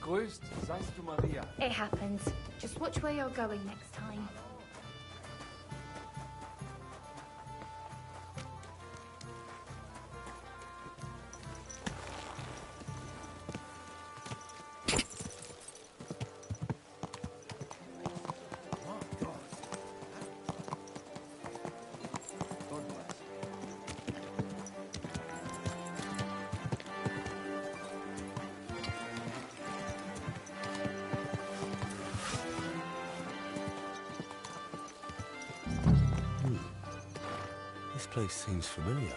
Gegrüßt seist du, Maria. It happens. Just watch where you're going next time. This place seems familiar.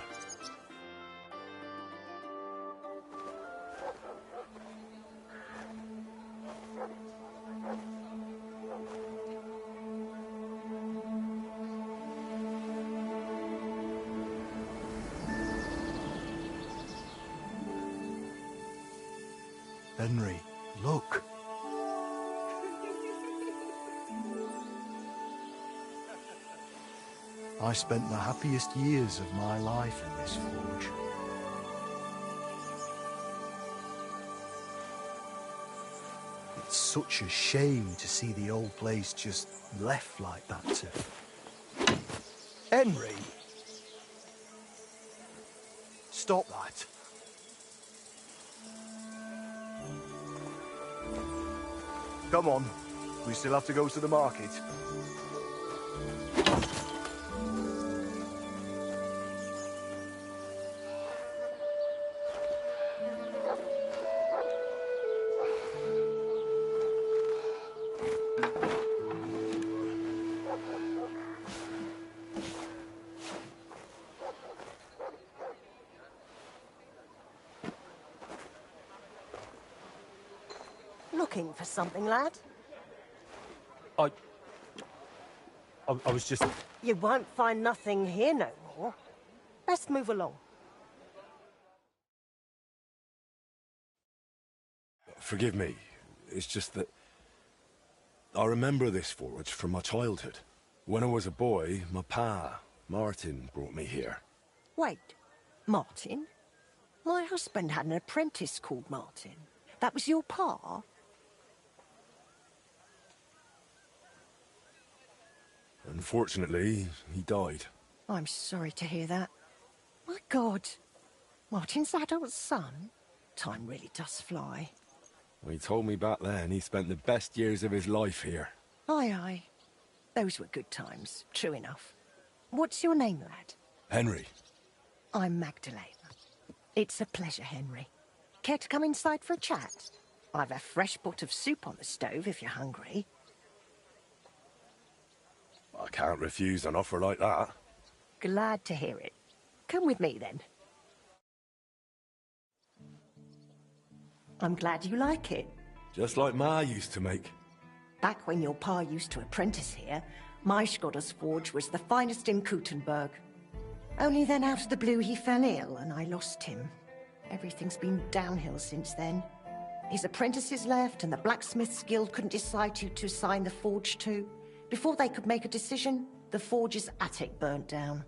Henry, look. I spent the happiest years of my life in this forge. It's such a shame to see the old place just left like that to... Henry! Stop that. Come on, we still have to go to the market. Looking for something, lad? I was just... You won't find nothing here no more. Best move along. Forgive me. It's just that... I remember this forge from my childhood. When I was a boy, my pa, Martin, brought me here. Wait, Martin? My husband had an apprentice called Martin. That was your pa? Unfortunately, he died. I'm sorry to hear that. My God, Martin's adult son? Time really does fly. Well, he told me back then he spent the best years of his life here. Aye, aye. Those were good times, true enough. What's your name, lad? Henry. I'm Magdalene. It's a pleasure, Henry. Care to come inside for a chat? I've a fresh pot of soup on the stove if you're hungry. I can't refuse an offer like that. Glad to hear it. Come with me, then. I'm glad you like it. Just like Ma used to make. Back when your pa used to apprentice here, my Skodder's forge was the finest in Kuttenberg. Only then out of the blue he fell ill and I lost him. Everything's been downhill since then. His apprentices left and the Blacksmiths Guild couldn't decide who to assign the forge to. Before they could make a decision, the forge's attic burnt down.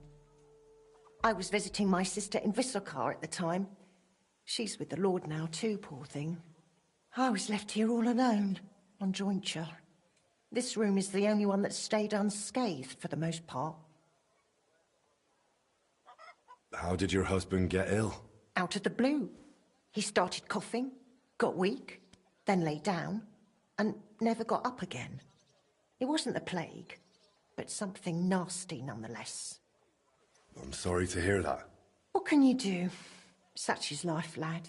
I was visiting my sister in Visokar at the time. She's with the Lord now too, poor thing. I was left here all alone, on jointure. This room is the only one that stayed unscathed for the most part. How did your husband get ill? Out of the blue. He started coughing, got weak, then lay down, and never got up again. It wasn't the plague, but something nasty nonetheless. I'm sorry to hear that. What can you do? Such is life, lad.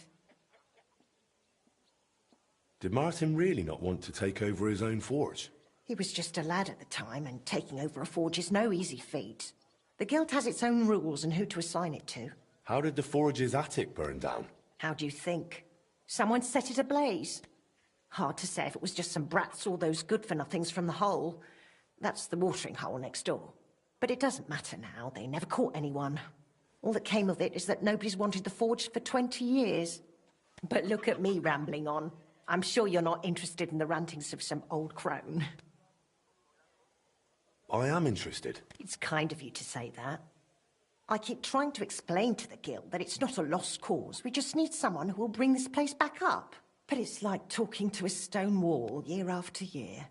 Did Martin really not want to take over his own forge? He was just a lad at the time, and taking over a forge is no easy feat. The guild has its own rules and who to assign it to. How did the forge's attic burn down? How do you think? Someone set it ablaze. Hard to say if it was just some brats or those good-for-nothings from the hole. That's the watering hole next door. But it doesn't matter now. They never caught anyone. All that came of it is that nobody's wanted the forge for 20 years. But look at me rambling on. I'm sure you're not interested in the rantings of some old crone. I am interested. It's kind of you to say that. I keep trying to explain to the guild that it's not a lost cause. We just need someone who will bring this place back up. But it's like talking to a stone wall year after year.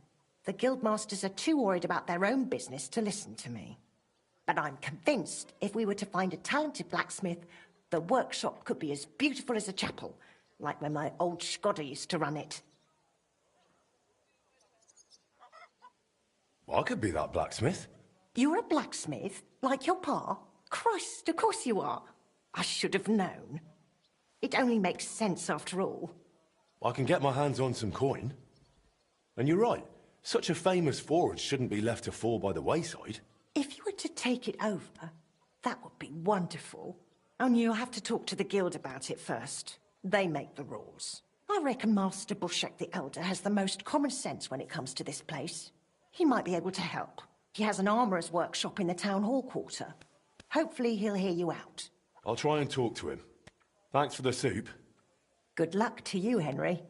The guildmasters are too worried about their own business to listen to me. But I'm convinced if we were to find a talented blacksmith, the workshop could be as beautiful as a chapel, like when my old Skoda used to run it. I could be that blacksmith. You're a blacksmith, like your pa? Christ, of course you are. I should have known. It only makes sense after all. I can get my hands on some coin. And you're right, such a famous forge shouldn't be left to fall by the wayside. If you were to take it over, that would be wonderful. Only you'll have to talk to the guild about it first. They make the rules. I reckon Master Bushek the Elder has the most common sense when it comes to this place. He might be able to help. He has an armourer's workshop in the town hall quarter. Hopefully he'll hear you out. I'll try and talk to him. Thanks for the soup. Good luck to you, Henry.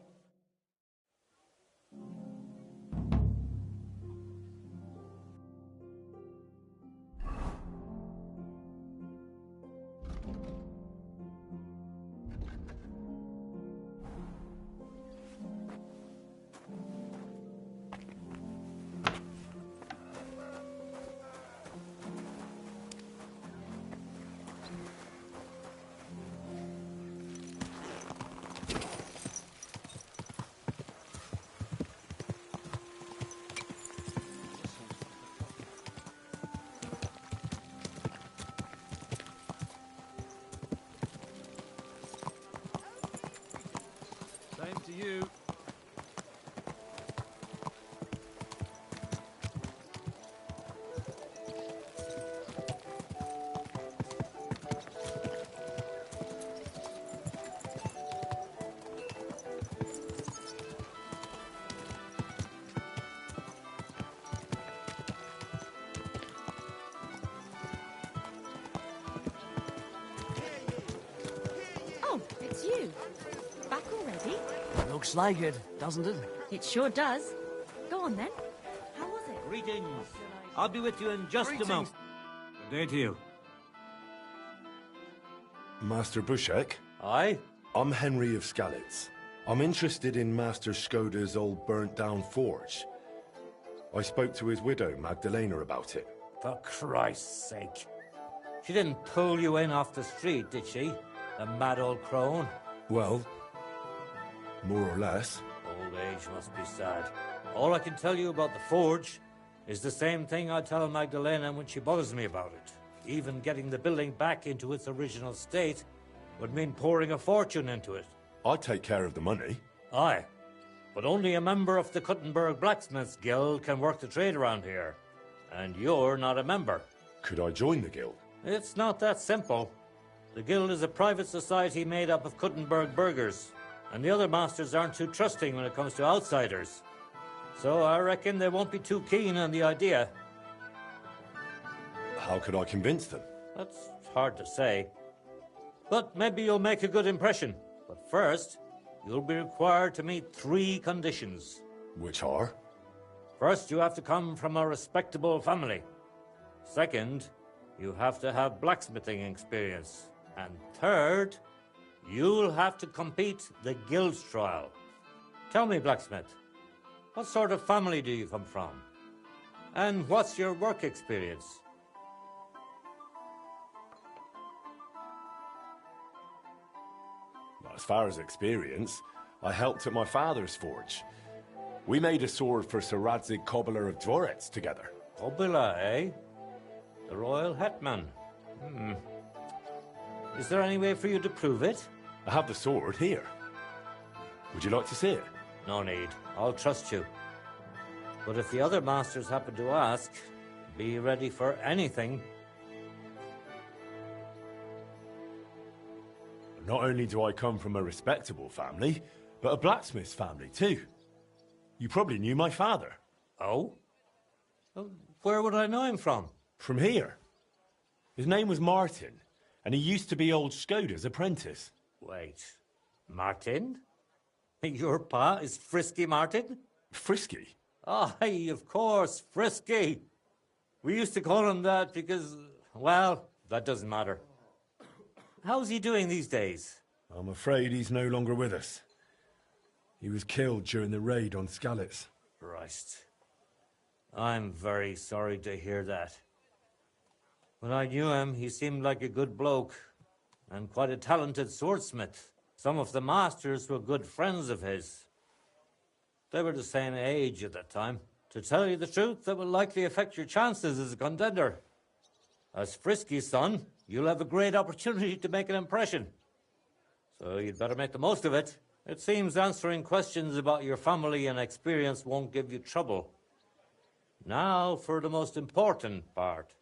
Same to you. Oh, it's you. Back already? Looks like it, doesn't it? It sure does. Go on then. How was it? Greetings. I'll be with you in just a moment. Good day to you. Master Bushek? Aye? I'm Henry of Skalitz. I'm interested in Master Skoda's old burnt-down forge. I spoke to his widow, Magdalena, about it. For Christ's sake. She didn't pull you in off the street, did she? The mad old crone? Well, more or less. Old age must be sad. All I can tell you about the forge is the same thing I tell Magdalena when she bothers me about it. Even getting the building back into its original state would mean pouring a fortune into it. I'd take care of the money. Aye, but only a member of the Kuttenberg Blacksmiths Guild can work the trade around here. And you're not a member. Could I join the guild? It's not that simple. The guild is a private society made up of Kuttenberg burghers, and the other masters aren't too trusting when it comes to outsiders. So I reckon they won't be too keen on the idea. How could I convince them? That's hard to say. But maybe you'll make a good impression. But first, you'll be required to meet 3 conditions. Which are? First, you have to come from a respectable family. Second, you have to have blacksmithing experience. And third, you'll have to compete the guild's trial. Tell me, blacksmith, what sort of family do you come from? And what's your work experience? As far as experience, I helped at my father's forge. We made a sword for Sir Radzig Cobbler of Dvorets together. Cobbler, eh? The royal hetman. Is there any way for you to prove it? I have the sword here. Would you like to see it? No need. I'll trust you. But if the other masters happen to ask, be ready for anything. Not only do I come from a respectable family, but a blacksmith's family too. You probably knew my father. Oh? Where would I know him from? From here. His name was Martin, and he used to be old Skoda's apprentice. Wait. Martin? Your pa is Frisky Martin? Frisky? Aye, of course, Frisky. We used to call him that because, well, that doesn't matter. How's he doing these days? I'm afraid he's no longer with us. He was killed during the raid on Skalitz. Christ. I'm very sorry to hear that. When I knew him, he seemed like a good bloke, and quite a talented swordsmith. Some of the masters were good friends of his. They were the same age at that time. To tell you the truth, that will likely affect your chances as a contender. As Frisky's son, you'll have a great opportunity to make an impression. So you'd better make the most of it. It seems answering questions about your family and experience won't give you trouble. Now for the most important part.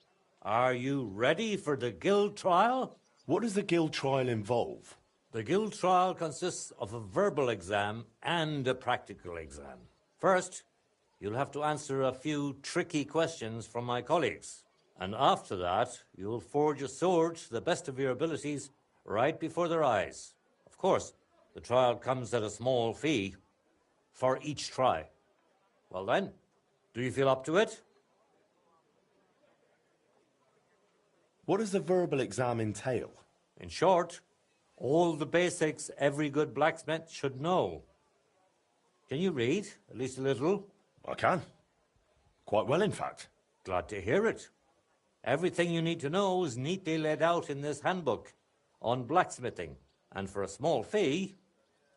Are you ready for the guild trial? What does the guild trial involve? The guild trial consists of a verbal exam and a practical exam. First, you'll have to answer a few tricky questions from my colleagues. And after that, you'll forge a sword to the best of your abilities right before their eyes. Of course, the trial comes at a small fee for each try. Well then, do you feel up to it? What does the verbal exam entail? In short, all the basics every good blacksmith should know. Can you read, at least a little? I can. Quite well, in fact. Glad to hear it. Everything you need to know is neatly laid out in this handbook on blacksmithing. And for a small fee,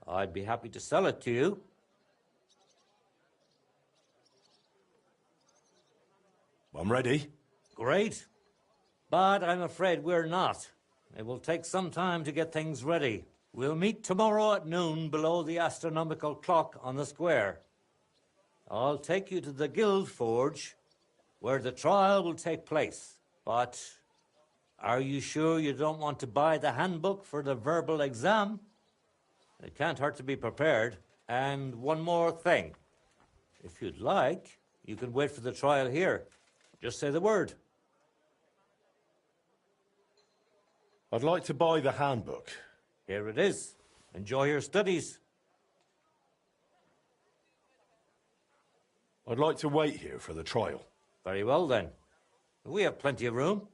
I'd be happy to sell it to you. I'm ready. Great. But I'm afraid we're not. It will take some time to get things ready. We'll meet tomorrow at noon below the astronomical clock on the square. I'll take you to the Guild Forge, where the trial will take place. But are you sure you don't want to buy the handbook for the verbal exam? It can't hurt to be prepared. And one more thing. If you'd like, you can wait for the trial here. Just say the word. I'd like to buy the handbook. Here it is. Enjoy your studies. I'd like to wait here for the trial. Very well, then. We have plenty of room.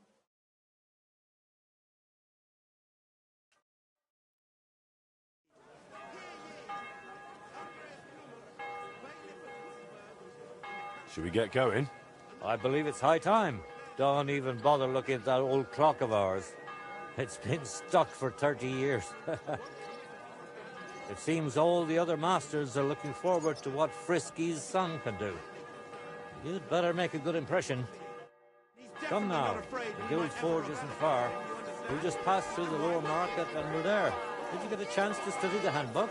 Should we get going? I believe it's high time. Don't even bother looking at that old clock of ours. It's been stuck for 30 years. It seems all the other masters are looking forward to what Frisky's son can do. You'd better make a good impression. Come now, the Guild Forge isn't far. We'll just pass through the lower market and we're there. Did you get a chance to study the handbook?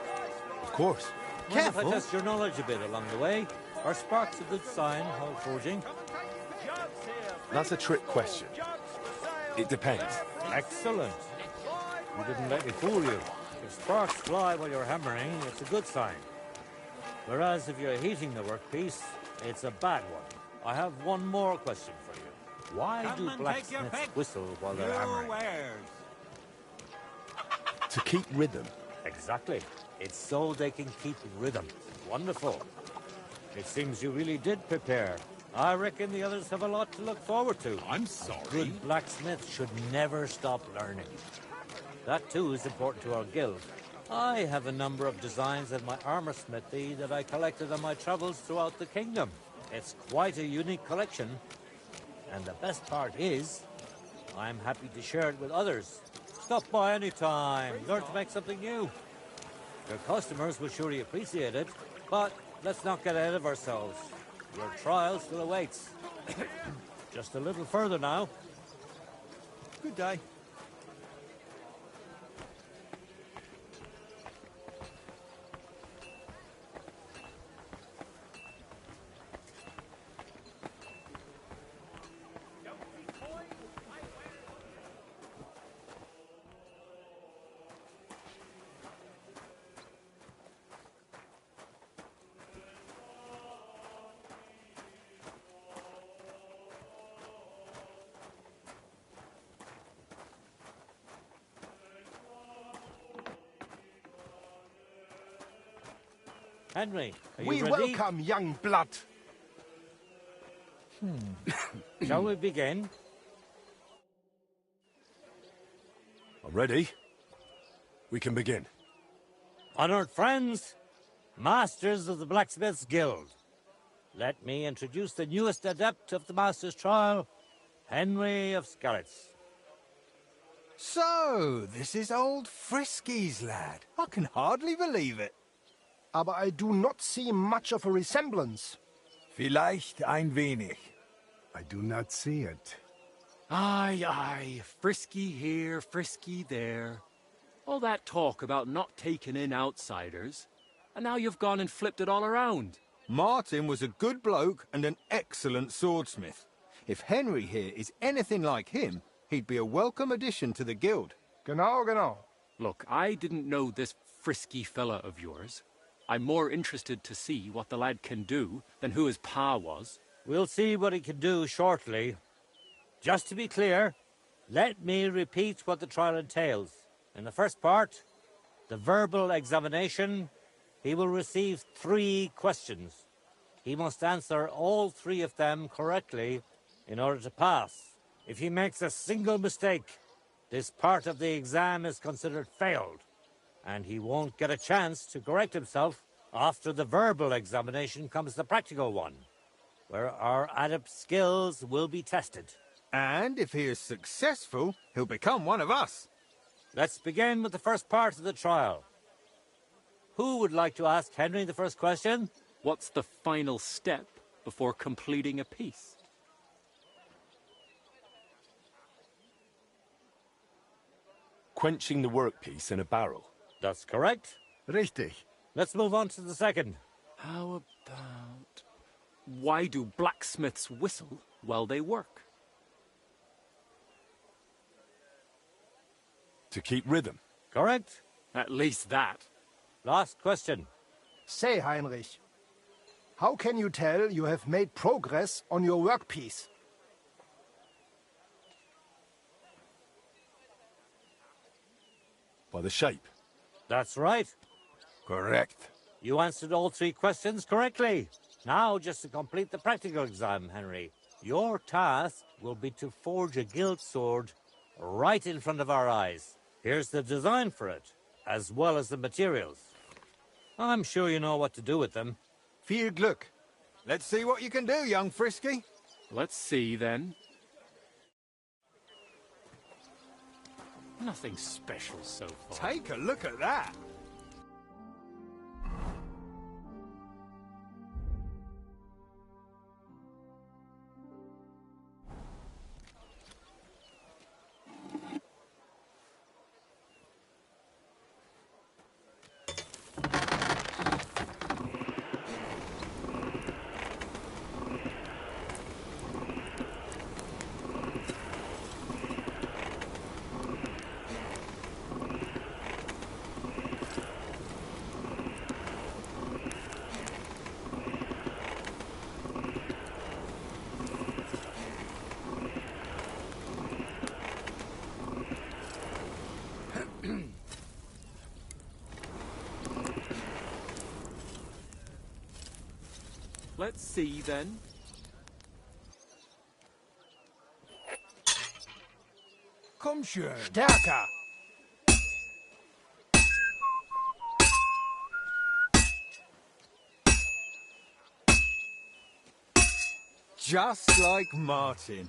Of course. Mind if I test your knowledge a bit along the way? Are sparks a good sign while forging? That's a trick question. It depends. Excellent. You didn't let me fool you. If sparks fly while you're hammering, it's a good sign. Whereas if you're heating the workpiece, it's a bad one. I have one more question for you. Why do blacksmiths whistle while they're hammering? To keep rhythm. Exactly. It's so they can keep rhythm. Wonderful. It seems you really did prepare. I reckon the others have a lot to look forward to. I'm sorry. A good blacksmith should never stop learning. That too is important to our guild. I have a number of designs in my armor smithy that I collected on my travels throughout the kingdom. It's quite a unique collection. And the best part is, I'm happy to share it with others. Stop by any time. Learn to make something new. Your customers will surely appreciate it, but let's not get ahead of ourselves. Your trial still awaits. Just a little further now. Good day. Henry, are you We ready? welcome young blood. Shall we begin? I'm ready. We can begin. Honored friends, Masters of the Blacksmiths Guild. Let me introduce the newest adept of the Master's Trial, Henry of Skalitz. So, this is old Frisky's lad. I can hardly believe it. Aber I do not see much of a resemblance. Vielleicht ein wenig. I do not see it. Aye, aye, Frisky here, Frisky there. All that talk about not taking in outsiders, and now you've gone and flipped it all around. Martin was a good bloke and an excellent swordsmith. If Henry here is anything like him, he'd be a welcome addition to the guild. Genau, genau. Look, I didn't know this Frisky fella of yours. I'm more interested to see what the lad can do than who his pa was. We'll see what he can do shortly. Just to be clear, let me repeat what the trial entails. In the first part, the verbal examination, he will receive 3 questions. He must answer all 3 of them correctly in order to pass. If he makes a single mistake, this part of the exam is considered failed, and he won't get a chance to correct himself. After the verbal examination comes the practical one, where our adept skills will be tested. And if he is successful, he'll become one of us. Let's begin with the first part of the trial. Who would like to ask Henry the first question? What's the final step before completing a piece? Quenching the workpiece in a barrel. That's correct. Richtig. Let's move on to the second. How about... Why do blacksmiths whistle while they work? To keep rhythm. Correct. At least that. Last question. Say, Heinrich, how can you tell you have made progress on your workpiece? By the shape. That's right. Correct. You answered all 3 questions correctly. Now, just to complete the practical exam, Henry, your task will be to forge a guild sword right in front of our eyes. Here's the design for it, as well as the materials. I'm sure you know what to do with them. Viel Glück. Let's see what you can do, young Frisky. Let's see, then. Nothing special so far. Take a look at that. Let's see, then. Komm schön. Stärker! Just like Martin.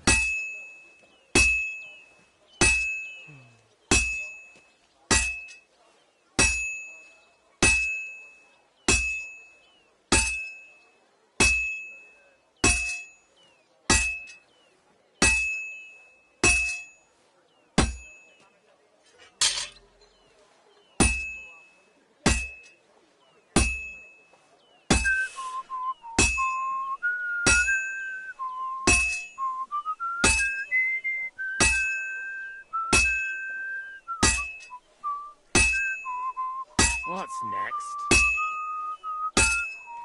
What's next?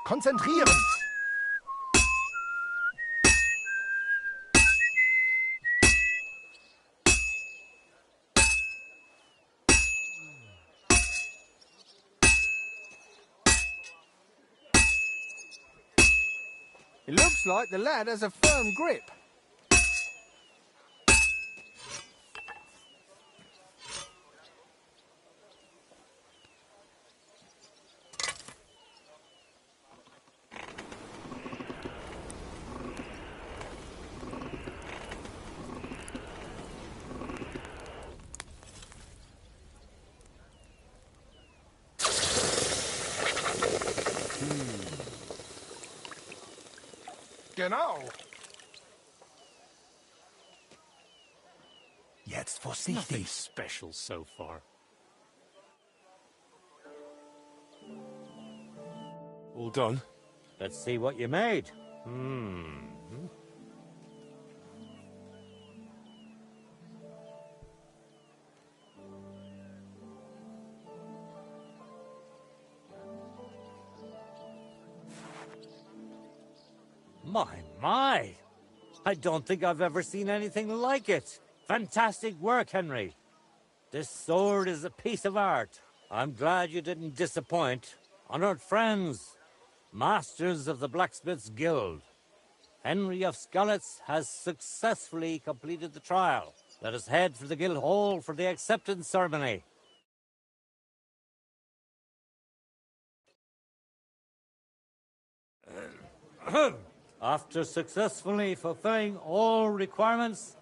Konzentrieren! It looks like the lad has a firm grip. Genau. Jetzt Nothing vorsichtig. special so far. All done? Let's see what you made. My. I don't think I've ever seen anything like it. Fantastic work, Henry. This sword is a piece of art. I'm glad you didn't disappoint. Honored friends, masters of the Blacksmith's Guild, Henry of Skalitz has successfully completed the trial. Let us head for the guild hall for the acceptance ceremony. After successfully fulfilling all requirements,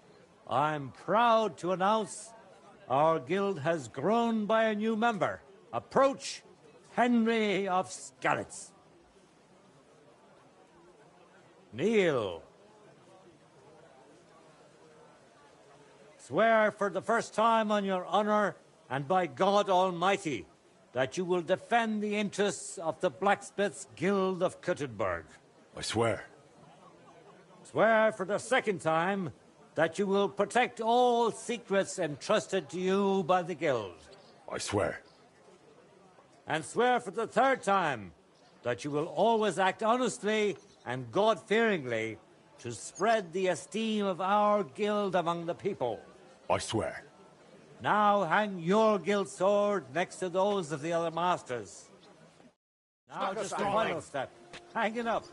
I'm proud to announce our guild has grown by a new member. Approach Henry of Skalitz. Kneel. Swear for the first time on your honor and by God Almighty that you will defend the interests of the Blacksmiths Guild of Kuttenberg. I swear. Swear for the second time that you will protect all secrets entrusted to you by the Guild. I swear. And swear for the third time that you will always act honestly and God-fearingly to spread the esteem of our guild among the people. I swear. Now hang your guild sword next to those of the other masters. Now just the final step. Hang it up.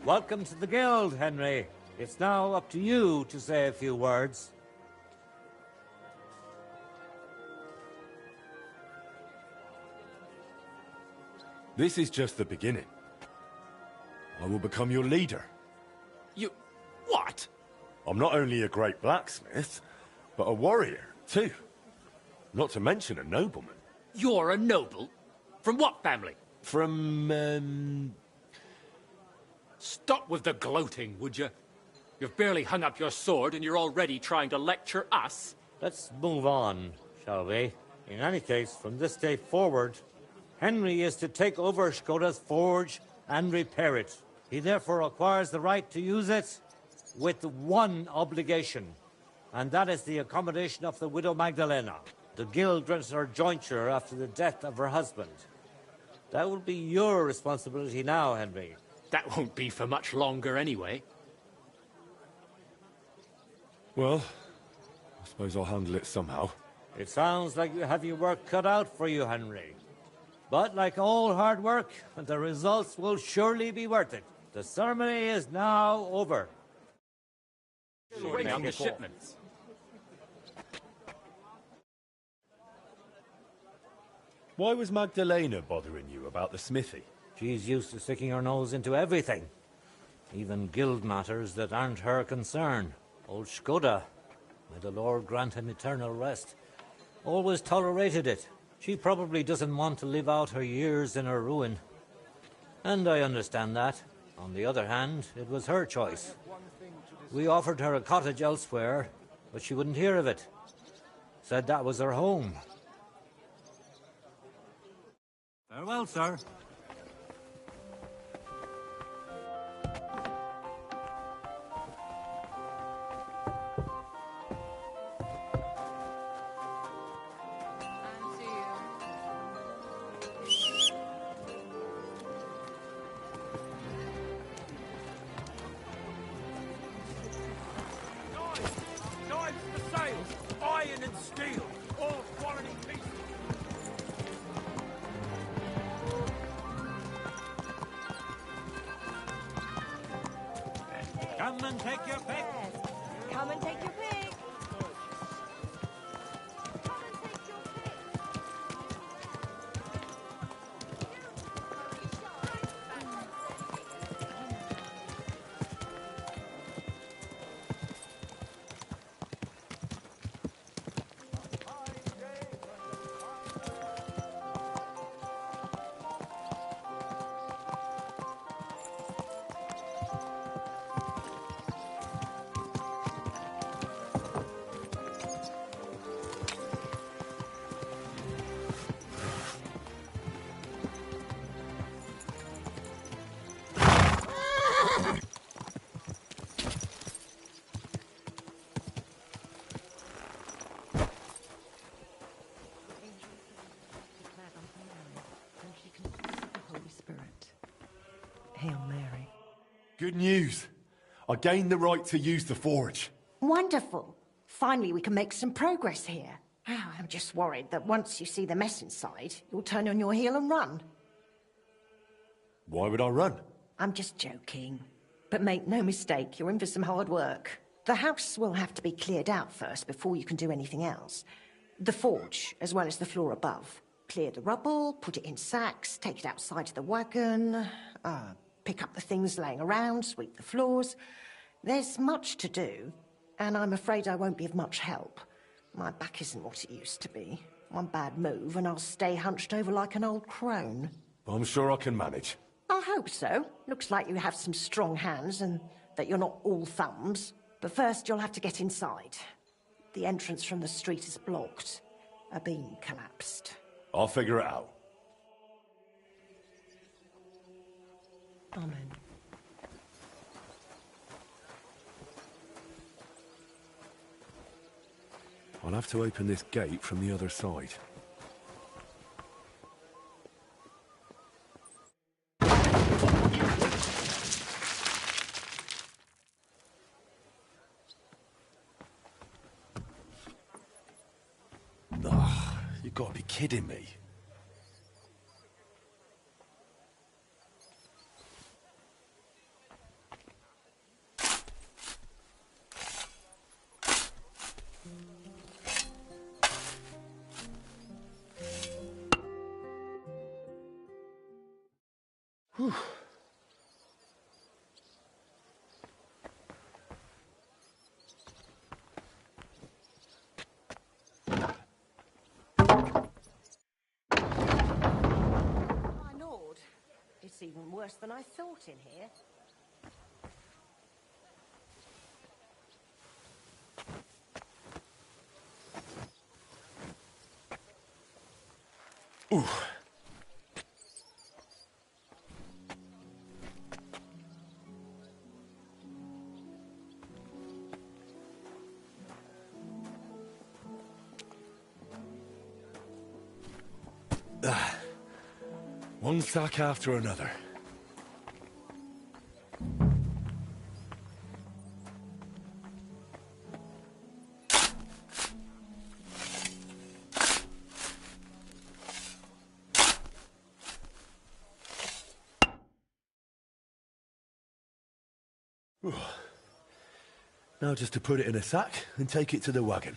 Welcome to the guild, Henry. It's now up to you to say a few words. This is just the beginning. I will become your leader. You... what? I'm not only a great blacksmith, but a warrior, too. Not to mention a nobleman. You're a noble? From what family? From, Stop with the gloating, would you? You've barely hung up your sword and you're already trying to lecture us. Let's move on, shall we? In any case, from this day forward, Henry is to take over Skoda's forge and repair it. He therefore acquires the right to use it with one obligation, and that is the accommodation of the widow Magdalena. The guild rents her jointure after the death of her husband. That will be your responsibility now, Henry. That won't be for much longer anyway. well, I suppose I'll handle it somehow. It sounds like you have your work cut out for you, Henry. But like all hard work, the results will surely be worth it. The ceremony is now over. Sorting out the shipments. Why was Magdalena bothering you about the smithy? She's used to sticking her nose into everything. Even guild matters that aren't her concern. Old Skoda, may the Lord grant him eternal rest, always tolerated it. She probably doesn't want to live out her years in her ruin. And I understand that. On the other hand, it was her choice. We offered her a cottage elsewhere, but she wouldn't hear of it. Said that was her home. Farewell, sir. Knives for sale! Iron and steel! All quality pieces! Come and take your pick. Come and take your pick. Hail Mary. Good news. I gained the right to use the forge. Wonderful. Finally, we can make some progress here. I'm just worried that once you see the mess inside, you'll turn on your heel and run. Why would I run? I'm just joking. But make no mistake, you're in for some hard work. The house will have to be cleared out first before you can do anything else. The forge, as well as the floor above. Clear the rubble, put it in sacks, take it outside to the wagon, pick up the things laying around, sweep the floors. There's much to do, and I'm afraid I won't be of much help. My back isn't what it used to be. One bad move and I'll stay hunched over like an old crone. I'm sure I can manage. I hope so. Looks like you have some strong hands and that you're not all thumbs. But first you'll have to get inside. The entrance from the street is blocked. A beam collapsed. I'll figure it out. Amen. I'll have to open this gate from the other side. Ugh, you've got to be kidding me. Whew. My lord, it's even worse than I thought in here. Ooh. One sack after another. Now just to put it in a sack and take it to the wagon.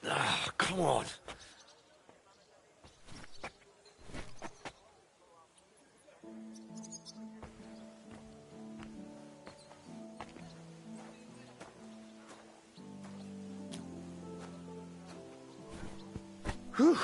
Ah, come on. Whew.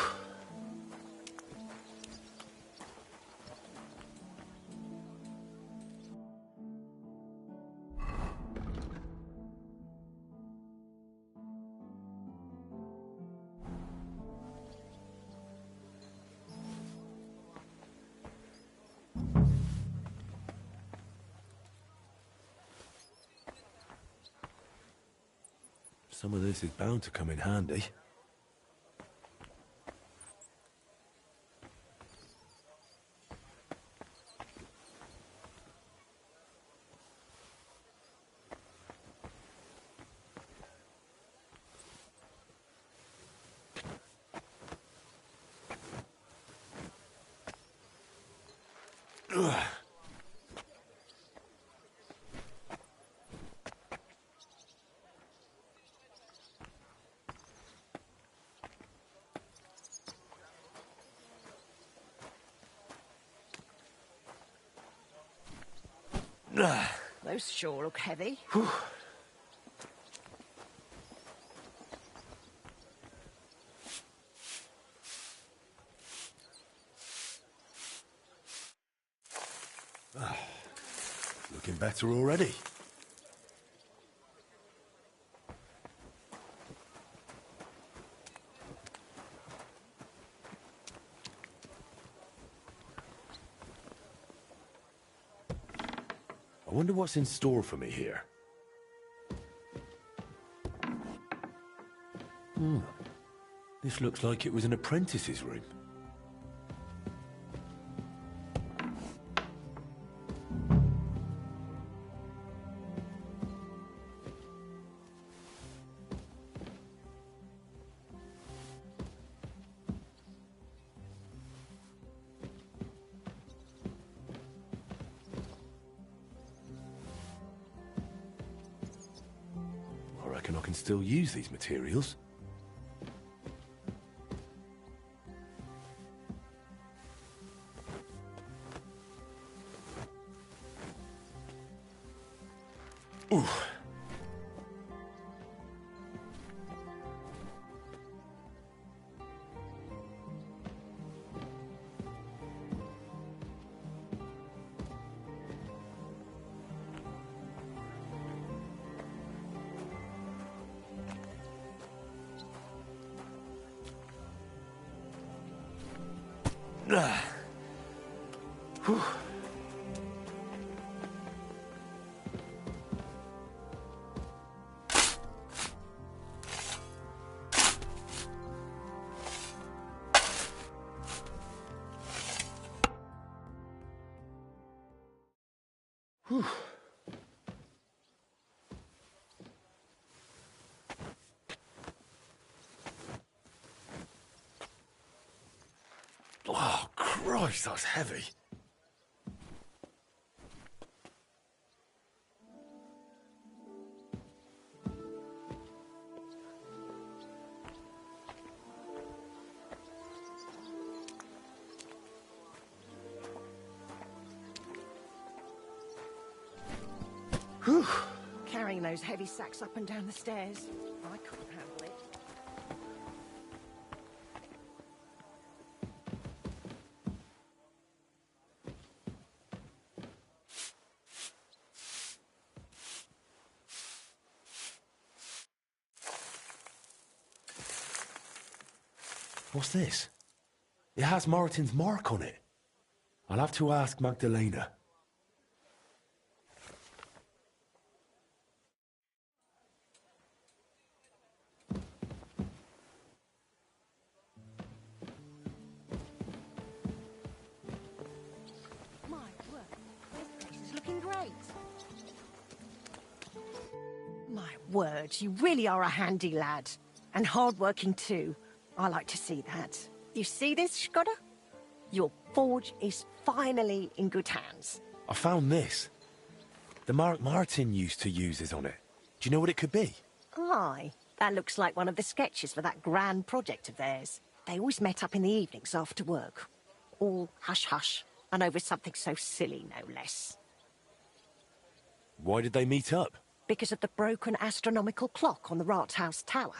Some of this is bound to come in handy. Ugh. Those sure look heavy. Whew. Looking better already. I wonder what's in store for me here. This looks like it was an apprentice's room. I reckon I can still use these materials. Ooh. Whew. Whew. Oh, Christ, that's heavy. Whew. Carrying those heavy sacks up and down the stairs. I couldn't handle it. What's this? It has Martin's mark on it. I'll have to ask Magdalena. My word, this place is looking great. My word, you really are a handy lad. And hard-working too. I like to see that. You see this, Skoda? Your forge is finally in good hands. I found this. The mark Martin used to use is on it. Do you know what it could be? Aye, that looks like one of the sketches for that grand project of theirs. They always met up in the evenings after work. All hush-hush, and over something so silly, no less. Why did they meet up? Because of the broken astronomical clock on the Rathaus Tower.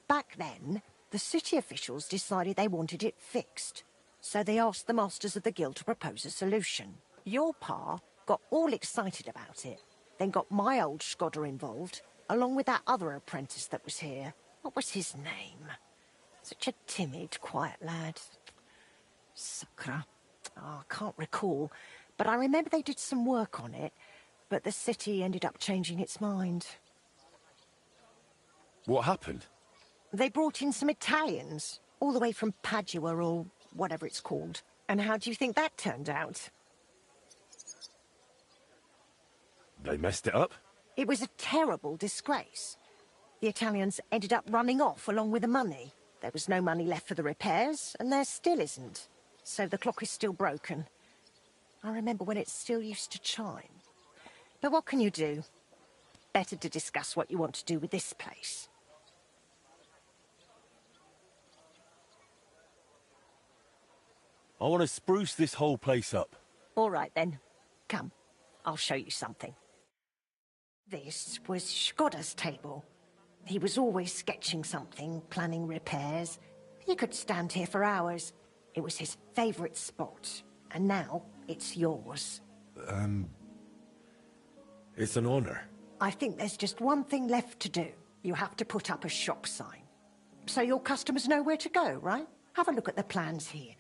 Back then, the city officials decided they wanted it fixed. So they asked the masters of the guild to propose a solution. Your pa got all excited about it, then got my old Skoda involved, along with that other apprentice that was here. What was his name? Such a timid, quiet lad. Sakra. Oh, I can't recall, but I remember they did some work on it, but the city ended up changing its mind. What happened? They brought in some Italians, all the way from Padua or whatever it's called. And how do you think that turned out? They messed it up? It was a terrible disgrace. The Italians ended up running off along with the money. There was no money left for the repairs, and there still isn't. So the clock is still broken. I remember when it still used to chime. But what can you do? Better to discuss what you want to do with this place. I want to spruce this whole place up. All right, then. Come, I'll show you something. This was Skoda's table. He was always sketching something, planning repairs. He could stand here for hours. It was his favourite spot. And now, it's yours. It's an honor. I think there's just one thing left to do. You have to put up a shop sign. So your customers know where to go, right? Have a look at the plans here.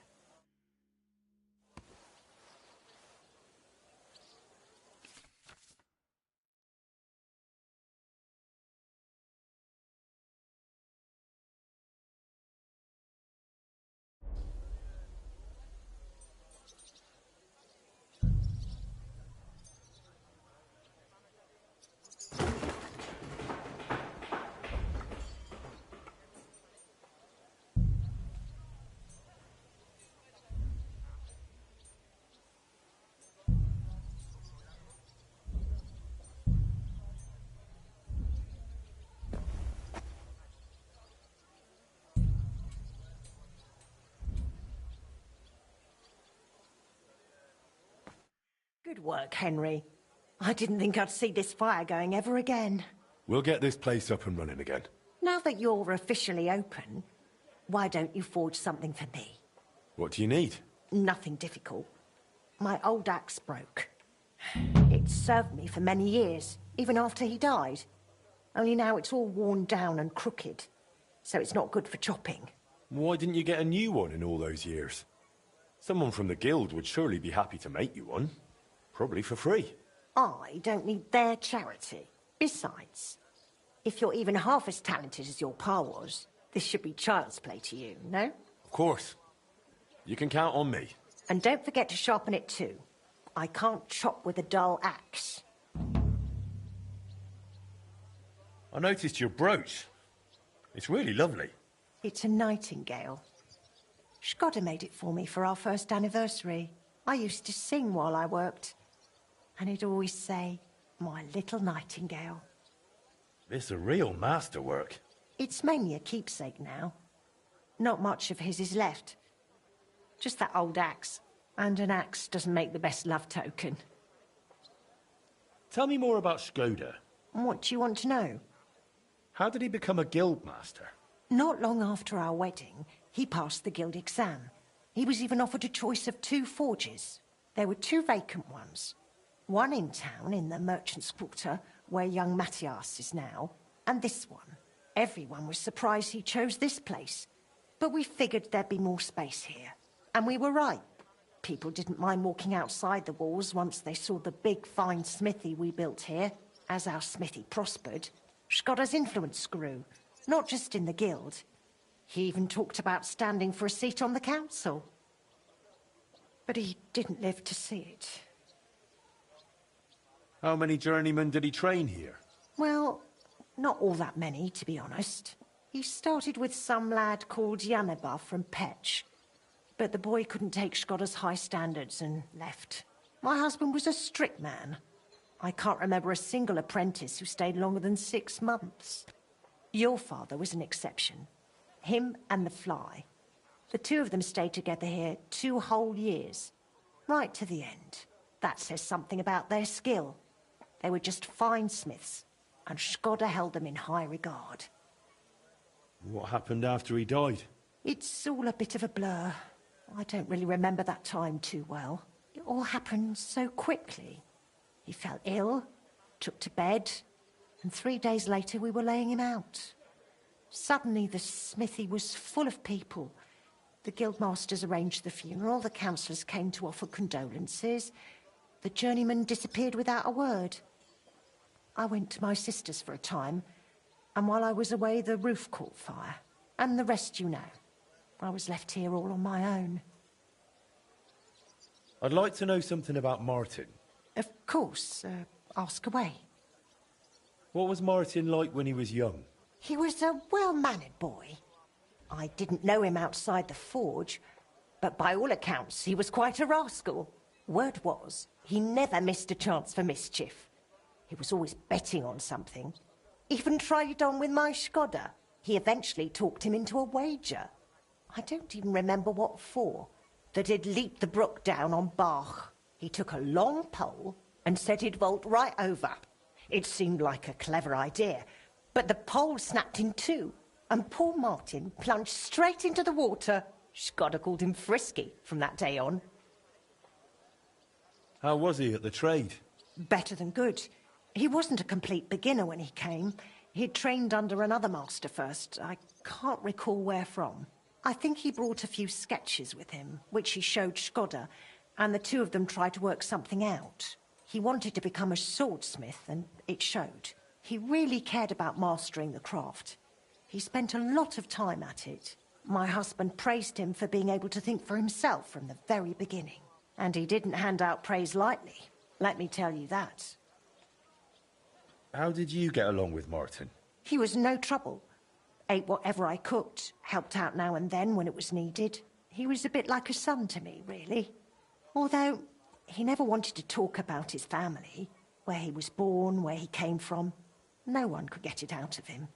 Good work, Henry. I didn't think I'd see this fire going ever again. We'll get this place up and running again. Now that you're officially open, why don't you forge something for me? What do you need? Nothing difficult. My old axe broke. It served me for many years, even after he died. Only now it's all worn down and crooked, so it's not good for chopping. Why didn't you get a new one in all those years? Someone from the guild would surely be happy to make you one. Probably for free. I don't need their charity. Besides, if you're even half as talented as your pa was, this should be child's play to you, no? Of course. You can count on me. And don't forget to sharpen it too. I can't chop with a dull axe. I noticed your brooch. It's really lovely. It's a nightingale. Skoda made it for me for our first anniversary. I used to sing while I worked. And he'd always say, "My little nightingale." It's a real masterwork. It's mainly a keepsake now. Not much of his is left. Just that old axe. And an axe doesn't make the best love token. Tell me more about Skoda. What do you want to know? How did he become a guild master? Not long after our wedding, he passed the guild exam. He was even offered a choice of 2 forges. There were 2 vacant ones. One in town, in the Merchant's Quarter, where young Matthias is now, and this one. Everyone was surprised he chose this place. But we figured there'd be more space here. And we were right. People didn't mind walking outside the walls once they saw the big, fine smithy we built here. As our smithy prospered, Skoda's influence grew, not just in the guild. He even talked about standing for a seat on the council. But he didn't live to see it. How many journeymen did he train here? Well, not all that many, to be honest. He started with some lad called Yanaba from Petch. But the boy couldn't take Skoda's high standards and left. My husband was a strict man. I can't remember a single apprentice who stayed longer than 6 months. Your father was an exception. Him and the Fly. The 2 of them stayed together here 2 whole years. Right to the end. That says something about their skill. They were just fine smiths, and Skoda held them in high regard. What happened after he died? It's all a bit of a blur. I don't really remember that time too well. It all happened so quickly. He fell ill, took to bed, and 3 days later we were laying him out. Suddenly the smithy was full of people. The guildmasters arranged the funeral, the councillors came to offer condolences. The journeyman disappeared without a word. I went to my sister's for a time, and while I was away the roof caught fire. And the rest you know. I was left here all on my own. I'd like to know something about Martin. Of course, ask away. What was Martin like when he was young? He was a well-mannered boy. I didn't know him outside the forge, but by all accounts he was quite a rascal. Word was, he never missed a chance for mischief. He was always betting on something. Even tried it on with my Skoda. He eventually talked him into a wager. I don't even remember what for. That he'd leap the brook down on Bach. He took a long pole and said he'd vault right over. It seemed like a clever idea, but the pole snapped in 2, and poor Martin plunged straight into the water. Skoda called him Frisky from that day on. How was he at the trade? Better than good. He wasn't a complete beginner when he came. He'd trained under another master first. I can't recall where from. I think he brought a few sketches with him, which he showed Skoda, and the 2 of them tried to work something out. He wanted to become a swordsmith, and it showed. He really cared about mastering the craft. He spent a lot of time at it. My husband praised him for being able to think for himself from the very beginning. And he didn't hand out praise lightly, let me tell you that. How did you get along with Martin? He was no trouble. Ate whatever I cooked, helped out now and then when it was needed. He was a bit like a son to me, really. Although, he never wanted to talk about his family, where he was born, where he came from. No one could get it out of him.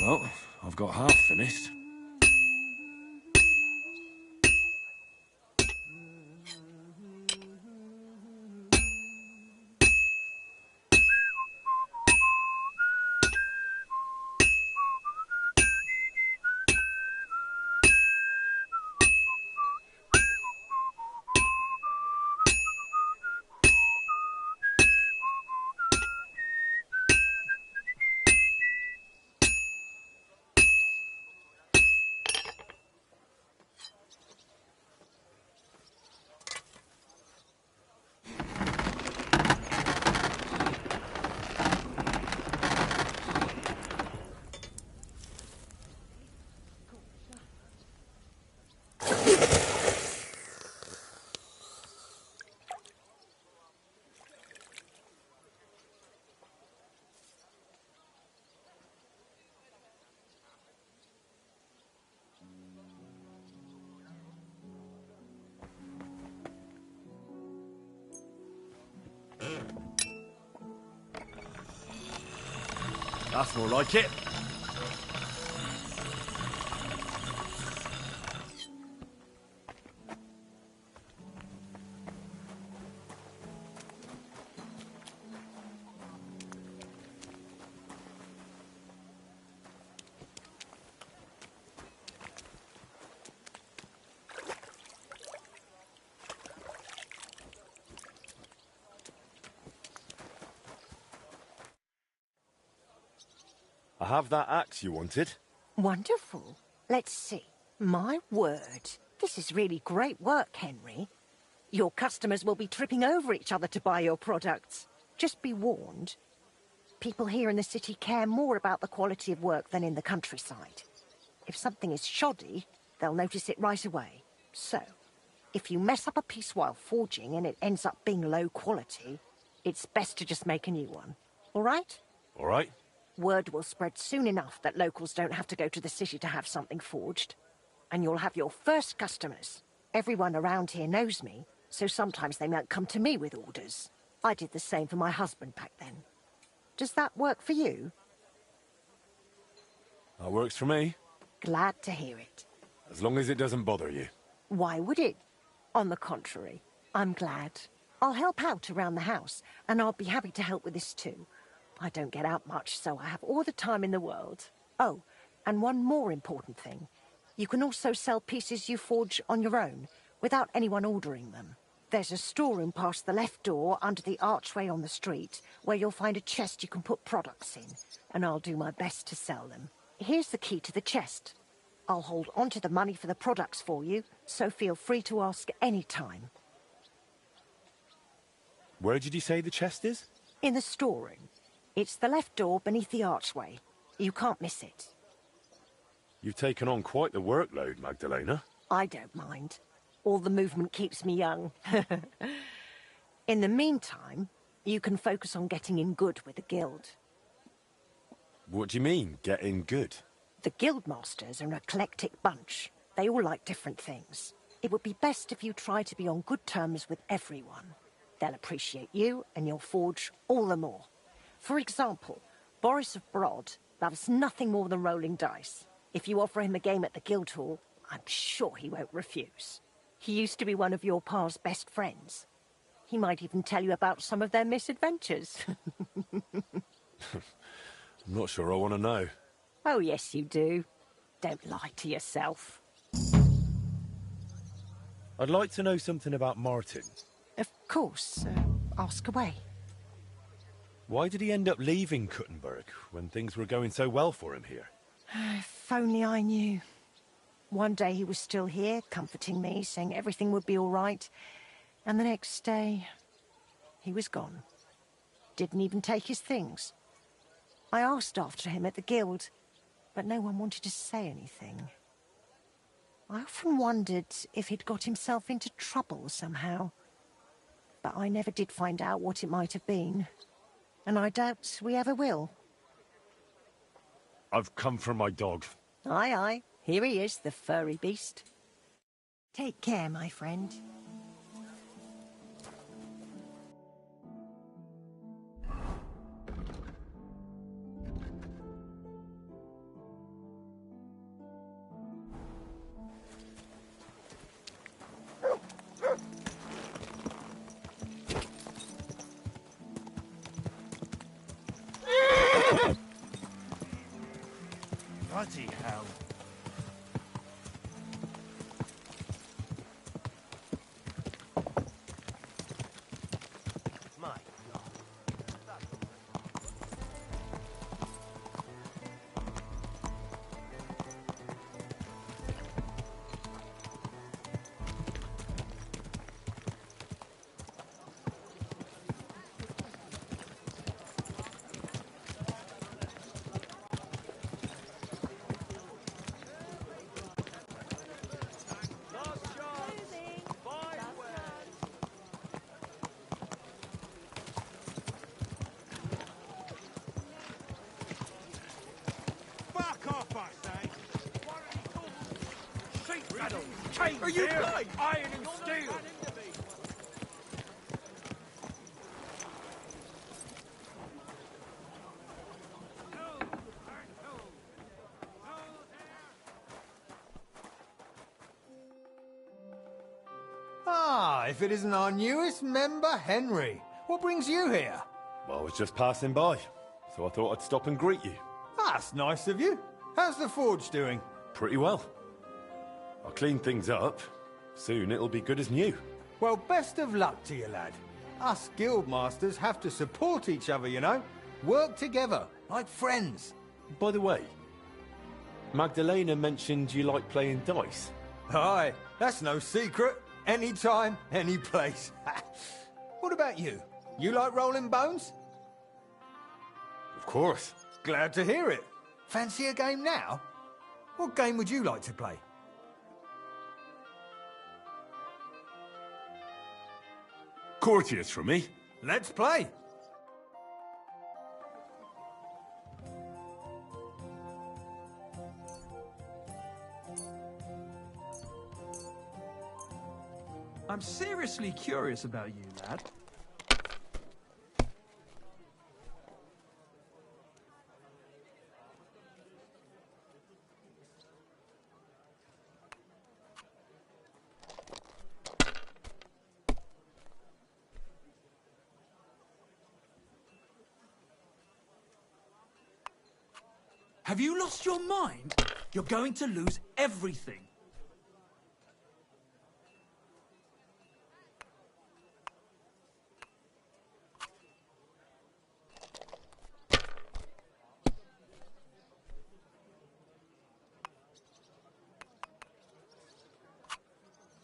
Well, I've got half finished. That's more like it. I have that axe you wanted. Wonderful. Let's see. My word. This is really great work, Henry. Your customers will be tripping over each other to buy your products. Just be warned. People here in the city care more about the quality of work than in the countryside. If something is shoddy, they'll notice it right away. So, if you mess up a piece while forging and it ends up being low quality, it's best to just make a new one. All right? All right. Word will spread soon enough that locals don't have to go to the city to have something forged. And you'll have your first customers. Everyone around here knows me, so sometimes they might come to me with orders. I did the same for my husband back then. Does that work for you? That works for me. Glad to hear it. As long as it doesn't bother you. Why would it? On the contrary, I'm glad. I'll help out around the house, and I'll be happy to help with this too. I don't get out much, so I have all the time in the world. Oh, and one more important thing. You can also sell pieces you forge on your own, without anyone ordering them. There's a storeroom past the left door under the archway on the street, where you'll find a chest you can put products in, and I'll do my best to sell them. Here's the key to the chest. I'll hold onto the money for the products for you, so feel free to ask any time. Where did you say the chest is? In the storeroom. It's the left door beneath the archway. You can't miss it. You've taken on quite the workload, Magdalena. I don't mind. All the movement keeps me young. In the meantime, you can focus on getting in good with the guild. What do you mean, get in good? The guildmasters are an eclectic bunch. They all like different things. It would be best if you try to be on good terms with everyone. They'll appreciate you and your forge all the more. For example, Boris of Brod loves nothing more than rolling dice. If you offer him a game at the Guildhall, I'm sure he won't refuse. He used to be one of your pa's best friends. He might even tell you about some of their misadventures. I'm not sure I want to know. Oh, yes, you do. Don't lie to yourself. I'd like to know something about Martin. Of course. Ask away. Why did he end up leaving Kuttenberg when things were going so well for him here? If only I knew. One day he was still here, comforting me, saying everything would be all right. And the next day, he was gone. Didn't even take his things. I asked after him at the guild, but no one wanted to say anything. I often wondered if he'd got himself into trouble somehow. But I never did find out what it might have been. And I doubt we ever will. I've come for my dog. Aye, aye. Here he is, the furry beast. Take care, my friend. Are you blind? Iron and steel! Ah, if it isn't our newest member, Henry. What brings you here? Well, I was just passing by, so I thought I'd stop and greet you. That's nice of you. How's the forge doing? Pretty well. I'll clean things up. Soon it'll be good as new. Well, best of luck to you, lad. Us guildmasters have to support each other, you know? Work together, like friends. By the way, Magdalena mentioned you like playing dice. Aye, that's no secret. Anytime, any place. What about you? You like rolling bones? Of course. Glad to hear it. Fancy a game now? What game would you like to play? Courtiers for me. Let's play. I'm seriously curious about you, lad. Have you lost your mind? You're going to lose everything.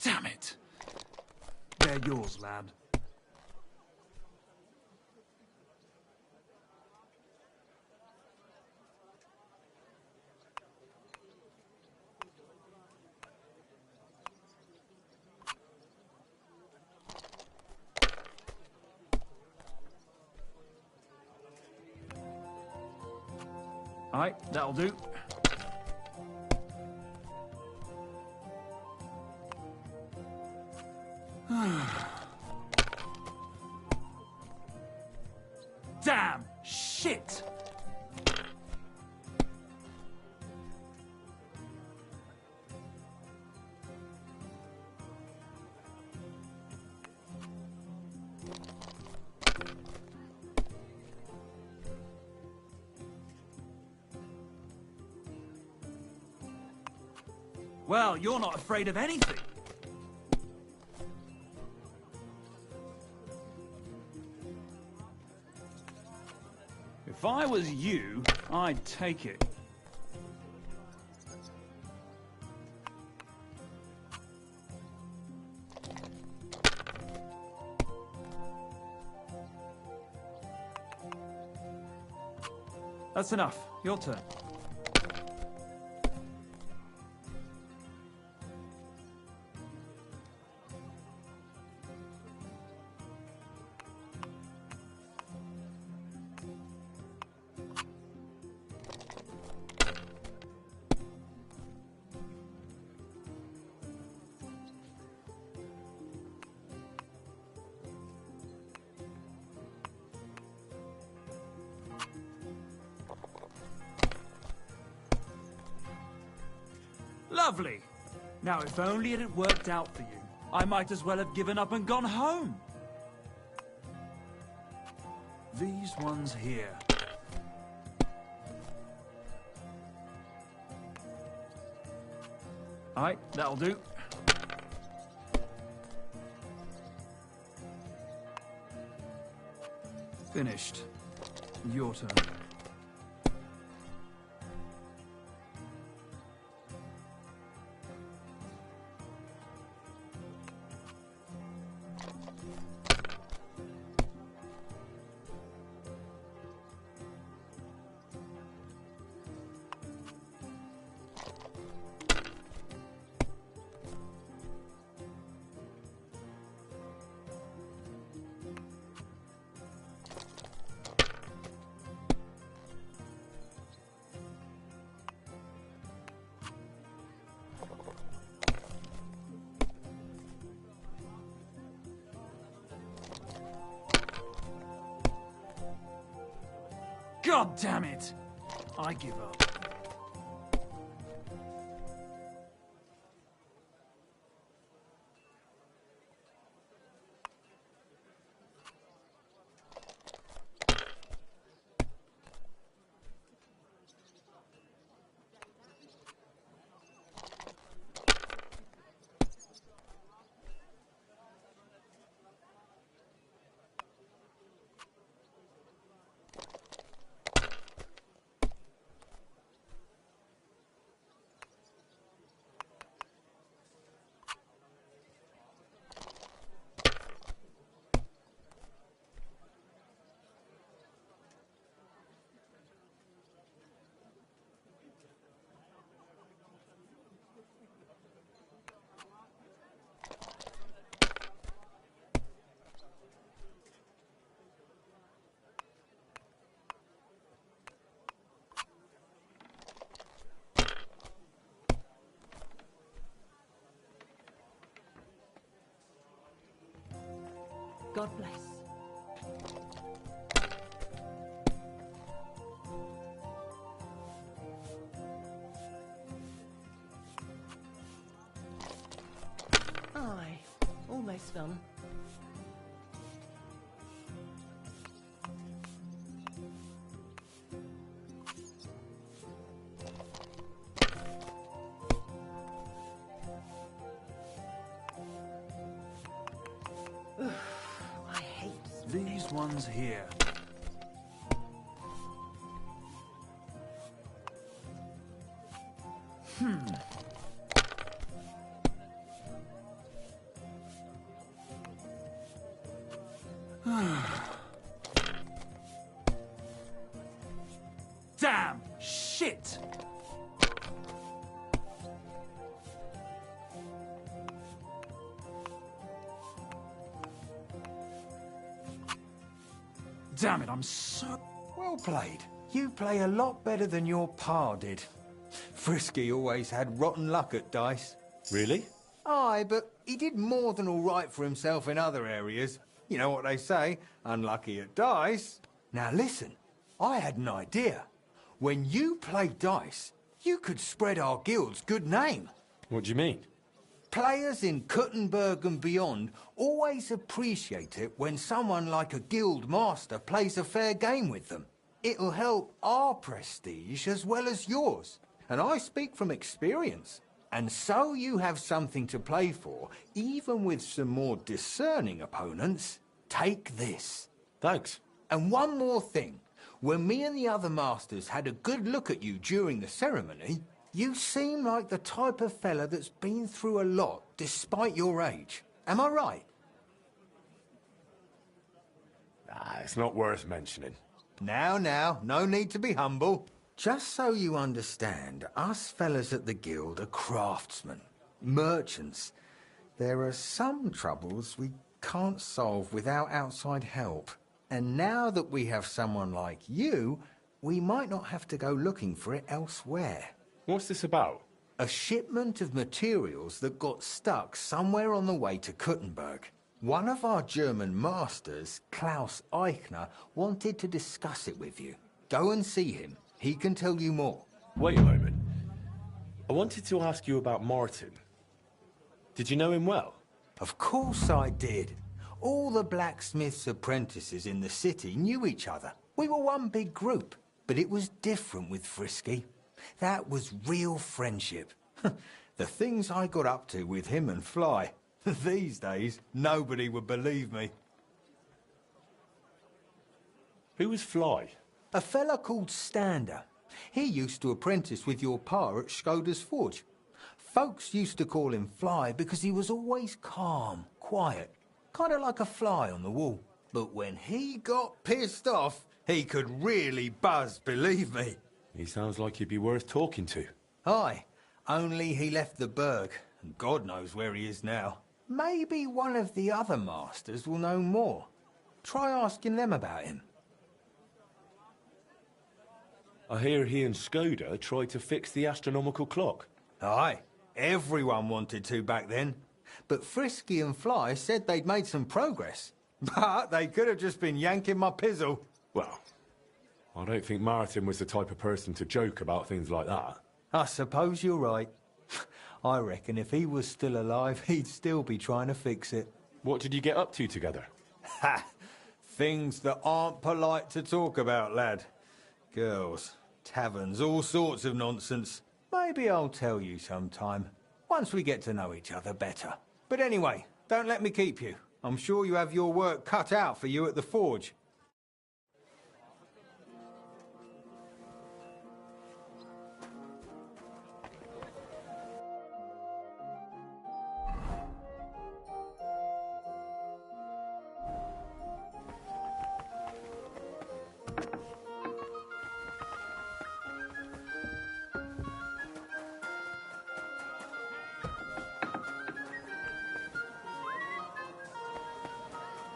Damn it. They're yours, lad. Alright, that'll do. Damn! Shit! Well, you're not afraid of anything. If I was you, I'd take it. That's enough. Your turn. Lovely. Now, if only it had worked out for you, I might as well have given up and gone home. These ones here. Alright, that'll do. Finished. Your turn. God damn it! I give up. God bless. Aye, almost done. I hate These ones here. Damn! Shit! Damn it, I'm so... Well played. You play a lot better than your pa did. Frisky always had rotten luck at dice. Really? Aye, but he did more than all right for himself in other areas. You know what they say, unlucky at dice. Now listen, I had an idea. When you played dice, you could spread our guild's good name. What do you mean? Players in Kuttenberg and beyond always appreciate it when someone like a guild master plays a fair game with them. It'll help our prestige as well as yours. And I speak from experience. And so you have something to play for, even with some more discerning opponents. Take this. Thanks. And one more thing. When me and the other masters had a good look at you during the ceremony, you seem like the type of fella that's been through a lot, despite your age. Am I right? It's not worth mentioning. Now, no need to be humble. Just so you understand, us fellas at the guild are craftsmen, merchants. There are some troubles we can't solve without outside help. And now that we have someone like you, we might not have to go looking for it elsewhere. What's this about? A shipment of materials that got stuck somewhere on the way to Kuttenberg. One of our German masters, Klaus Eichner, wanted to discuss it with you. Go and see him. He can tell you more. Wait a moment. I wanted to ask you about Martin. Did you know him well? Of course I did. All the blacksmith's apprentices in the city knew each other. We were one big group, but it was different with Frisky. That was real friendship. The things I got up to with him and Fly. These days, nobody would believe me. Who was Fly? A fella called Stander. He used to apprentice with your pa at Skoda's Forge. Folks used to call him Fly because he was always calm, quiet, kind of like a fly on the wall. But when he got pissed off, he could really buzz, believe me. He sounds like he'd be worth talking to. Aye, only he left the burg, and God knows where he is now. Maybe one of the other masters will know more. Try asking them about him. I hear he and Skoda tried to fix the astronomical clock. Aye, everyone wanted to back then. But Frisky and Fly said they'd made some progress. But they could have just been yanking my pizzle. Well, I don't think Martin was the type of person to joke about things like that. I suppose you're right. I reckon if he was still alive, he'd still be trying to fix it. What did you get up to together? Ha! Things that aren't polite to talk about, lad. Girls, taverns, all sorts of nonsense. Maybe I'll tell you sometime, once we get to know each other better. But anyway, don't let me keep you. I'm sure you have your work cut out for you at the forge.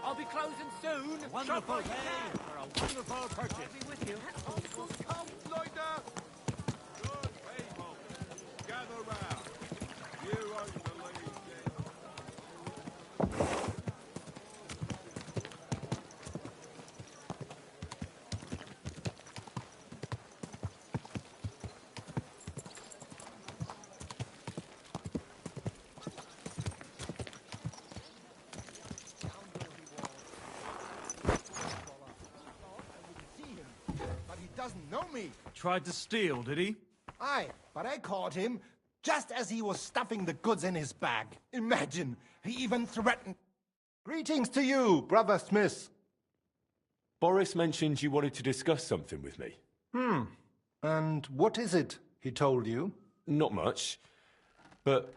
I'll be closing soon. Wonderful Shop day for a wonderful purchase. I'll be with you. Come, Leute! Good people, gather round. You won't believe this. Doesn't know me. Tried to steal, did he? Aye, but I caught him just as he was stuffing the goods in his bag. Imagine, he even threatened. Greetings to you, Brother Smith. Boris mentioned you wanted to discuss something with me. And what is it he told you? Not much, but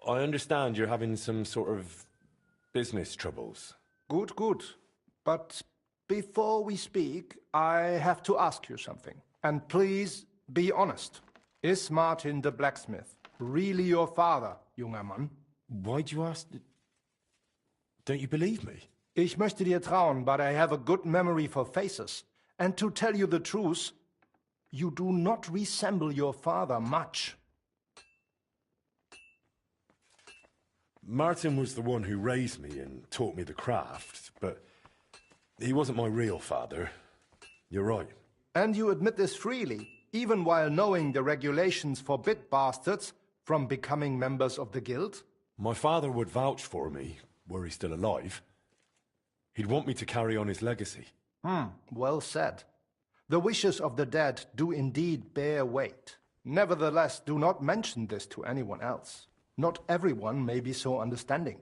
I understand you're having some sort of business troubles. Good, good. But before we speak, I have to ask you something. And please be honest. Is Martin the blacksmith really your father, junger Mann? Why'd you ask? Don't you believe me? Ich möchte dir trauen, but I have a good memory for faces. And to tell you the truth, you do not resemble your father much. Martin was the one who raised me and taught me the craft, but he wasn't my real father. You're right. And you admit this freely, even while knowing the regulations forbid bastards from becoming members of the guild? My father would vouch for me, were he still alive. He'd want me to carry on his legacy. Well said. The wishes of the dead do indeed bear weight. Nevertheless, do not mention this to anyone else. Not everyone may be so understanding,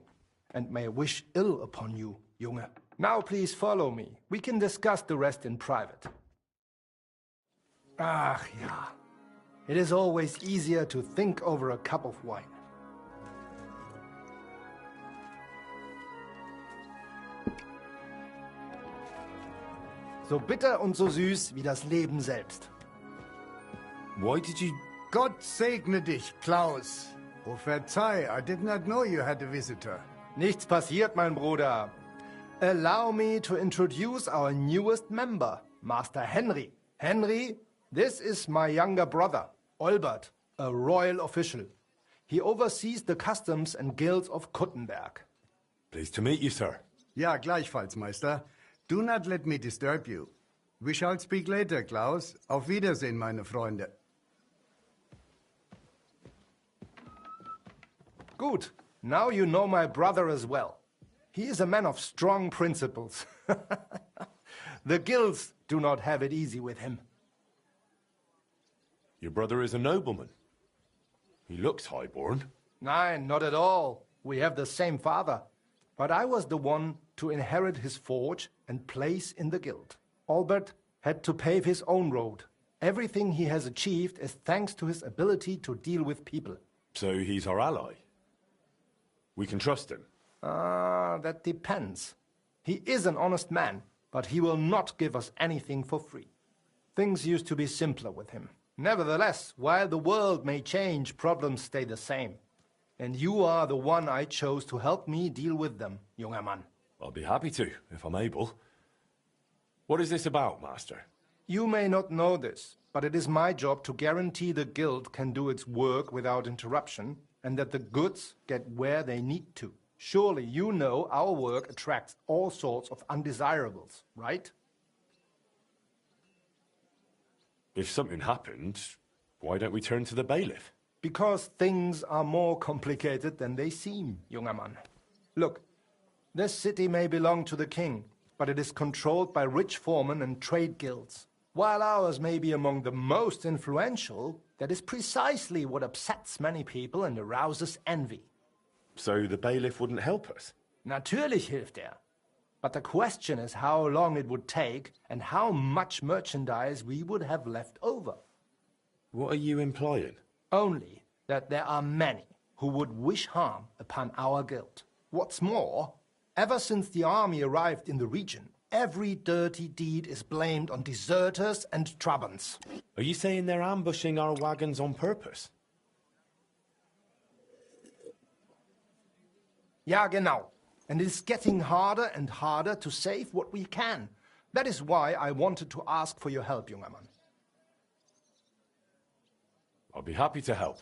and may wish ill upon you, Junge. Now please follow me. We can discuss the rest in private. Ach ja. It is always easier to think over a cup of wine. So bitter und so süß wie das Leben selbst. Why did you... Gott segne dich, Klaus. Oh, verzeih, I did not know you had a visitor. Nichts passiert, mein Bruder. Allow me to introduce our newest member, Master Henry. Henry, this is my younger brother, Olbert, a royal official. He oversees the customs and guilds of Kuttenberg. Pleased to meet you, sir. Ja, gleichfalls, Meister. Do not let me disturb you. We shall speak later, Klaus. Auf Wiedersehen, meine Freunde. Good. Now you know my brother as well. He is a man of strong principles. The guilds do not have it easy with him. Your brother is a nobleman. He looks highborn. Nein, not at all. We have the same father. But I was the one to inherit his forge and place in the guild. Albert had to pave his own road. Everything he has achieved is thanks to his ability to deal with people. So he's our ally. We can trust him. That depends. He is an honest man, but he will not give us anything for free. Things used to be simpler with him. Nevertheless, while the world may change, problems stay the same. And you are the one I chose to help me deal with them, junger Mann. I'll be happy to, if I'm able. What is this about, Master? You may not know this, but it is my job to guarantee the guild can do its work without interruption, and that the goods get where they need to. Surely you know our work attracts all sorts of undesirables, right? If something happened, why don't we turn to the bailiff? Because things are more complicated than they seem, junger Mann. Look, this city may belong to the king, but it is controlled by rich foremen and trade guilds. While ours may be among the most influential, that is precisely what upsets many people and arouses envy. So the bailiff wouldn't help us? Natürlich hilft er. But the question is how long it would take and how much merchandise we would have left over. What are you implying? Only that there are many who would wish harm upon our guild. What's more, ever since the army arrived in the region, every dirty deed is blamed on deserters and Trabants. Are you saying they're ambushing our wagons on purpose? Ja, genau. And it is getting harder and harder to save what we can. That is why I wanted to ask for your help, junger Mann. I'll be happy to help.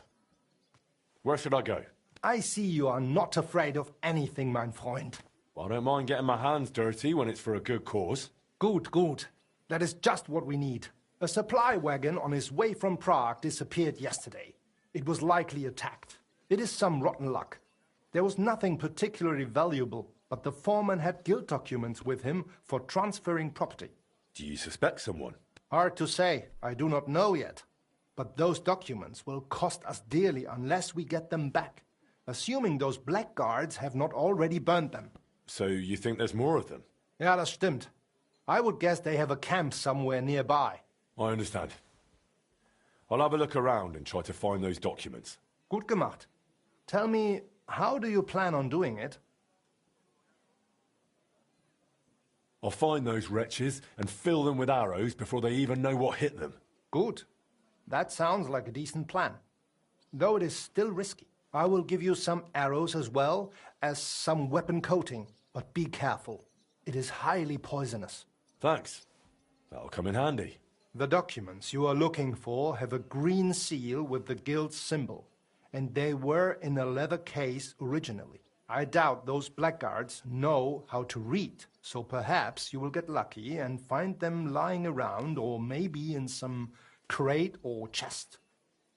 Where should I go? I see you are not afraid of anything, mein Freund. I don't mind getting my hands dirty when it's for a good cause. Good, good. That is just what we need. A supply wagon on his way from Prague disappeared yesterday. It was likely attacked. It is some rotten luck. There was nothing particularly valuable, but the foreman had guild documents with him for transferring property. Do you suspect someone? Hard to say. I do not know yet. But those documents will cost us dearly unless we get them back, assuming those blackguards have not already burned them. So you think there's more of them? Ja, das stimmt. I would guess they have a camp somewhere nearby. I understand. I'll have a look around and try to find those documents. Gut gemacht. Tell me, how do you plan on doing it? I'll find those wretches and fill them with arrows before they even know what hit them. Good. That sounds like a decent plan. Though it is still risky. I will give you some arrows as well as some weapon coating, but be careful. It is highly poisonous. Thanks. That'll come in handy. The documents you are looking for have a green seal with the guild's symbol, and they were in a leather case originally. I doubt those blackguards know how to read, so perhaps you will get lucky and find them lying around or maybe in some crate or chest.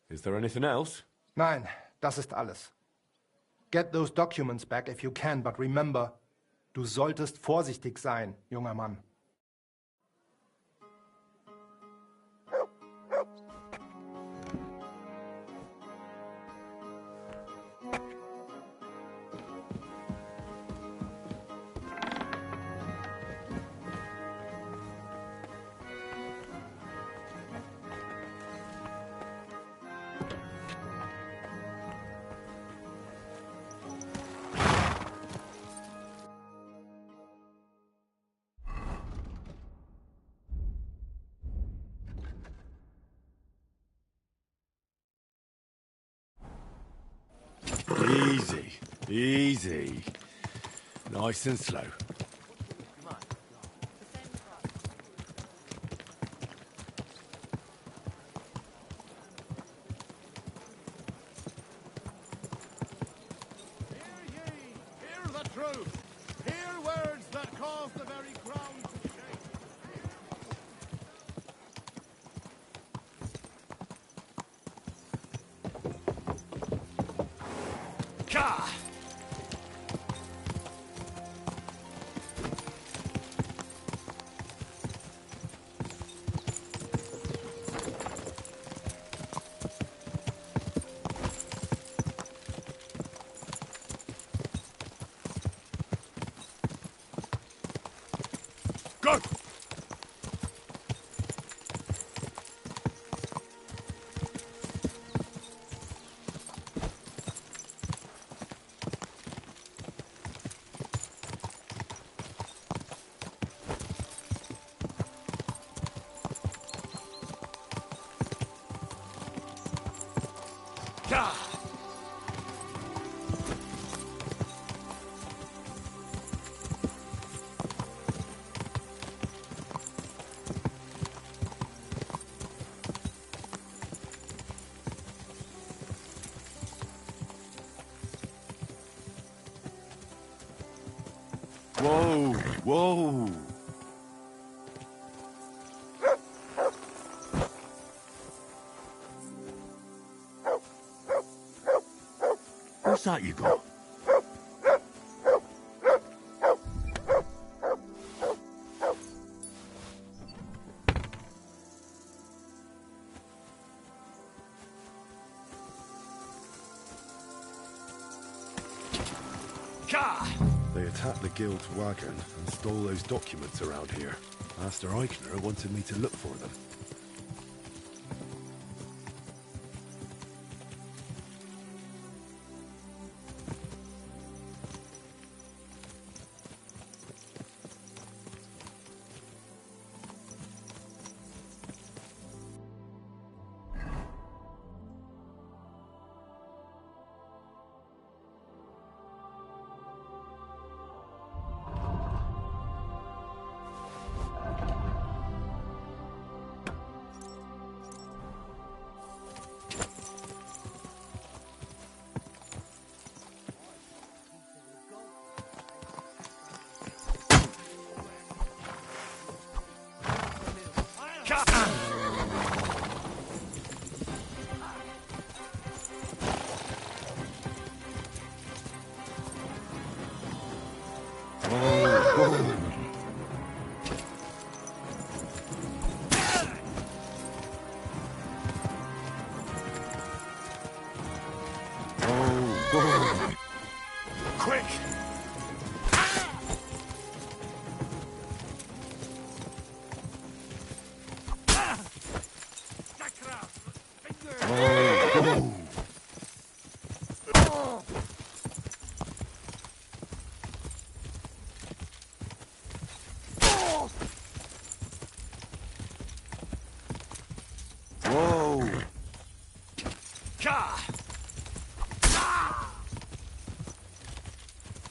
Is there anything else? Nein, das ist alles. Get those documents back if you can, but remember, du solltest vorsichtig sein, junger Mann. Easy, easy. Nice and slow. Hear the truth. Hear words that cause the very ground to shake. Ka! Go! Ka! Whoa, whoa. that you got? They attacked the guild's wagon and stole those documents around here. Master Eichner wanted me to look for them. Quick! Whoa! Whoa!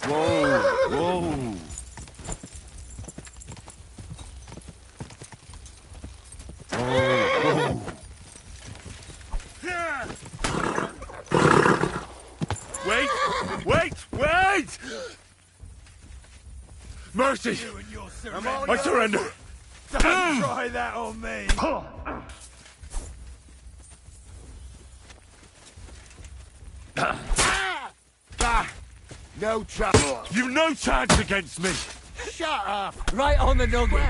Whoa! Whoa! Wait! Wait! Wait! Mercy! I surrender! Don't try that on me! No chance! You've no chance against me! Shut up! Right on the nugget.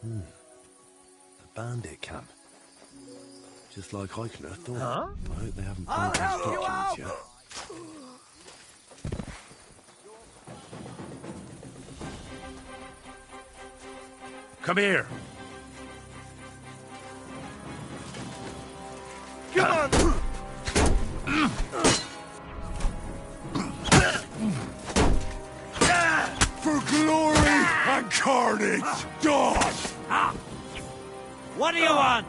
The bandit camp. Just like Eichner thought. Huh? I hope they haven't I'll found those help you documents out. yet. Come here! Come on! For glory and carnage! Dodge! What do you want?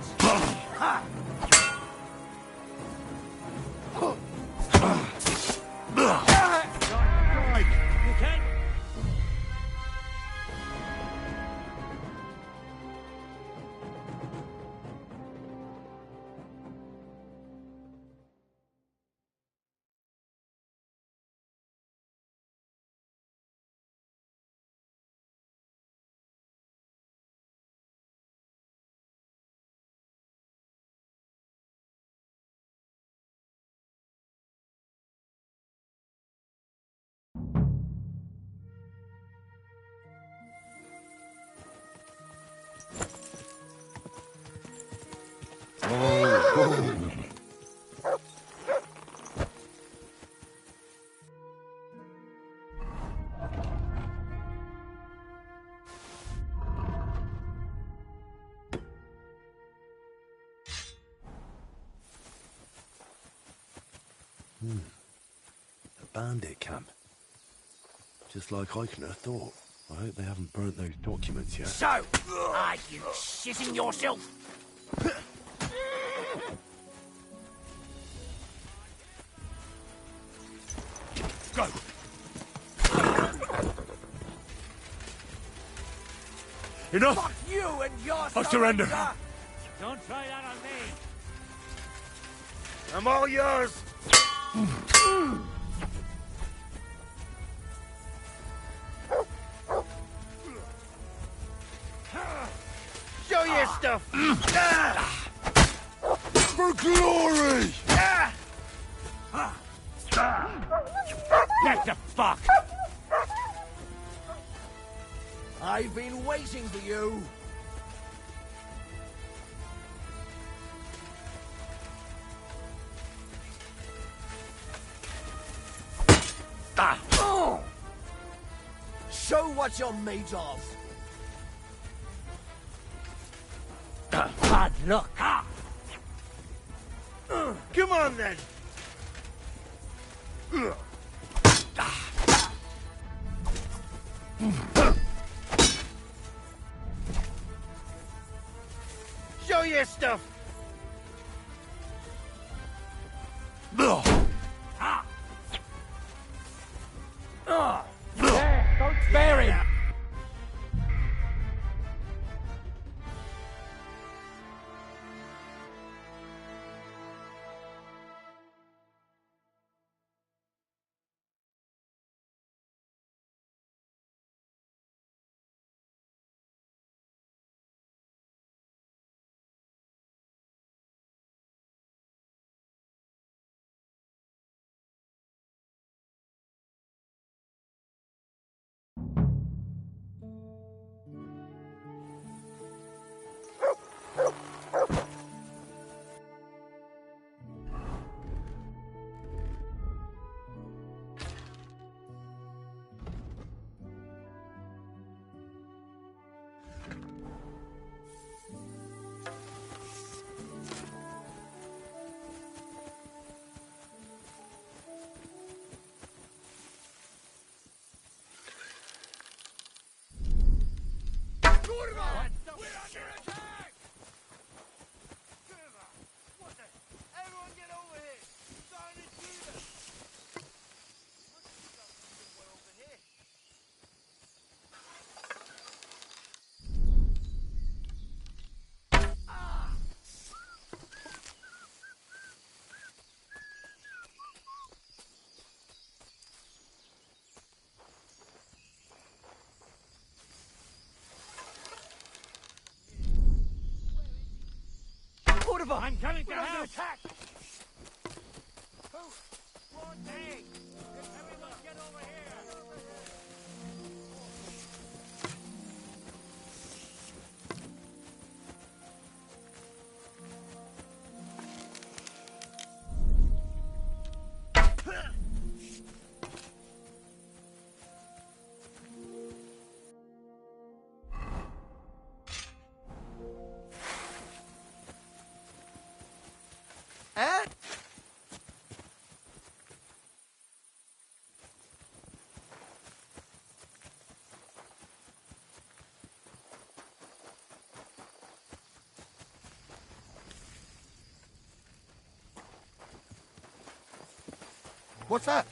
A bandit camp. Just like Eichner thought. I hope they haven't burnt those documents yet. So, are you shitting yourself? Go! Enough! Fuck you and your I surrender. Don't try that on me. I'm all yours! Show your stuff! For glory! Get the fuck! I've been waiting for you! Show what you're made of! Bad luck! Come on then! Show your stuff! Don't spare him! I'm coming to help! Attack! One thing! Everyone get over here! What's that?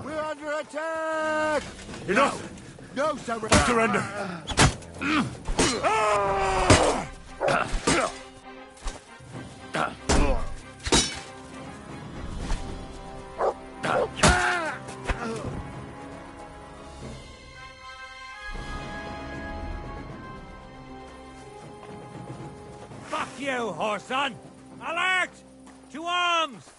We're under attack! Enough! No surrender! Surrender! Fuck you, Horson! Alert! To arms!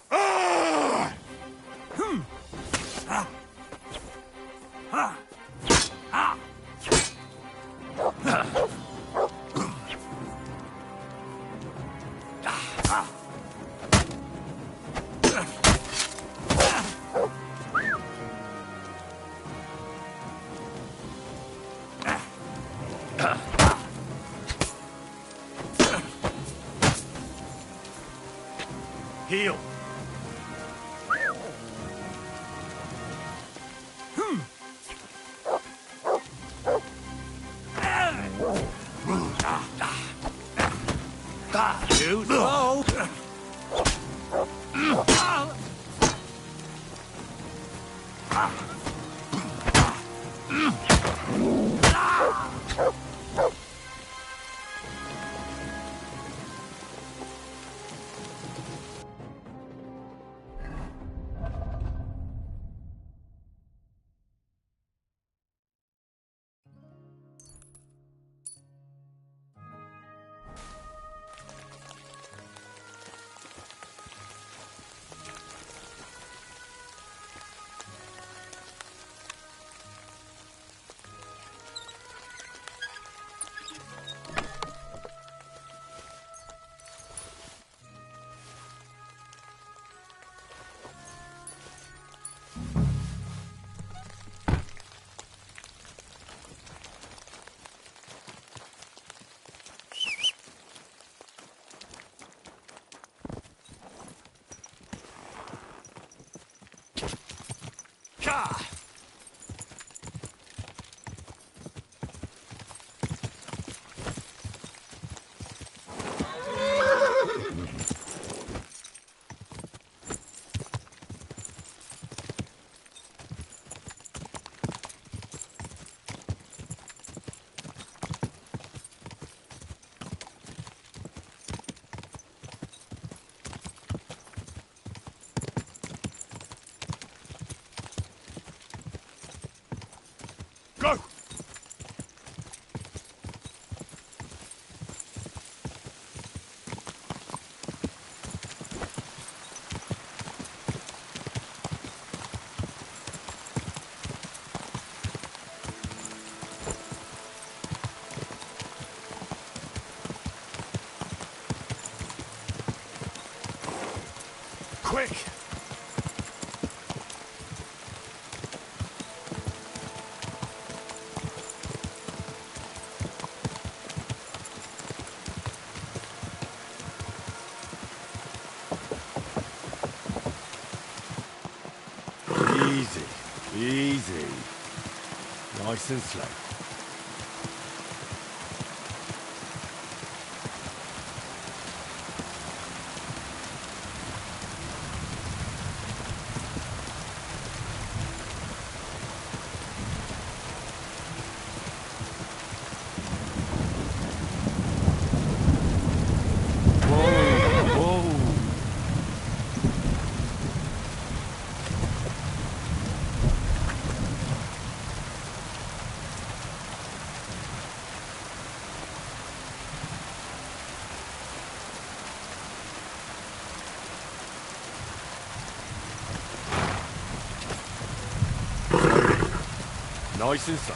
Heal! Too slow. Go! Quick! Easy, easy. Nice and slow. Nice and slow.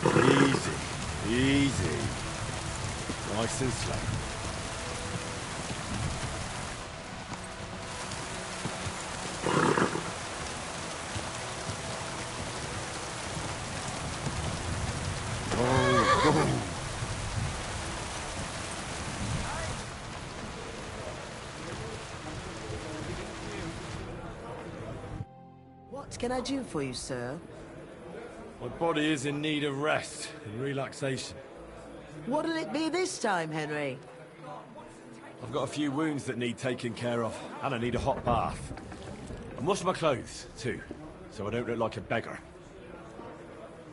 Easy, easy. Nice and slow. What can I do for you, sir? My body is in need of rest and relaxation. What'll it be this time, Henry? I've got a few wounds that need taking care of, and I need a hot bath. And wash my clothes, too, so I don't look like a beggar.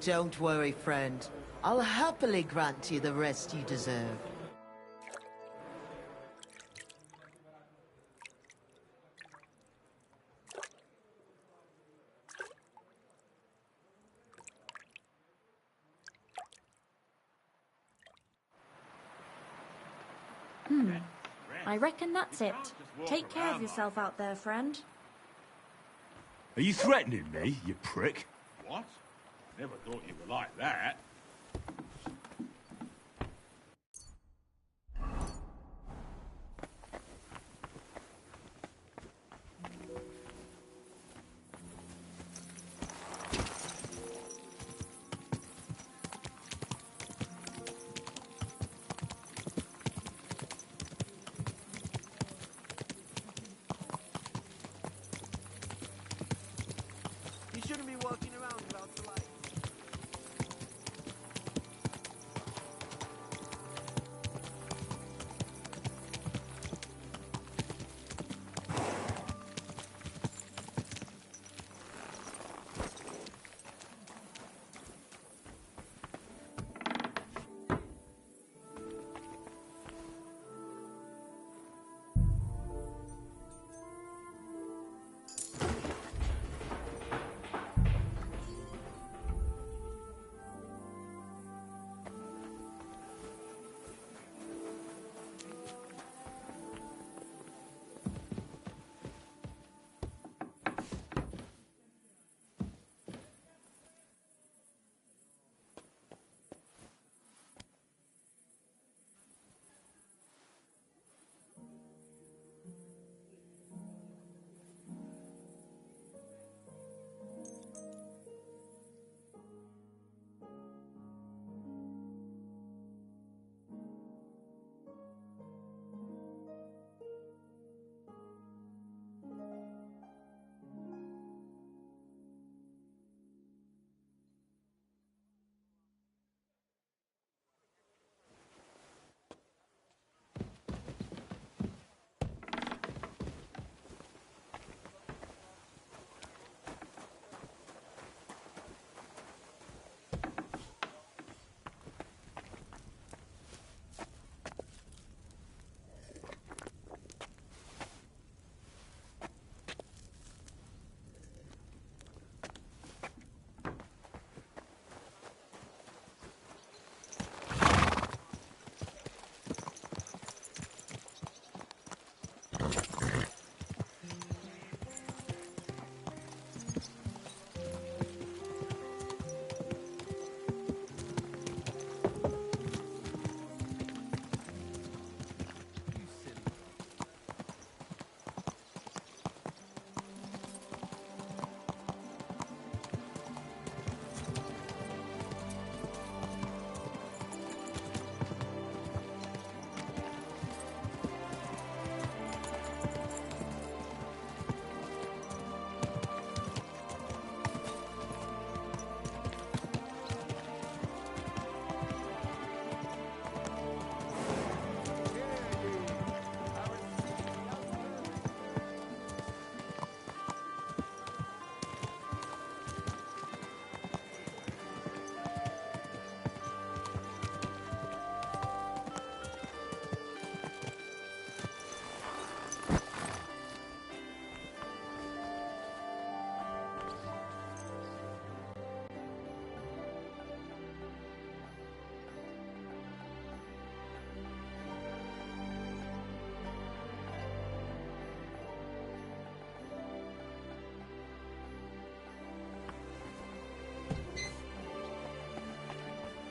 Don't worry, friend. I'll happily grant you the rest you deserve. I reckon that's it. Take care of yourself out there, friend. Are you threatening me, you prick? What? Never thought you were like that. You shouldn't be walking around without the light.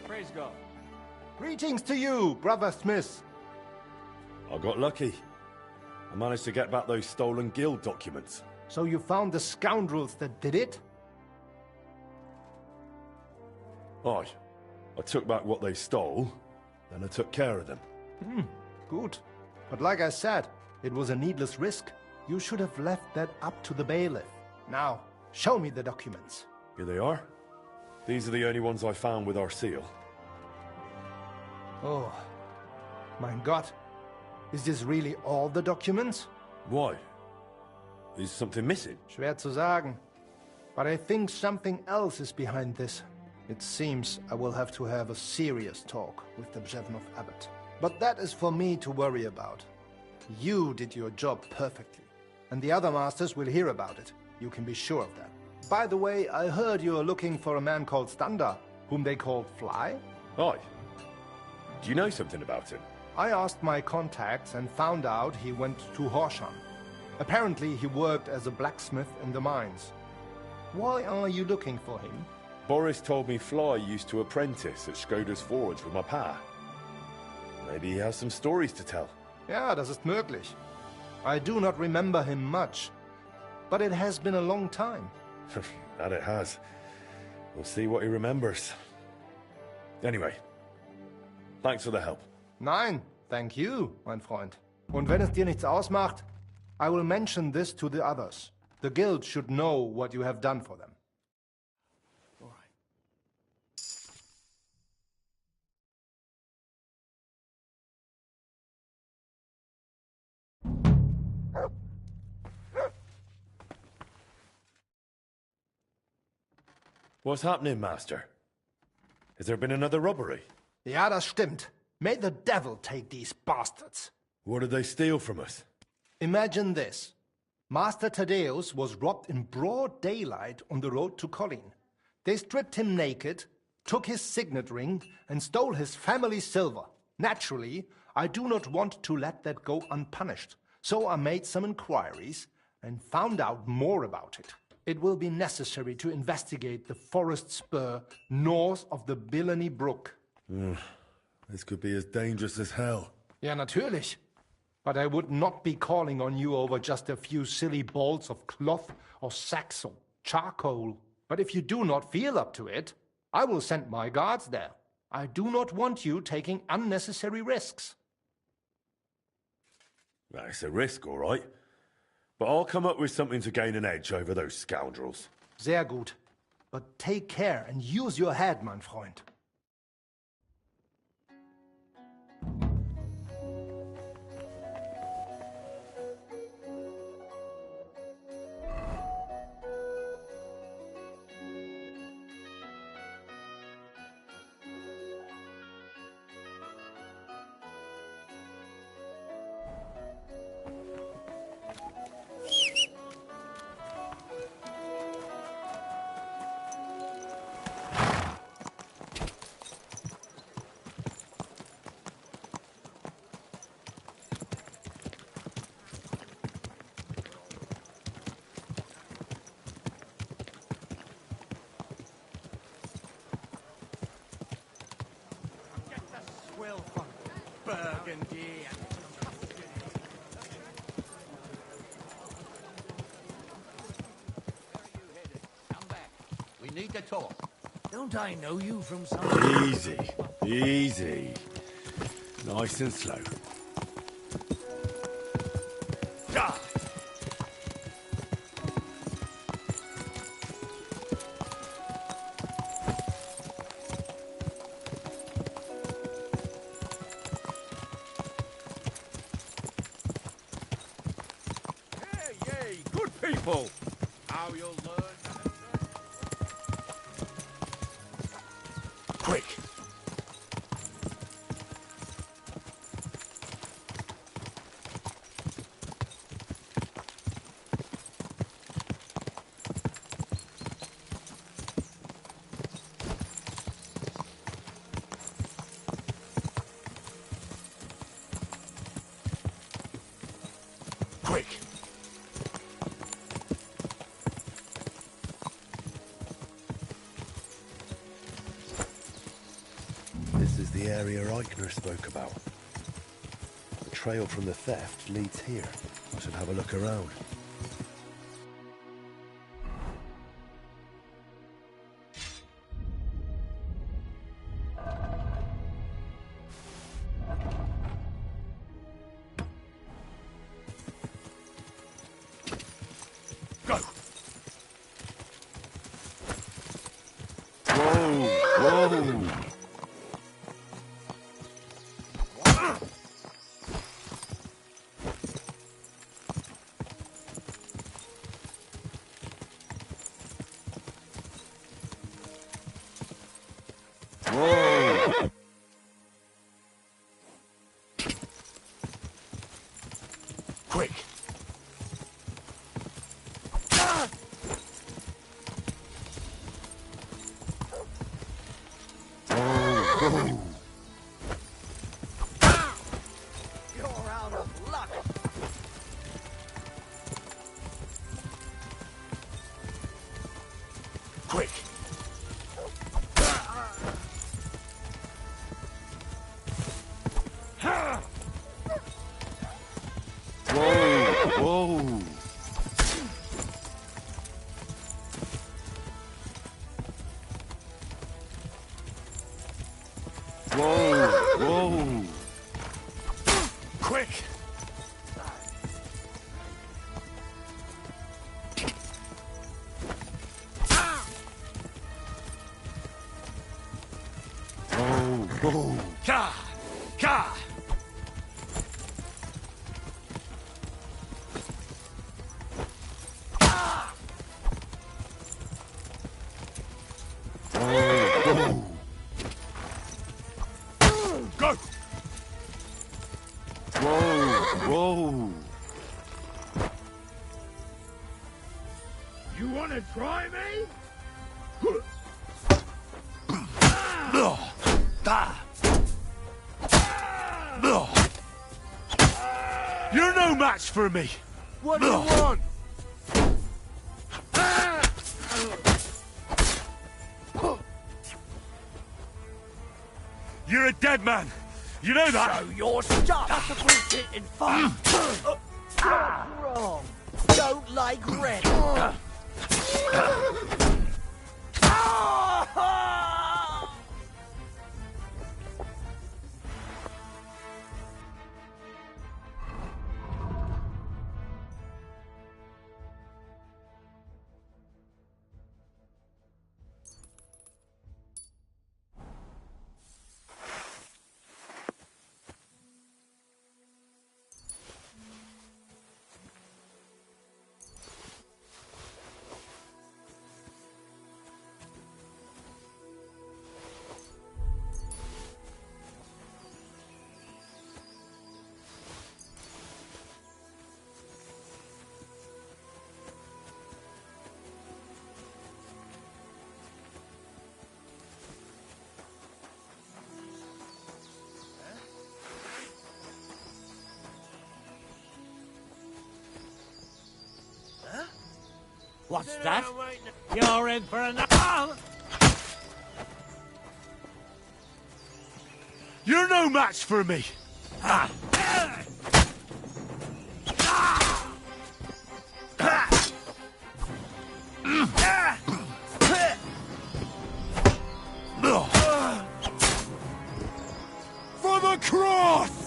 Praise God. Greetings to you, Brother Smith. I got lucky. I managed to get back those stolen guild documents. So you found the scoundrels that did it? Aye. I took back what they stole, then I took care of them. Good. But like I said, it was a needless risk. You should have left that up to the bailiff. Now, show me the documents. Here they are. These are the only ones I found with our seal. Oh, mein Gott. Is this really all the documents? Why? Is something missing? Schwer zu sagen. But I think something else is behind this. It seems I will have to have a serious talk with the Bzhevnov abbot. But that is for me to worry about. You did your job perfectly. And the other masters will hear about it. You can be sure of that. By the way, I heard you are looking for a man called Standa, whom they called Fly? Aye. Do you know something about him? I asked my contacts and found out he went to Horshan. Apparently he worked as a blacksmith in the mines. Why are you looking for him? Boris told me Fly used to apprentice at Skoda's forge with my pa. Maybe he has some stories to tell. Ja, das ist möglich. I do not remember him much, but it has been a long time. That it has. We'll see what he remembers. Anyway, thanks for the help. Nein, thank you, mein Freund. Und wenn es dir nichts ausmacht, I will mention this to the others. The guild should know what you have done for them. What's happening, Master? Has there been another robbery? Ja, das stimmt. May the devil take these bastards. What did they steal from us? Imagine this. Master Thaddeus was robbed in broad daylight on the road to Colleen. They stripped him naked, took his signet ring, and stole his family silver. Naturally, I do not want to let that go unpunished, so I made some inquiries and found out more about it. It will be necessary to investigate the forest spur north of the Billany Brook. This could be as dangerous as hell. Ja, natürlich. But I would not be calling on you over just a few silly balls of cloth or sacks of charcoal. But if you do not feel up to it, I will send my guards there. I do not want you taking unnecessary risks. It's a risk, all right. But I'll come up with something to gain an edge over those scoundrels. Sehr gut. But take care and use your head, mein Freund. We need to talk. Don't I know you from somewhere? Easy, easy. Nice and slow. Hey, good people! How you'll learn. Quick! Quick! This is the area Eichner spoke about. The trail from the theft leads here. I should have a look around. Go! Whoa! Whoa! Whoa! Quick! Whoa! Ka! Go! Whoa! You want to try me? You're no match for me! What do you want? You're a dead man! You know that? Show your stuff! That's a bullshit in fun! Wrong! Don't like red! What's that? You're in for an... You're no match for me! For the cross!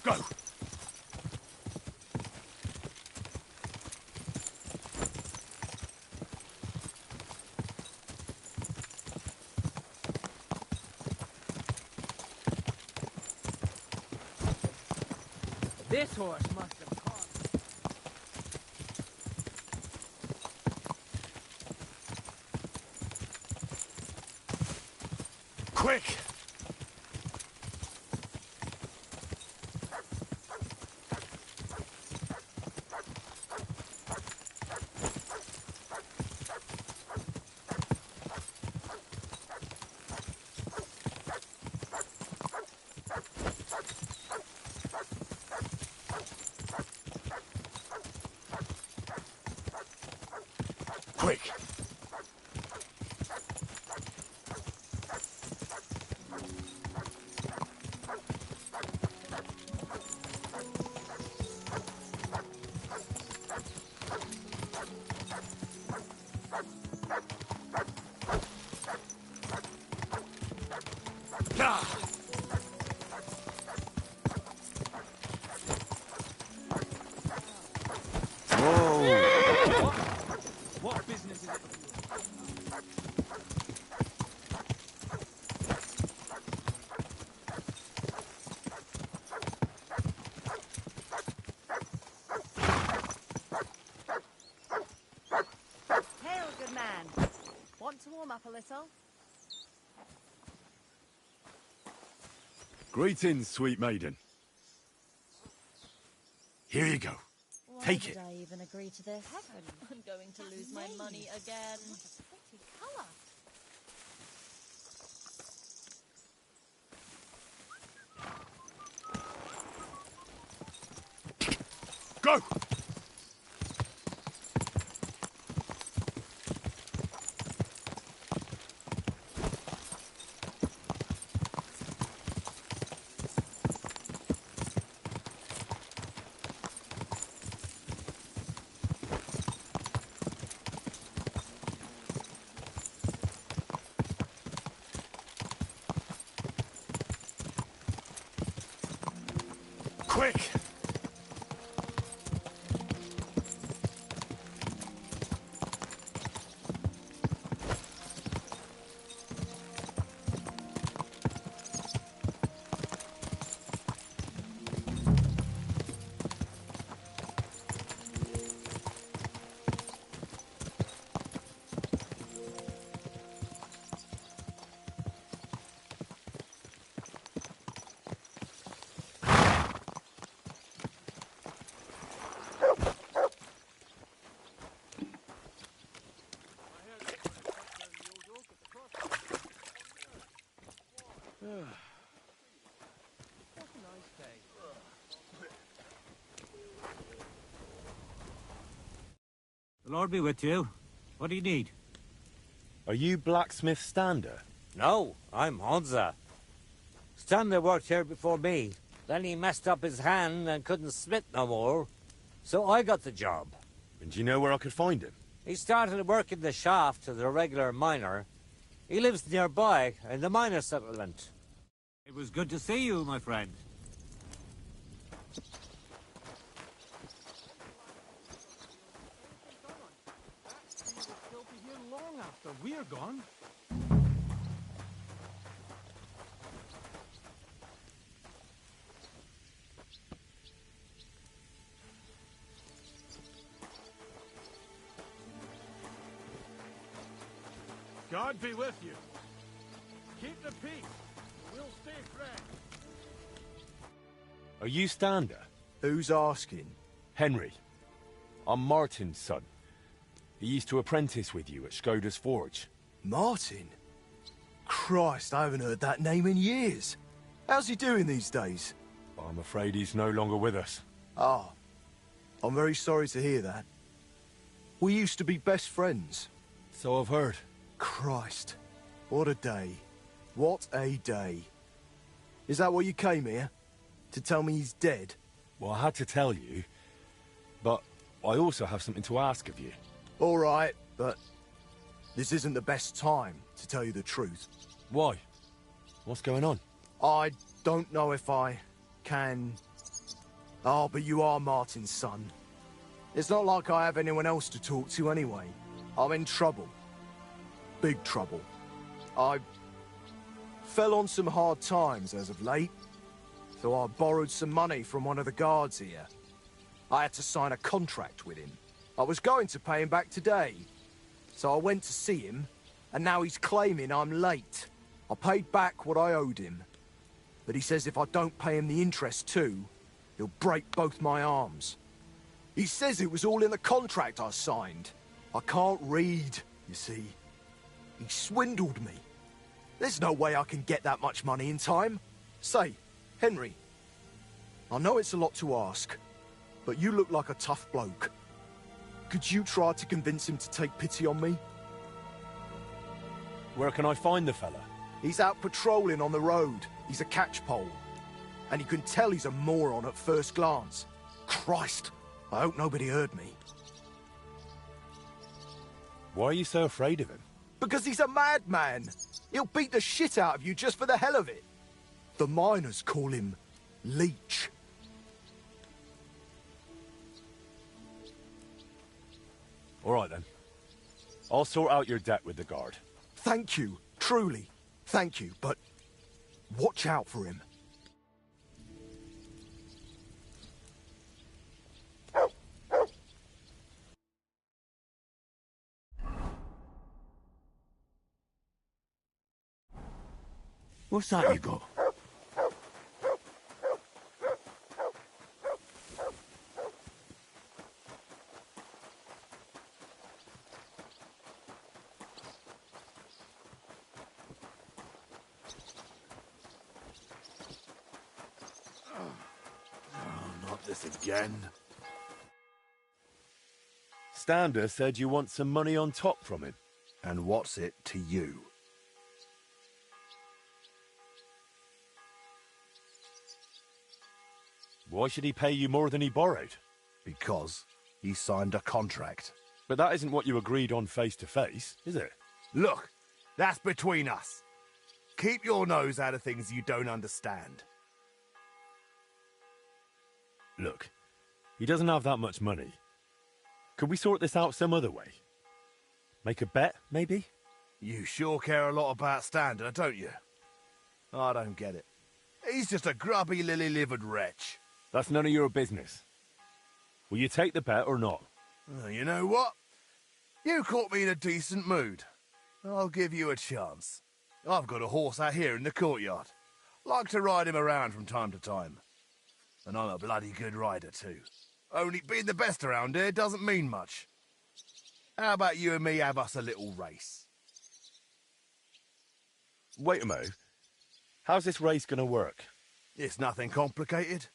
Go! This horse must have caught. Quick! Quick! What business is it of Hail, good man. Want to warm up a little? Greetings, sweet maiden. Here you go. Why Take did it. I even agree to this. Heaven. I'm going to lose my money again. What a pretty colour. Go! Quick! The Lord be with you. What do you need? Are you blacksmith Stander? No, I'm Honza. Stander worked here before me. Then he messed up his hand and couldn't smith no more. So I got the job. And do you know where I could find him? He started working the shaft as a regular miner. He lives nearby in the miner settlement. It was good to see you, my friend. They'll be here long after we're gone. God be with you. Keep the peace. We'll stay friends. Are you Stander? Who's asking? Henry. I'm Martin's son. He used to apprentice with you at Skoda's Forge. Martin? Christ, I haven't heard that name in years. How's he doing these days? I'm afraid he's no longer with us. Ah, I'm very sorry to hear that. We used to be best friends. So I've heard. Christ, what a day. What a day. Is that what you came here? To tell me he's dead? Well, I had to tell you, but I also have something to ask of you. All right, but this isn't the best time to tell you the truth. Why? What's going on? I don't know if I can... Oh, but you are Martin's son. It's not like I have anyone else to talk to anyway. I'm in trouble. Big trouble. I fell on some hard times as of late, so I borrowed some money from one of the guards here. I had to sign a contract with him. I was going to pay him back today, so I went to see him, and now he's claiming I'm late. I paid back what I owed him, but he says if I don't pay him the interest too, he'll break both my arms. He says it was all in the contract I signed. I can't read, you see. He swindled me. There's no way I can get that much money in time. Say, Henry, I know it's a lot to ask, but you look like a tough bloke. Could you try to convince him to take pity on me? Where can I find the fella? He's out patrolling on the road. He's a catchpole. And you can tell he's a moron at first glance. Christ, I hope nobody heard me. Why are you so afraid of him? Because he's a madman. He'll beat the shit out of you just for the hell of it. The miners call him Leech. All right, then. I'll sort out your debt with the guard. Thank you, truly. Thank you, but watch out for him. What's that you got? this again. Stander said you want some money on top from him. And what's it to you? Why should he pay you more than he borrowed? Because he signed a contract. But that isn't what you agreed on face to face, is it? Look, that's between us. Keep your nose out of things you don't understand. Look, he doesn't have that much money. Could we sort this out some other way? Make a bet, maybe? You sure care a lot about Stander, don't you? I don't get it. He's just a grubby, lily-livered wretch. That's none of your business. Will you take the bet or not? You know what? You caught me in a decent mood. I'll give you a chance. I've got a horse out here in the courtyard. Like to ride him around from time to time. And I'm a bloody good rider, too. Only being the best around here doesn't mean much. How about you and me have us a little race? Wait a moment. How's this race going to work? It's nothing complicated.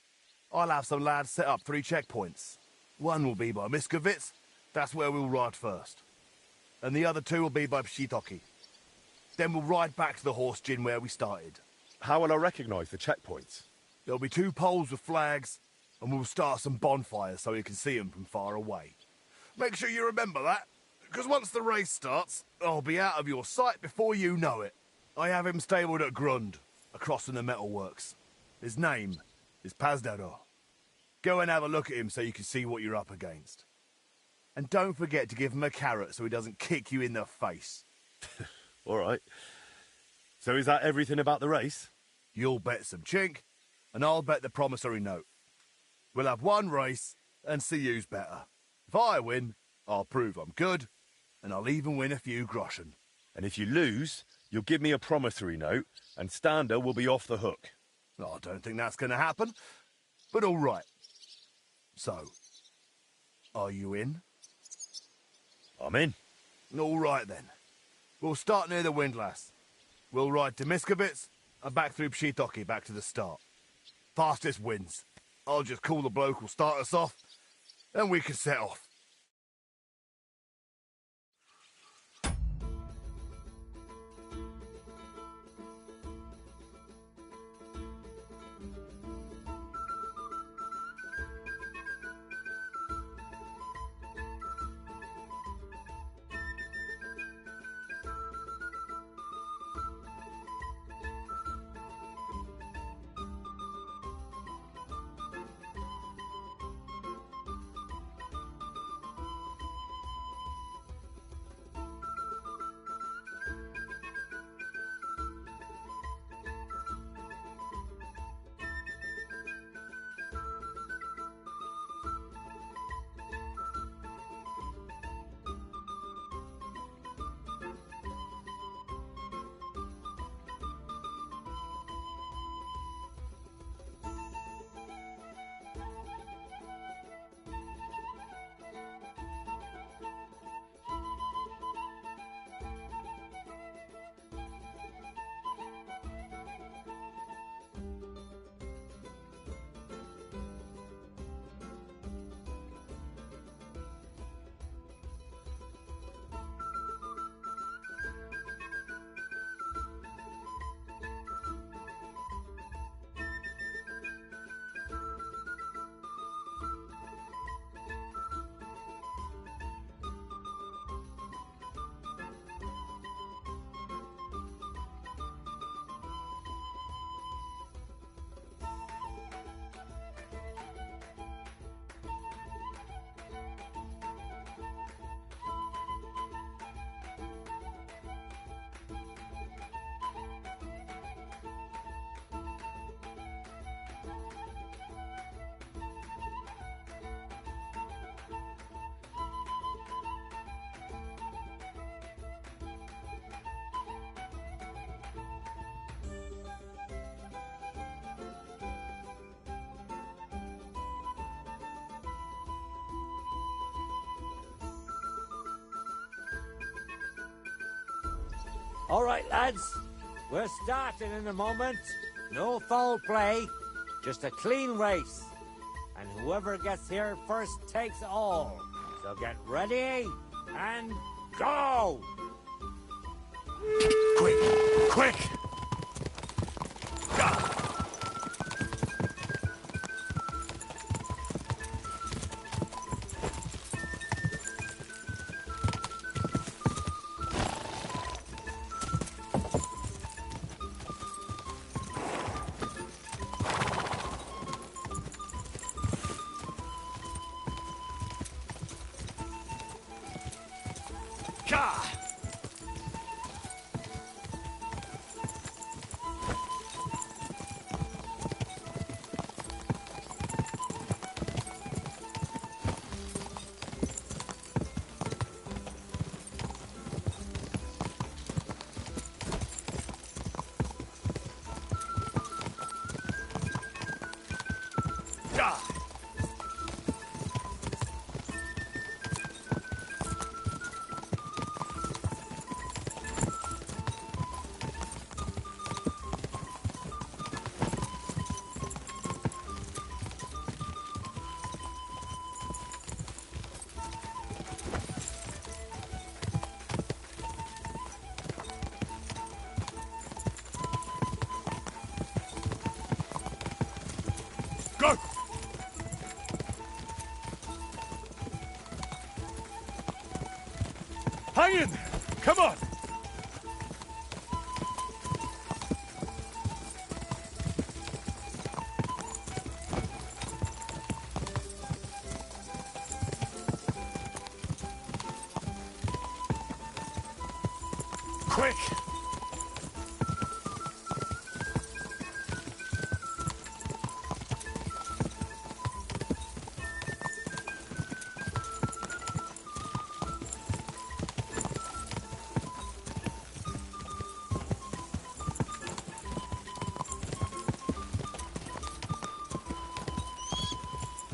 I'll have some lads set up 3 checkpoints. One will be by Miskovitz, that's where we'll ride first. And the other 2 will be by Pshitoki. Then we'll ride back to the horse gin where we started. How will I recognise the checkpoints? There'll be 2 poles with flags, and we'll start some bonfires so you can see them from far away. Make sure you remember that, because once the race starts, I'll be out of your sight before you know it. I have him stabled at Grund, across from the metalworks. His name is Pazdaro. Go and have a look at him so you can see what you're up against. And don't forget to give him a carrot so he doesn't kick you in the face. All right. So is that everything about the race? You'll bet some chink, and I'll bet the promissory note. We'll have one race and see who's better. If I win, I'll prove I'm good, and I'll even win a few groschen. And if you lose, you'll give me a promissory note, and Stander will be off the hook. I don't think that's going to happen, but all right. So, are you in? I'm in. All right, then. We'll start near the windlass. We'll ride to Miskovitz and back through Pshitoki back to the start. Fastest wins. I'll just call the bloke who'll start us off, and we can set off. All right, lads. We're starting in a moment. No foul play. Just a clean race. and whoever gets here first takes all. So get ready and go! Quick! Quick! Go! Hang in! Come on! Quick!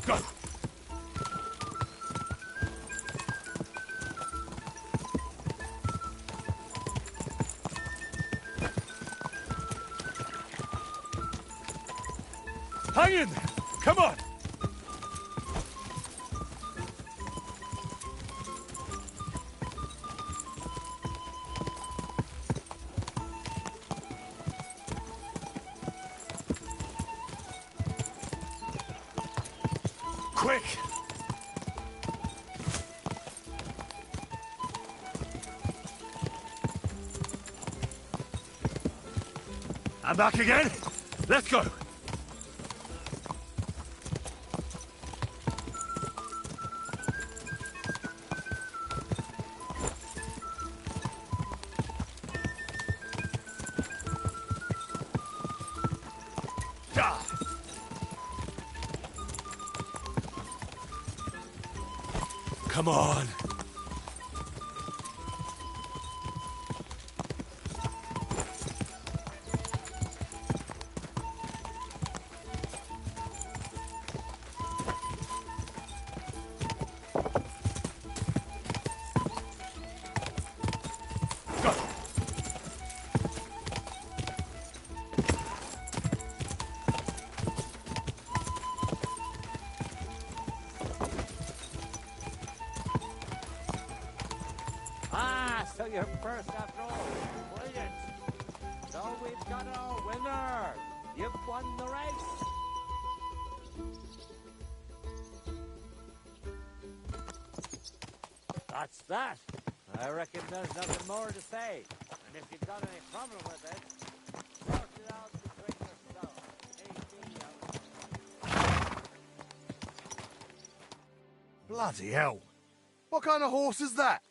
Go! Hang in! Come on! Quick! I'm back again. Let's go. Come on. So you're first after all. Brilliant. So we've got our winner. You've won the race. That's that. I reckon there's nothing more to say. And if you've got any problem with it, sort it out between yourselves. Bloody hell. What kind of horse is that?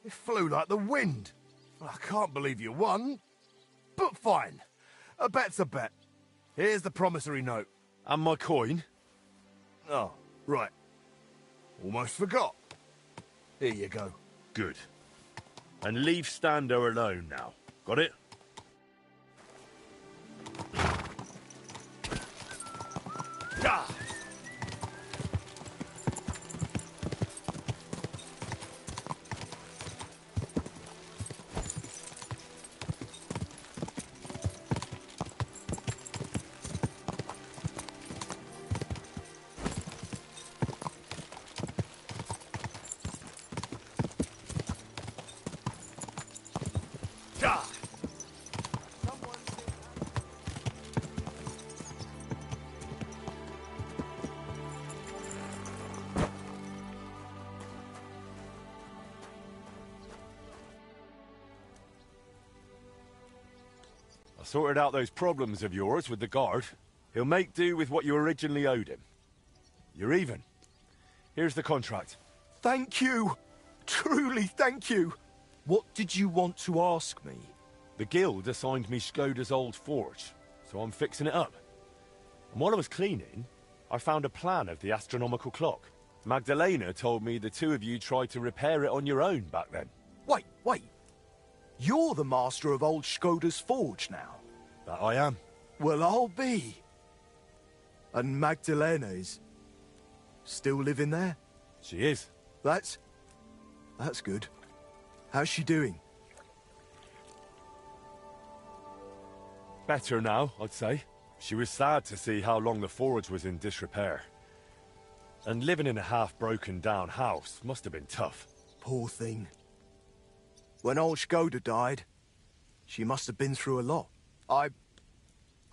It flew like the wind. I can't believe you won. But fine. A bet's a bet. Here's the promissory note. And my coin? Oh, right. Almost forgot. Here you go. Good. And leave Stando alone now. Got it? Ah! Die! I sorted out those problems of yours with the guard. He'll make do with what you originally owed him. You're even. Here's the contract. Thank you! Truly thank you! What did you want to ask me? The guild assigned me Skoda's old forge, so I'm fixing it up. And while I was cleaning, I found a plan of the astronomical clock. Magdalena told me the two of you tried to repair it on your own back then. Wait. You're the master of old Skoda's forge now? That I am. Well, I'll be. And Magdalena is still living there? She is. That's good. How's she doing? Better now, I'd say. She was sad to see how long the forge was in disrepair. And living in a half-broken down house must have been tough. Poor thing. When old Skoda died, she must have been through a lot. I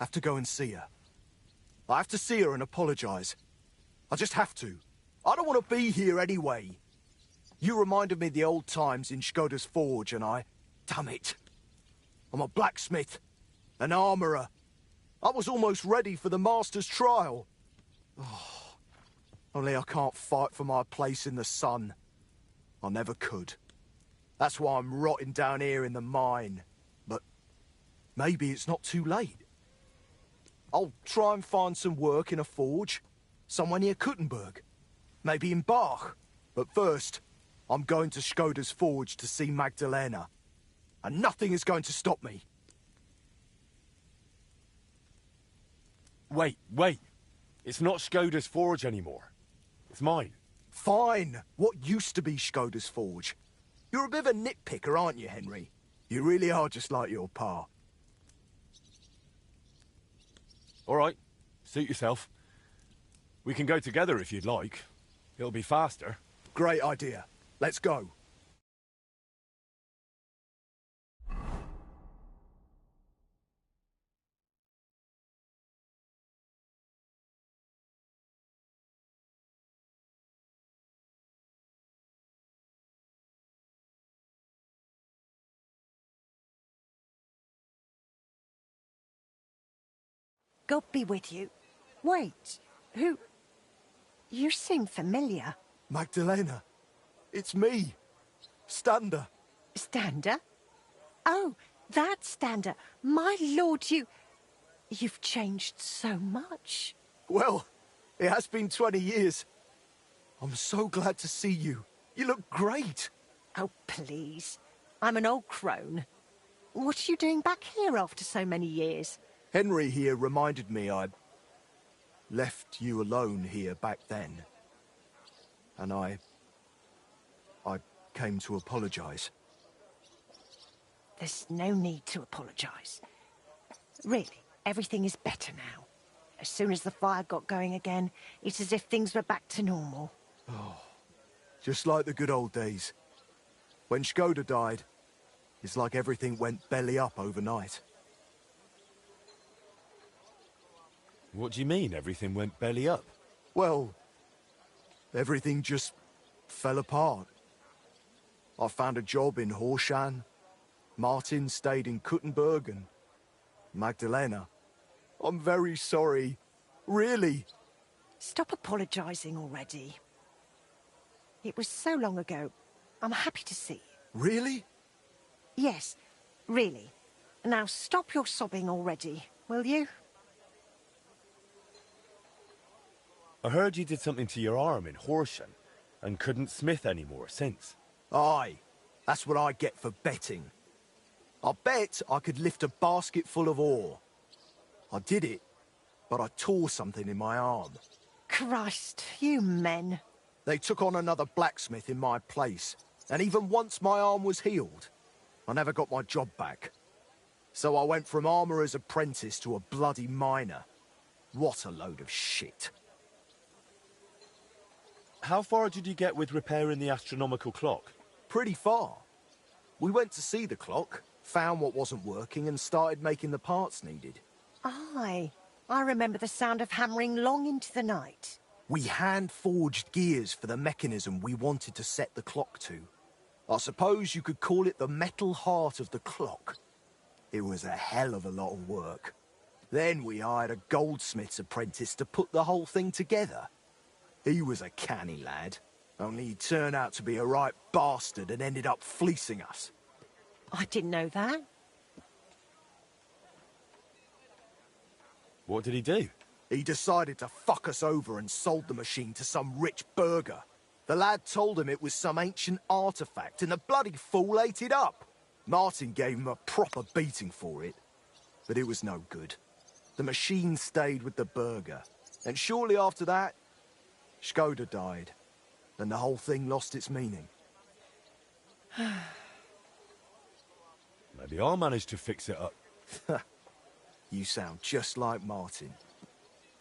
have to go and see her. I have to see her and apologize. I just have to. I don't want to be here anyway. You reminded me of the old times in Skoda's forge and damn it. I'm a blacksmith, an armourer. I was almost ready for the master's trial. Oh, only I can't fight for my place in the sun. I never could. That's why I'm rotting down here in the mine. But maybe it's not too late. I'll try and find some work in a forge, somewhere near Kuttenberg. Maybe in Bach. But first, I'm going to Skoda's forge to see Magdalena. And nothing is going to stop me. Wait. It's not Skoda's forge anymore. It's mine. Fine. What used to be Skoda's forge? You're a bit of a nitpicker, aren't you, Henry? You really are just like your pa. All right. Suit yourself. We can go together if you'd like. It'll be faster. Great idea. Let's go. God be with you. Wait, who... You seem familiar. Magdalena. It's me. Stander. Stander? Oh, that Stander. My lord, you've changed so much. Well, it has been 20 years. I'm so glad to see you. You look great. Oh, please. I'm an old crone. What are you doing back here after so many years? Henry here reminded me I'd left you alone here back then. And I came to apologize. There's no need to apologize. Really, everything is better now. As soon as the fire got going again, it's as if things were back to normal. Oh, just like the good old days. When Skoda died, it's like everything went belly up overnight. What do you mean, everything went belly up? Well, everything just fell apart. I found a job in Horshan. Martin stayed in Kuttenberg and Magdalena. I'm very sorry. Really. Stop apologizing already. It was so long ago. I'm happy to see you. Really? Yes, really. Now stop your sobbing already, will you? I heard you did something to your arm in Horshan and couldn't smith anymore since. Aye, that's what I get for betting. I bet I could lift a basket full of ore. I did it, but I tore something in my arm. Christ, you men. They took on another blacksmith in my place, and even once my arm was healed, I never got my job back. So I went from armourer's apprentice to a bloody miner. What a load of shit. How far did you get with repairing the astronomical clock? Pretty far. We went to see the clock, found what wasn't working and started making the parts needed. Aye. I remember the sound of hammering long into the night. We hand-forged gears for the mechanism we wanted to set the clock to. I suppose you could call it the metal heart of the clock. It was a hell of a lot of work. Then we hired a goldsmith's apprentice to put the whole thing together. He was a canny lad, only he turned out to be a right bastard and ended up fleecing us. I didn't know that. What did he do? He decided to fuck us over and sold the machine to some rich burgher. The lad told him it was some ancient artifact, and the bloody fool ate it up. Martin gave him a proper beating for it, but it was no good. The machine stayed with the burgher, and shortly after that, Skoda died, and the whole thing lost its meaning. Maybe I'll manage to fix it up. You sound just like Martin.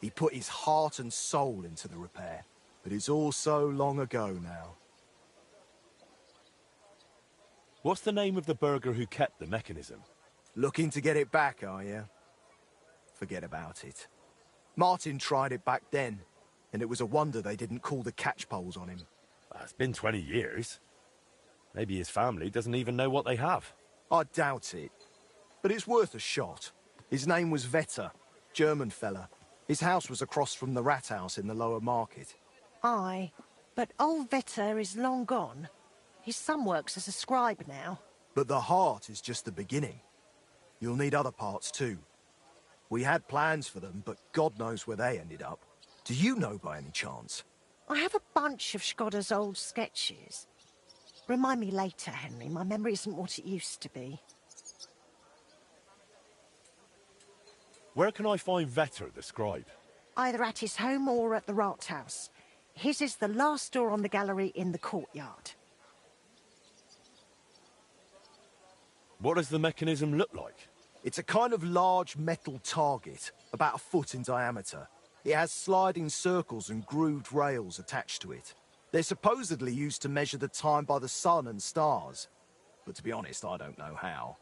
He put his heart and soul into the repair, but it's all so long ago now. What's the name of the burgher who kept the mechanism? Looking to get it back, are you? Forget about it. Martin tried it back then, and it was a wonder they didn't call the catchpoles on him. It's been 20 years. Maybe his family doesn't even know what they have. I doubt it, but it's worth a shot. His name was Vetter, German fella. His house was across from the rat house in the lower market. Aye, but old Vetter is long gone. His son works as a scribe now. But the heart is just the beginning. You'll need other parts too. We had plans for them, but God knows where they ended up. Do you know by any chance? I have a bunch of Skoda's old sketches. Remind me later, Henry. My memory isn't what it used to be. Where can I find Vetter, the scribe? Either at his home or at the Rathaus. His is the last door on the gallery in the courtyard. What does the mechanism look like? It's a kind of large metal target, about a foot in diameter. It has sliding circles and grooved rails attached to it. They're supposedly used to measure the time by the sun and stars. But to be honest, I don't know how.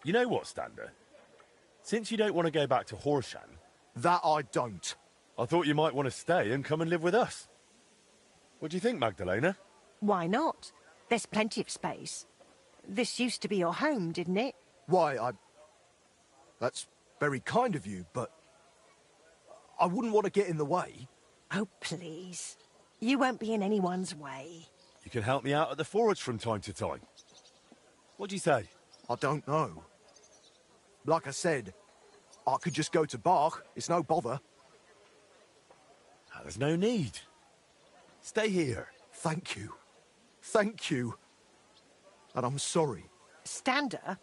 You know what, Stander? Since you don't want to go back to Horshan... That I don't. I thought you might want to stay and come and live with us. What do you think, Magdalena? Why not? There's plenty of space. This used to be your home, didn't it? Why, That's very kind of you, but... I wouldn't want to get in the way. Oh, please. You won't be in anyone's way. You can help me out at the forge from time to time. What do you say? I don't know. Like I said, I could just go to Bach. It's no bother. There's no need. Stay here. Thank you. Thank you. And I'm sorry. Stander?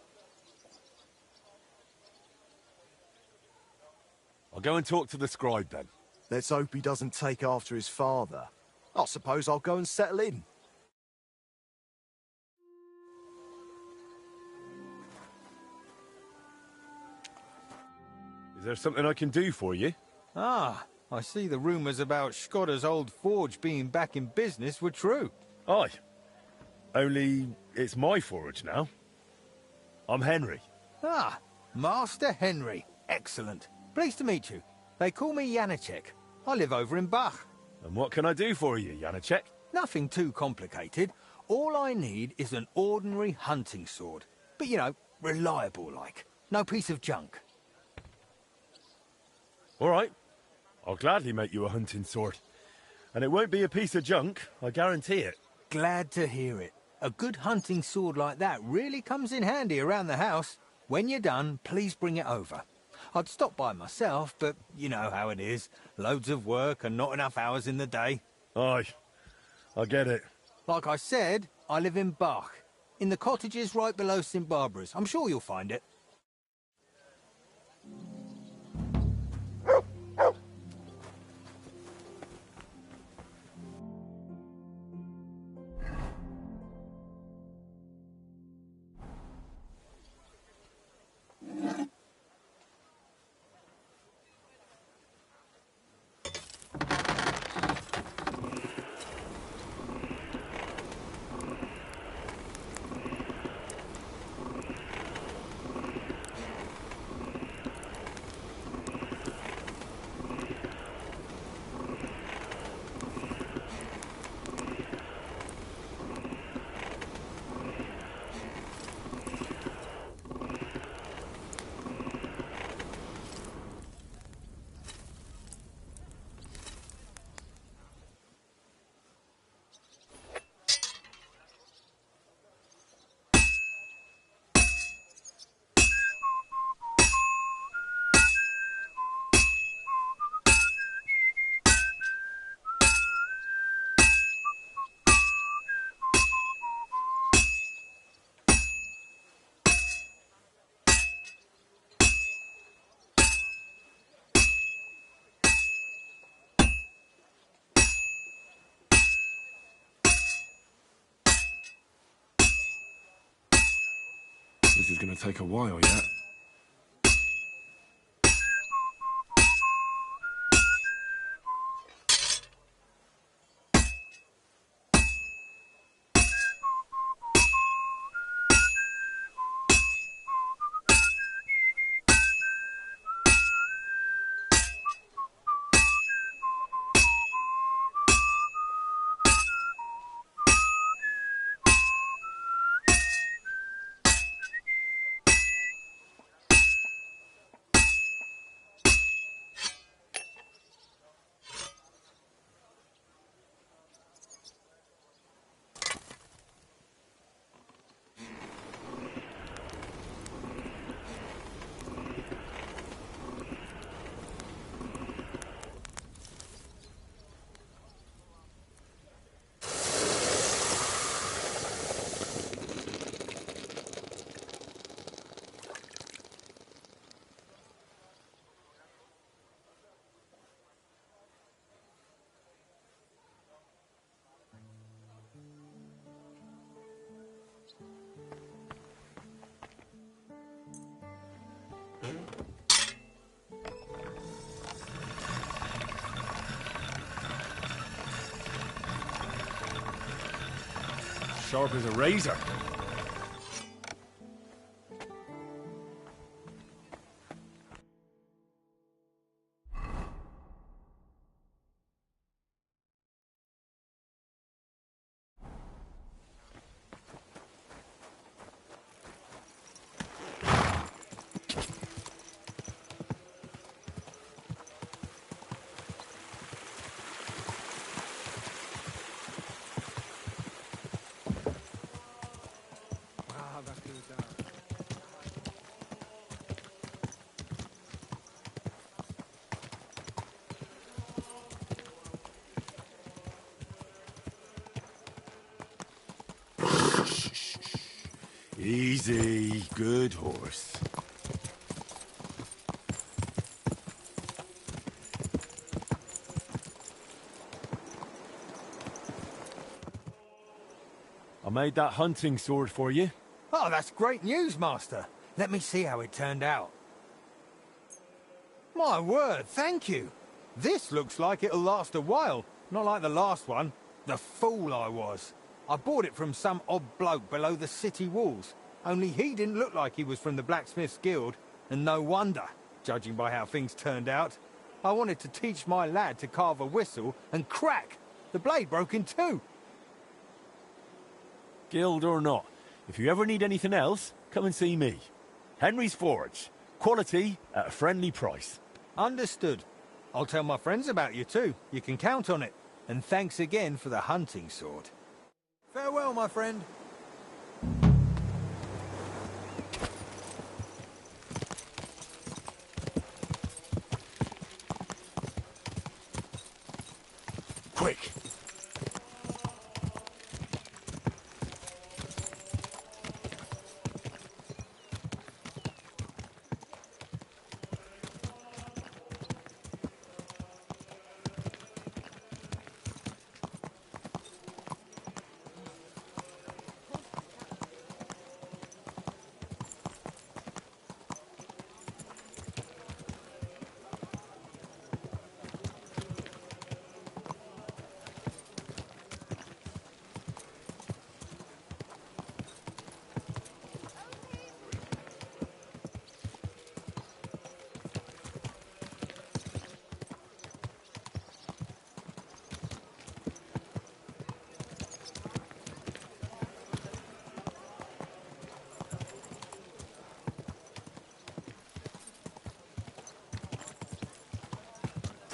I'll go and talk to the scribe then. Let's hope he doesn't take after his father. I suppose I'll go and settle in. Is there something I can do for you? Ah, I see the rumours about Skoda's old forge being back in business were true. Aye. Only it's my forge now. I'm Henry. Ah, Master Henry. Excellent. Pleased to meet you. They call me Janacek. I live over in Bach. And what can I do for you, Janacek? Nothing too complicated. All I need is an ordinary hunting sword. But, you know, reliable like. No piece of junk. All right. I'll gladly make you a hunting sword. And it won't be a piece of junk, I guarantee it. Glad to hear it. A good hunting sword like that really comes in handy around the house. When you're done, please bring it over. I'd stop by myself, but you know how it is. Loads of work and not enough hours in the day. Aye, I get it. Like I said, I live in Bach, in the cottages right below St. Barbara's. I'm sure you'll find it. This is going to take a while yet. Sharp as a razor. Easy, good horse. I made that hunting sword for you. Oh, that's great news, Master. Let me see how it turned out. My word, thank you. This looks like it'll last a while, not like the last one. The fool I was. I bought it from some odd bloke below the city walls. Only he didn't look like he was from the Blacksmith's Guild, and no wonder, judging by how things turned out. I wanted to teach my lad to carve a whistle, and crack! The blade broke in two. Guild or not, if you ever need anything else, come and see me. Henry's Forge. Quality at a friendly price. Understood. I'll tell my friends about you too. You can count on it. And thanks again for the hunting sword. Farewell, my friend. Quick!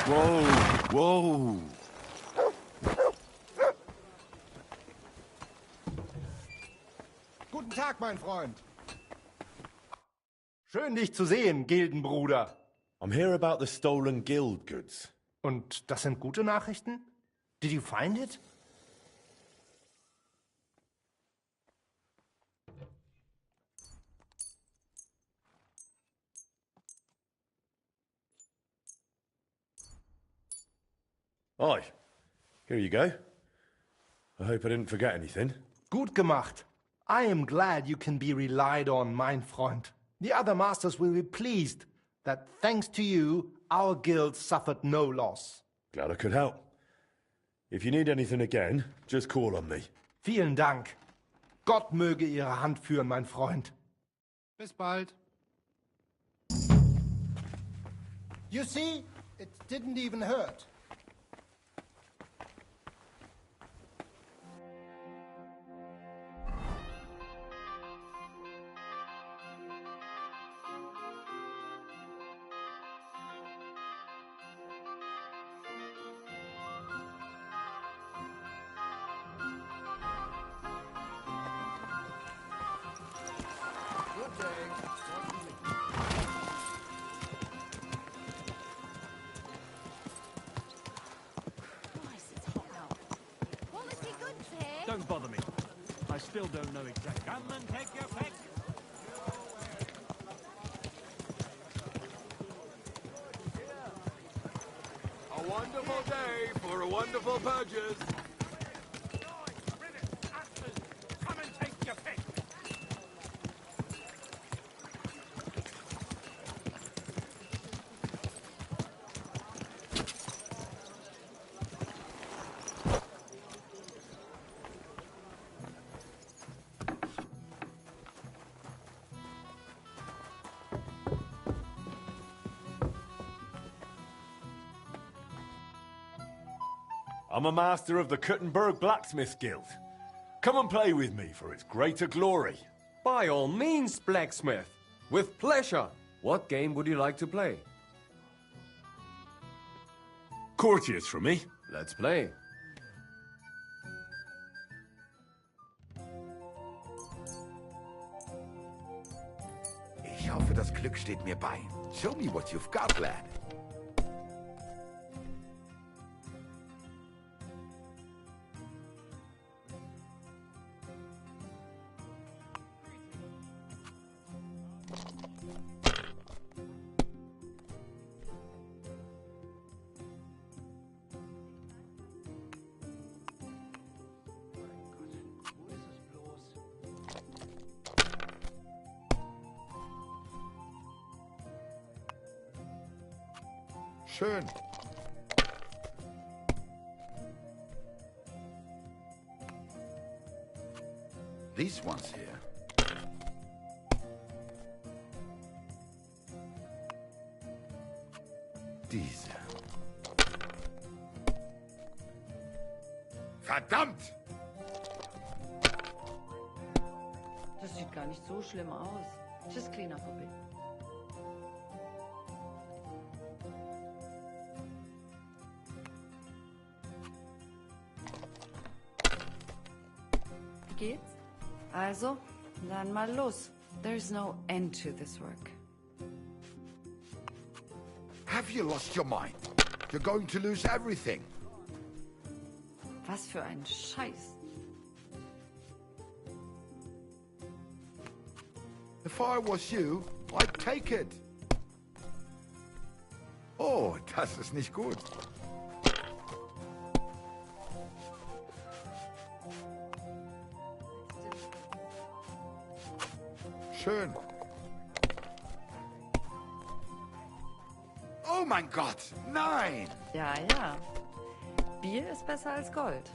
Whoa, whoa. Guten Tag, mein Freund. Schön, dich zu sehen, Gildenbruder. I'm here about the stolen guild goods. Und das sind gute Nachrichten? Did you find it? Aye. Here you go. I hope I didn't forget anything. Gut gemacht. I am glad you can be relied on, mein Freund. The other masters will be pleased that, thanks to you, our guild suffered no loss. Glad I could help. If you need anything again, just call on me. Vielen Dank. Gott möge Ihre Hand führen, mein Freund. Bis bald. You see, it didn't even hurt. Don't bother me. I still don't know exactly. Come and take your pick. A wonderful day for a wonderful purchase. Come and take your pick. I'm a master of the Kuttenberg Blacksmith Guild. Come and play with me for its greater glory. By all means, blacksmith. With pleasure. What game would you like to play? Courtiers for me. Let's play. Ich hoffe, das Glück steht mir bei. Show me what you've got, lad. Schön. These ones here. Diese. Verdammt! Das sieht gar nicht so schlimm aus. Just clean up a bit. Geht's? Also, dann mal los. There's no end to this work. Have you lost your mind? You're going to lose everything. Was für ein Scheiß. If I was you, I'd take it. Oh, das ist nicht gut. Schön. Oh mein Gott, nein! Ja, ja. Bier ist besser als Gold.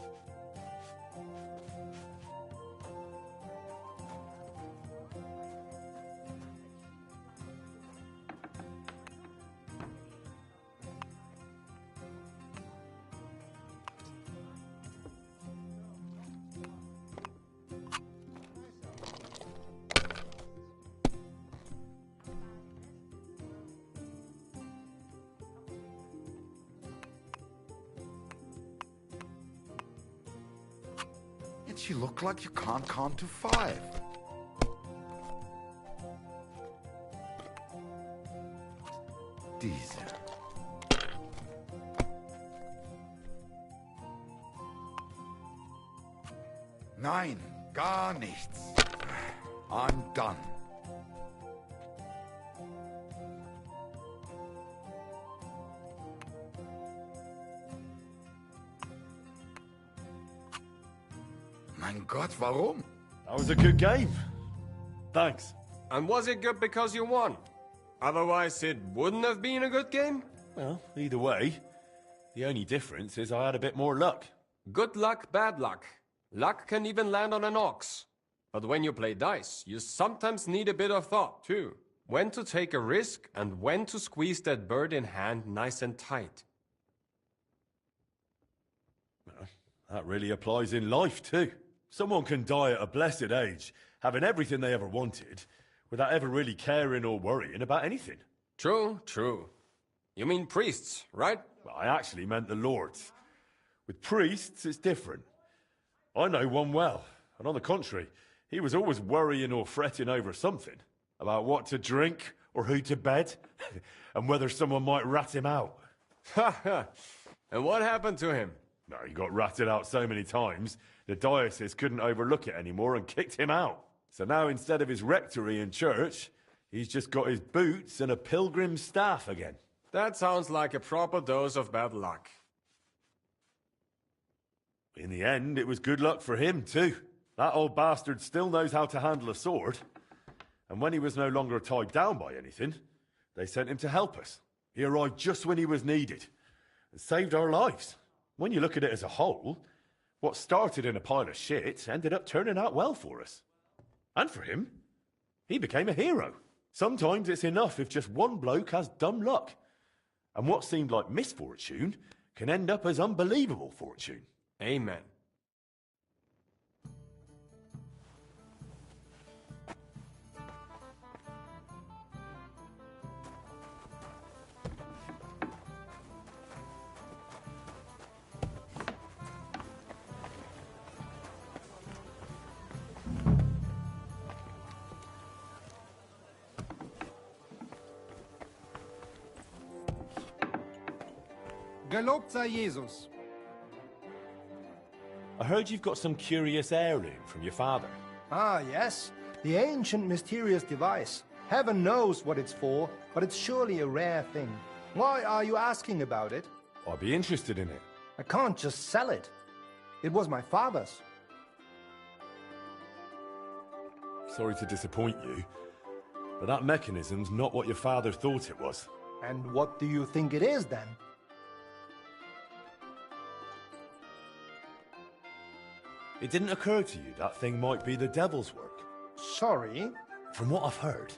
Yet you look like you can't count to 5. Diese. Nein, gar nichts. I'm done. Mein Gott, warum? That was a good game. Thanks. And was it good because you won? Otherwise, it wouldn't have been a good game? Well, either way, the only difference is I had a bit more luck. Good luck, bad luck. Luck can even land on an ox. But when you play dice, you sometimes need a bit of thought, too. When to take a risk and when to squeeze that bird in hand nice and tight. Well, that really applies in life, too. Someone can die at a blessed age, having everything they ever wanted, without ever really caring or worrying about anything. True, true. You mean priests, right? Well, I actually meant the lords. With priests, it's different. I know one well, and on the contrary, he was always worrying or fretting over something. About what to drink, or who to bed, and whether someone might rat him out. Ha ha! And what happened to him? No, he got ratted out so many times, the diocese couldn't overlook it anymore and kicked him out. So now instead of his rectory and church, he's just got his boots and a pilgrim's staff again. That sounds like a proper dose of bad luck. In the end, it was good luck for him, too. That old bastard still knows how to handle a sword. And when he was no longer tied down by anything, they sent him to help us. He arrived just when he was needed and saved our lives. When you look at it as a whole, what started in a pile of shit ended up turning out well for us. And for him, he became a hero. Sometimes it's enough if just one bloke has dumb luck. And what seemed like misfortune can end up as unbelievable fortune. Amen. Gelobt sei Jesus. I heard you've got some curious heirloom from your father. Ah, yes. The ancient mysterious device. Heaven knows what it's for, but it's surely a rare thing. Why are you asking about it? I'd be interested in it. I can't just sell it. It was my father's. Sorry to disappoint you, but that mechanism's not what your father thought it was. And what do you think it is, then? It didn't occur to you that thing might be the devil's work? Sorry? From what I've heard,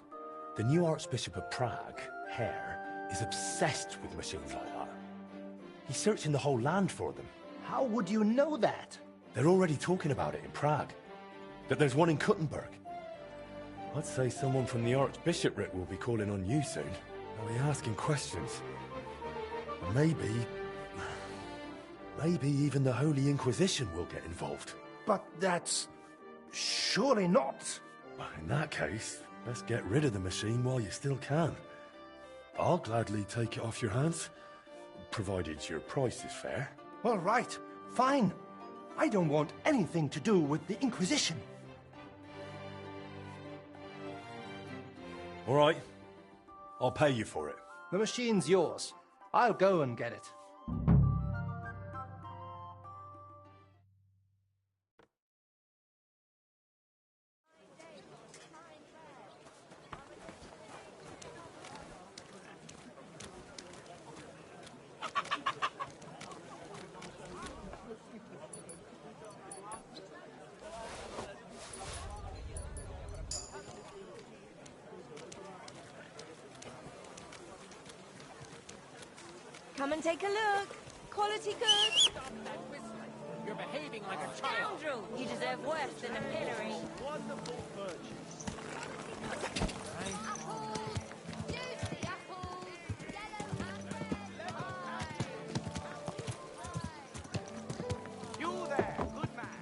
the new Archbishop of Prague, Hare, is obsessed with machines like that. He's searching the whole land for them. How would you know that? They're already talking about it in Prague. That there's one in Kuttenberg. I'd say someone from the Archbishopric will be calling on you soon. They'll be asking questions. And maybe even the Holy Inquisition will get involved. But that's... surely not. Well, in that case, let's get rid of the machine while you still can. I'll gladly take it off your hands, provided your price is fair. All right, fine. I don't want anything to do with the Inquisition. All right, I'll pay you for it. The machine's yours. I'll go and get it. Come and take a look. Quality good. You're behaving like a child. Scoundrel! You deserve worse than a pillory. Wonderful purchase. You there, good man.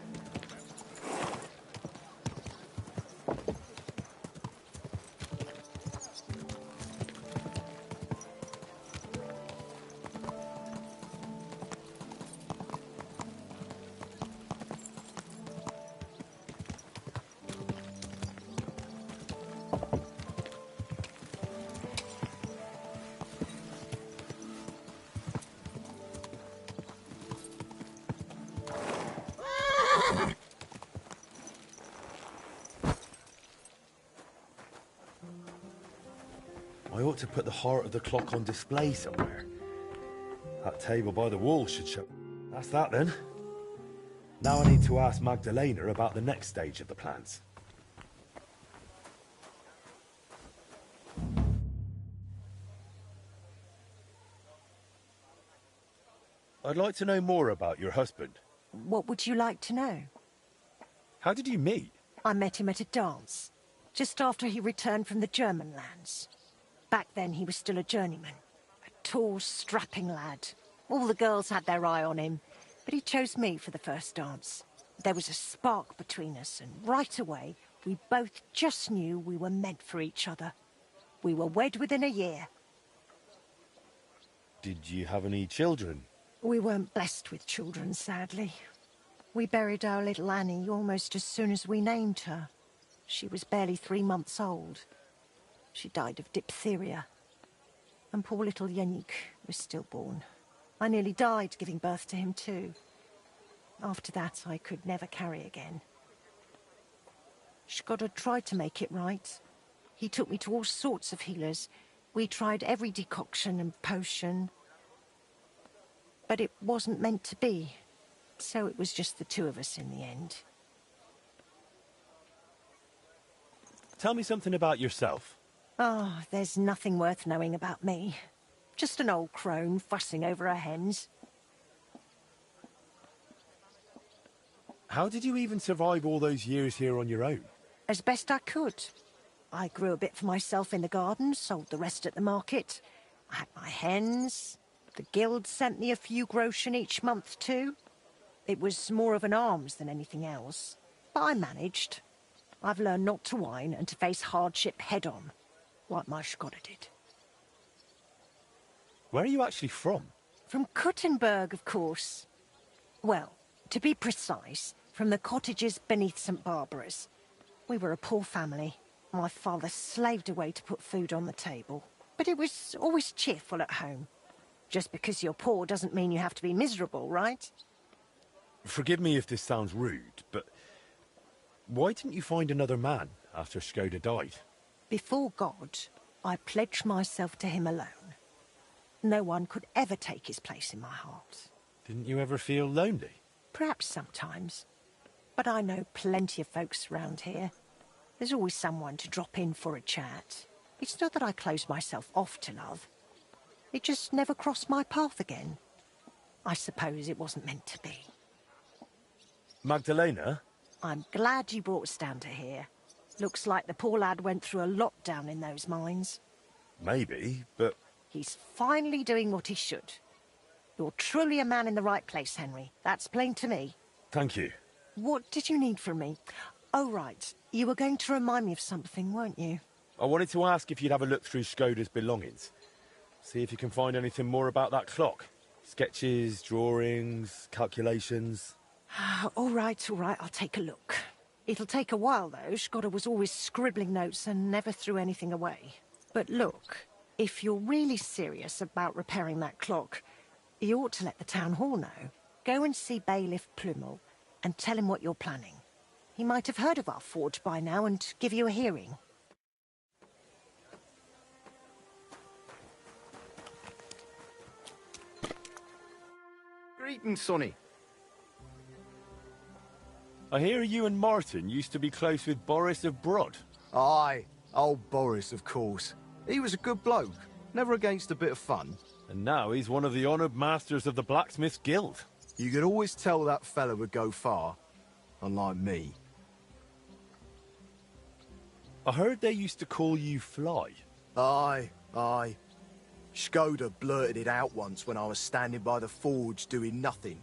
ought to put the heart of the clock on display somewhere. That table by the wall should show... That's that then. Now I need to ask Magdalena about the next stage of the plans. I'd like to know more about your husband. What would you like to know? How did you meet? I met him at a dance, just after he returned from the German lands. Back then he was still a journeyman, a tall, strapping lad. All the girls had their eye on him, but he chose me for the first dance. There was a spark between us, and right away we both just knew we were meant for each other. We were wed within a year. Did you have any children? We weren't blessed with children, sadly. We buried our little Annie almost as soon as we named her. She was barely 3 months old. She died of diphtheria. And poor little Yannick was stillborn. I nearly died giving birth to him too. After that, I could never carry again. Skoda tried to make it right. He took me to all sorts of healers. We tried every decoction and potion. But it wasn't meant to be. So it was just the two of us in the end. Tell me something about yourself. Oh, there's nothing worth knowing about me. Just an old crone fussing over her hens. How did you even survive all those years here on your own? As best I could. I grew a bit for myself in the garden, sold the rest at the market. I had my hens. The guild sent me a few groschen each month too. It was more of an alms than anything else. But I managed. I've learned not to whine and to face hardship head-on, like my Skoda did. Where are you actually from? From Kuttenberg, of course. Well, to be precise, from the cottages beneath St. Barbara's. We were a poor family. My father slaved away to put food on the table. But it was always cheerful at home. Just because you're poor doesn't mean you have to be miserable, right? Forgive me if this sounds rude, but why didn't you find another man after Skoda died? Before God, I pledged myself to him alone. No one could ever take his place in my heart. Didn't you ever feel lonely? Perhaps sometimes. But I know plenty of folks around here. There's always someone to drop in for a chat. It's not that I close myself off to love. It just never crossed my path again. I suppose it wasn't meant to be. Magdalena? I'm glad you brought us down to here. Looks like the poor lad went through a lot down in those mines. Maybe, but... He's finally doing what he should. You're truly a man in the right place, Henry. That's plain to me. Thank you. What did you need from me? Oh, right. You were going to remind me of something, weren't you? I wanted to ask if you'd have a look through Skoda's belongings. See if you can find anything more about that clock. Sketches, drawings, calculations... All right, I'll take a look. It'll take a while, though. Skoda was always scribbling notes and never threw anything away. But look, if you're really serious about repairing that clock, you ought to let the town hall know. Go and see Bailiff Plumel and tell him what you're planning. He might have heard of our forge by now and give you a hearing. Greetings, Sonny. I hear you and Martin used to be close with Boris of Brod. Aye, old Boris, of course. He was a good bloke, never against a bit of fun. And now he's one of the honoured masters of the Blacksmiths Guild. You could always tell that fella would go far, unlike me. I heard they used to call you Fly. Aye. Skoda blurted it out once when I was standing by the forge doing nothing.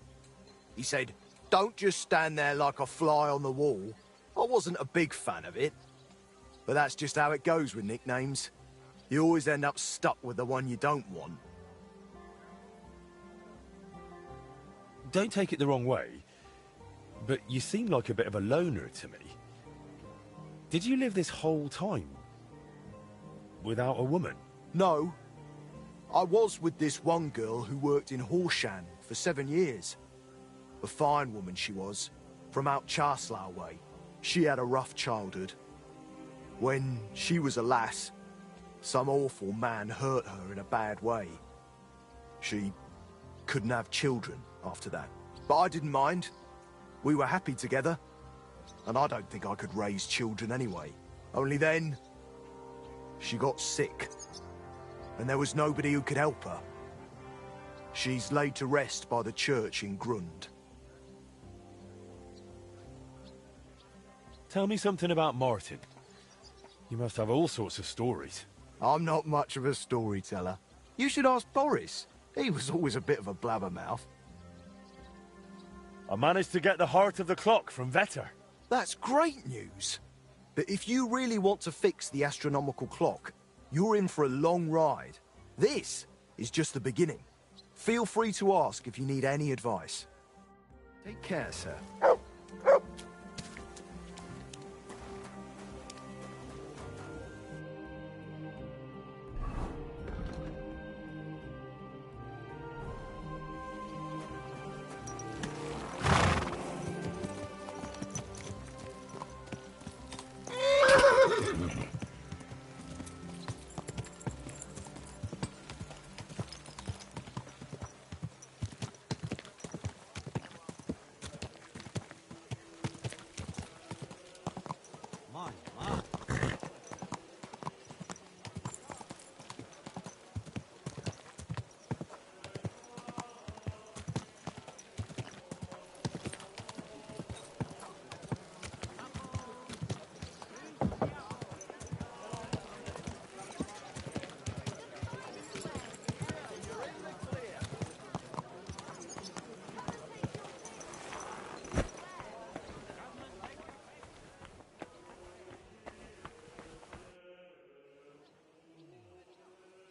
He said, "Don't just stand there like a fly on the wall." I wasn't a big fan of it. But that's just how it goes with nicknames. You always end up stuck with the one you don't want. Don't take it the wrong way, but you seem like a bit of a loner to me. Did you live this whole time without a woman? No. I was with this one girl who worked in Horshan for 7 years. A fine woman she was, from out Charslow way. She had a rough childhood. When she was a lass, Some awful man hurt her in a bad way. She couldn't have children after that. But I didn't mind. We were happy together. And I don't think I could raise children anyway. Only then, she got sick. And there was nobody who could help her. She's laid to rest by the church in Grund. Tell me something about Martin. You must have all sorts of stories. I'm not much of a storyteller. You should ask Boris. He was always a bit of a blabbermouth. I managed to get the heart of the clock from Vetter. That's great news. But if you really want to fix the astronomical clock, you're in for a long ride. This is just the beginning. Feel free to ask if you need any advice. Take care, sir.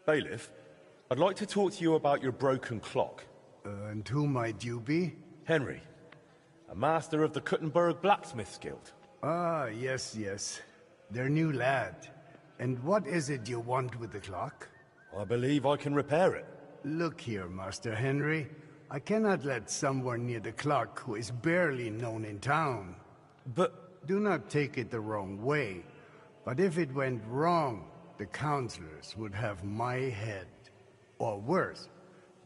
Bailiff, I'd like to talk to you about your broken clock. And who might you be? Henry, a master of the Kuttenberg Blacksmiths Guild. Ah, yes. Their new lad. And what is it you want with the clock? I believe I can repair it. Look here, Master Henry. I cannot let someone near the clock who is barely known in town. But... do not take it the wrong way. But if it went wrong, the counselors would have my head. Or worse,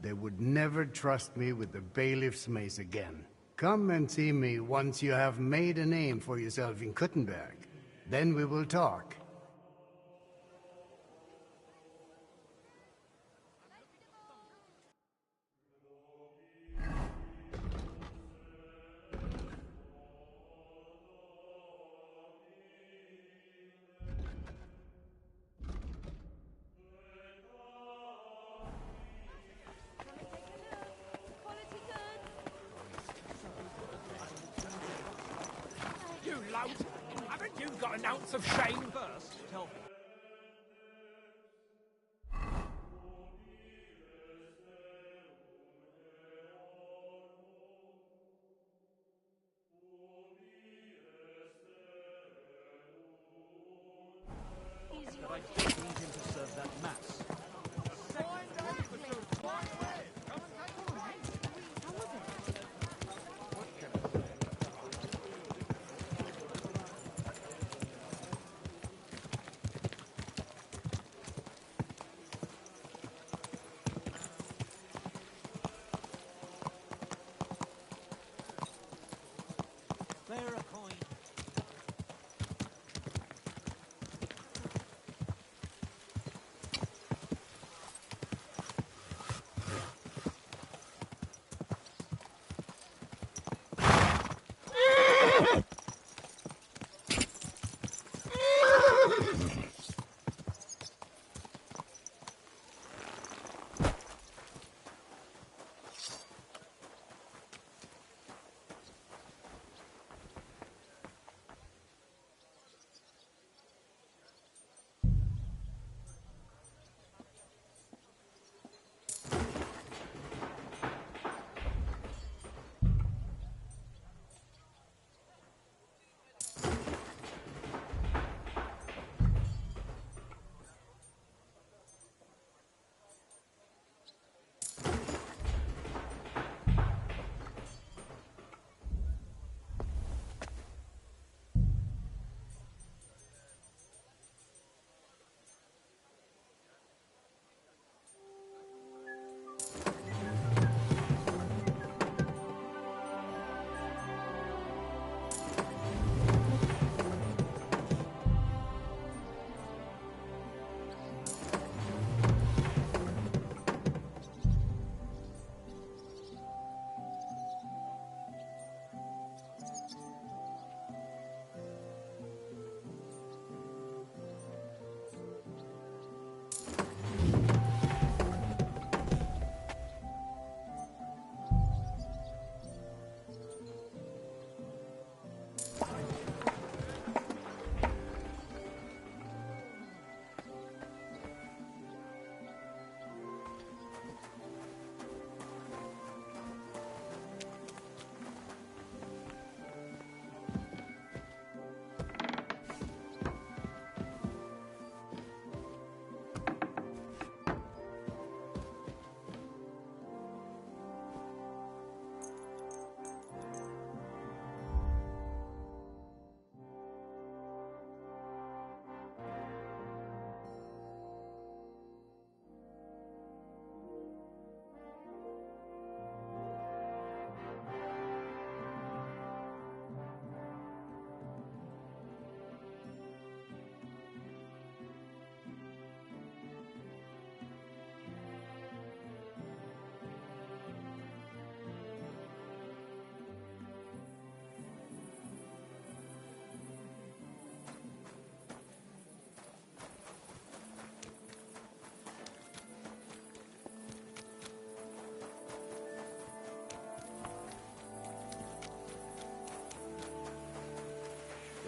they would never trust me with the bailiff's mace again. Come and see me once you have made a name for yourself in Kuttenberg. Then we will talk. Haven't you got an ounce of shame first? Tell me. But I don't need him to serve that mass. There a coin.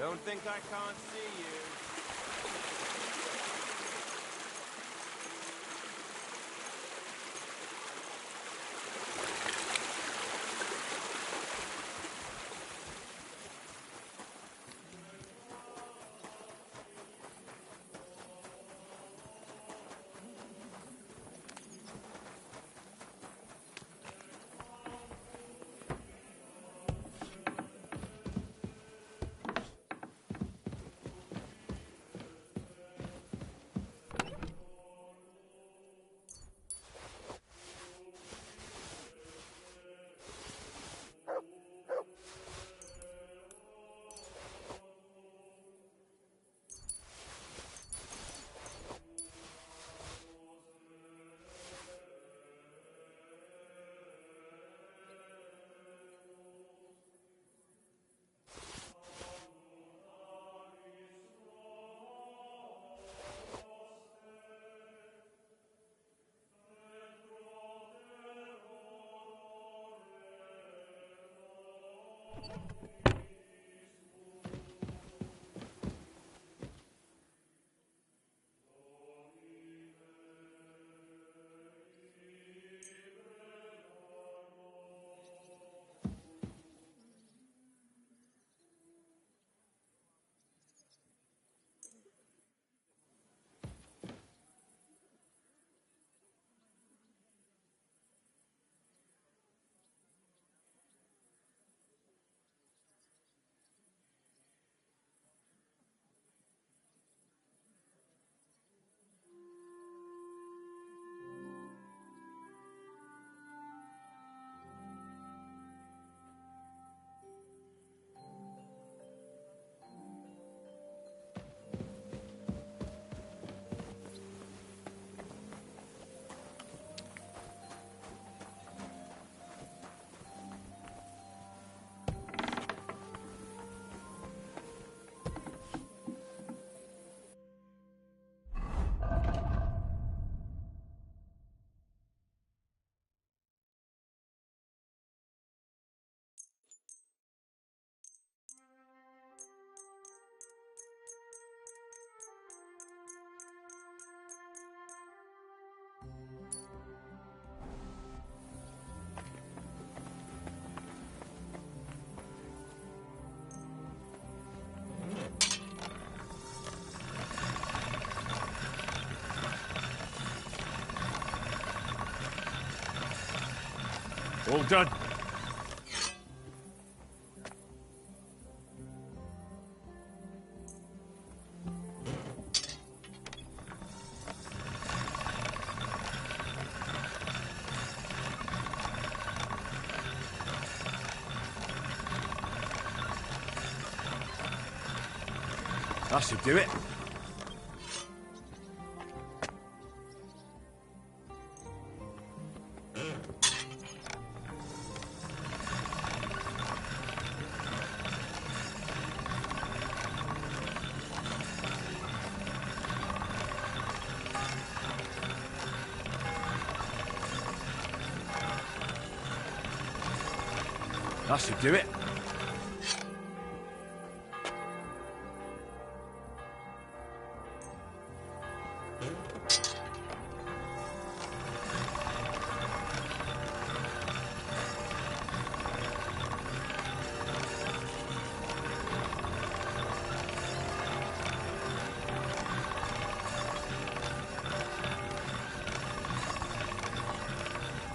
Don't think I can't see you. All done. That should do it. That should do it.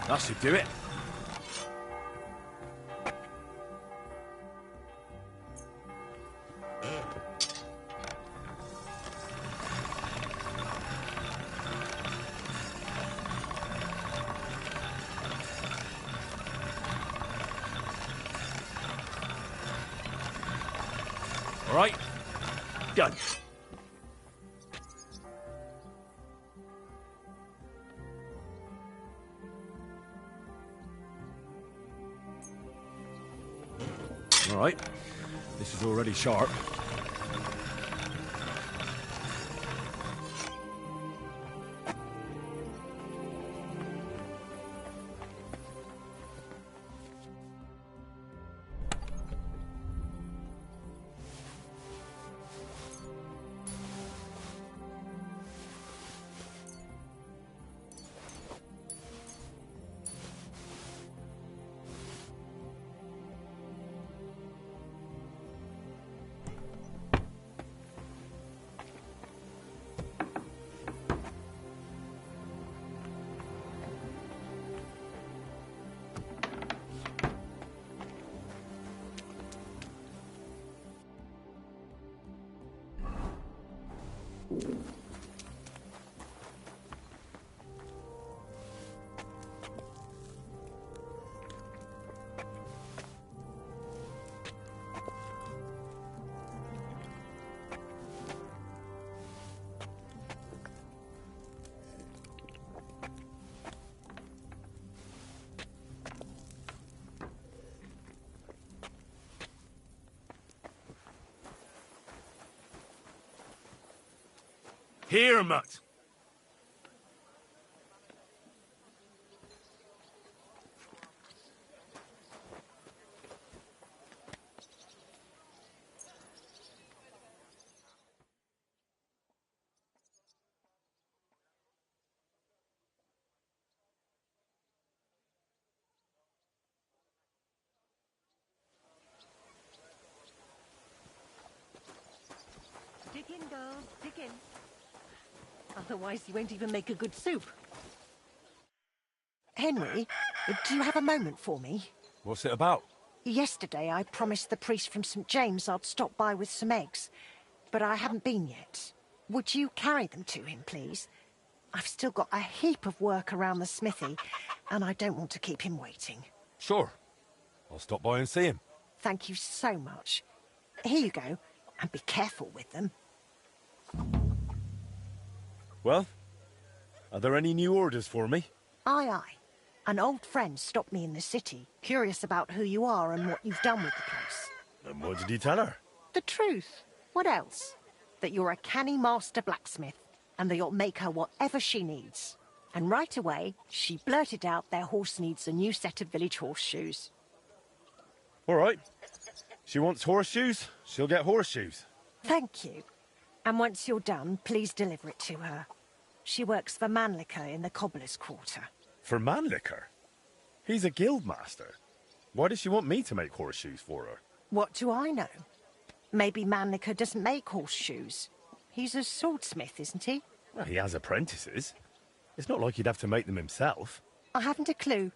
That should do it. All right, done. All right, this is already sharp. Here, mutt. Dig in, girls, dig in. Otherwise you won't even make a good soup. Henry, do you have a moment for me? What's it about? Yesterday I promised the priest from St. James I'd stop by with some eggs, but I haven't been yet. Would you carry them to him, please? I've still got a heap of work around the smithy, and I don't want to keep him waiting. Sure. I'll stop by and see him. Thank you so much. Here you go, and be careful with them. Well, are there any new orders for me? Aye, aye. An old friend stopped me in the city, curious about who you are and what you've done with the place. And what did he tell her? The truth. What else? That you're a canny master blacksmith, and that you'll make her whatever she needs. And right away, she blurted out their horse needs a new set of village horseshoes. All right. She wants horseshoes, she'll get horseshoes. Thank you. And once you're done, please deliver it to her. She works for Mannlicher in the cobbler's quarter. For Mannlicher? He's a guild master. Why does she want me to make horseshoes for her? What do I know? Maybe Mannlicher doesn't make horseshoes. He's a swordsmith, isn't he? Well, he has apprentices. It's not like he'd have to make them himself. I haven't a clue.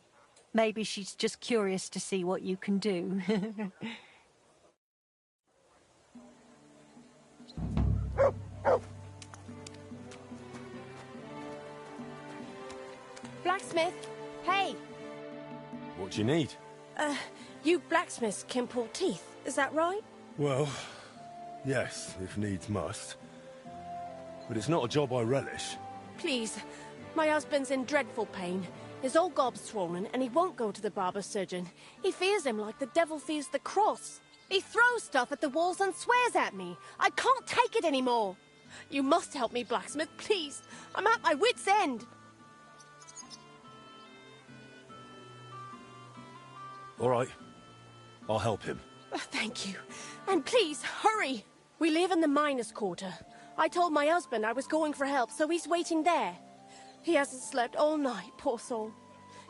Maybe she's just curious to see what you can do. Blacksmith, hey! What do you need? You blacksmiths can pull teeth, is that right? Well, yes, if needs must. But it's not a job I relish. Please, my husband's in dreadful pain. His old gob's swollen and he won't go to the barber surgeon. He fears him like the devil fears the cross. He throws stuff at the walls and swears at me. I can't take it anymore. You must help me, blacksmith, please. I'm at my wit's end. All right. I'll help him. Thank you. And please, hurry. We live in the miners' quarter. I told my husband I was going for help, so he's waiting there. He hasn't slept all night, poor soul.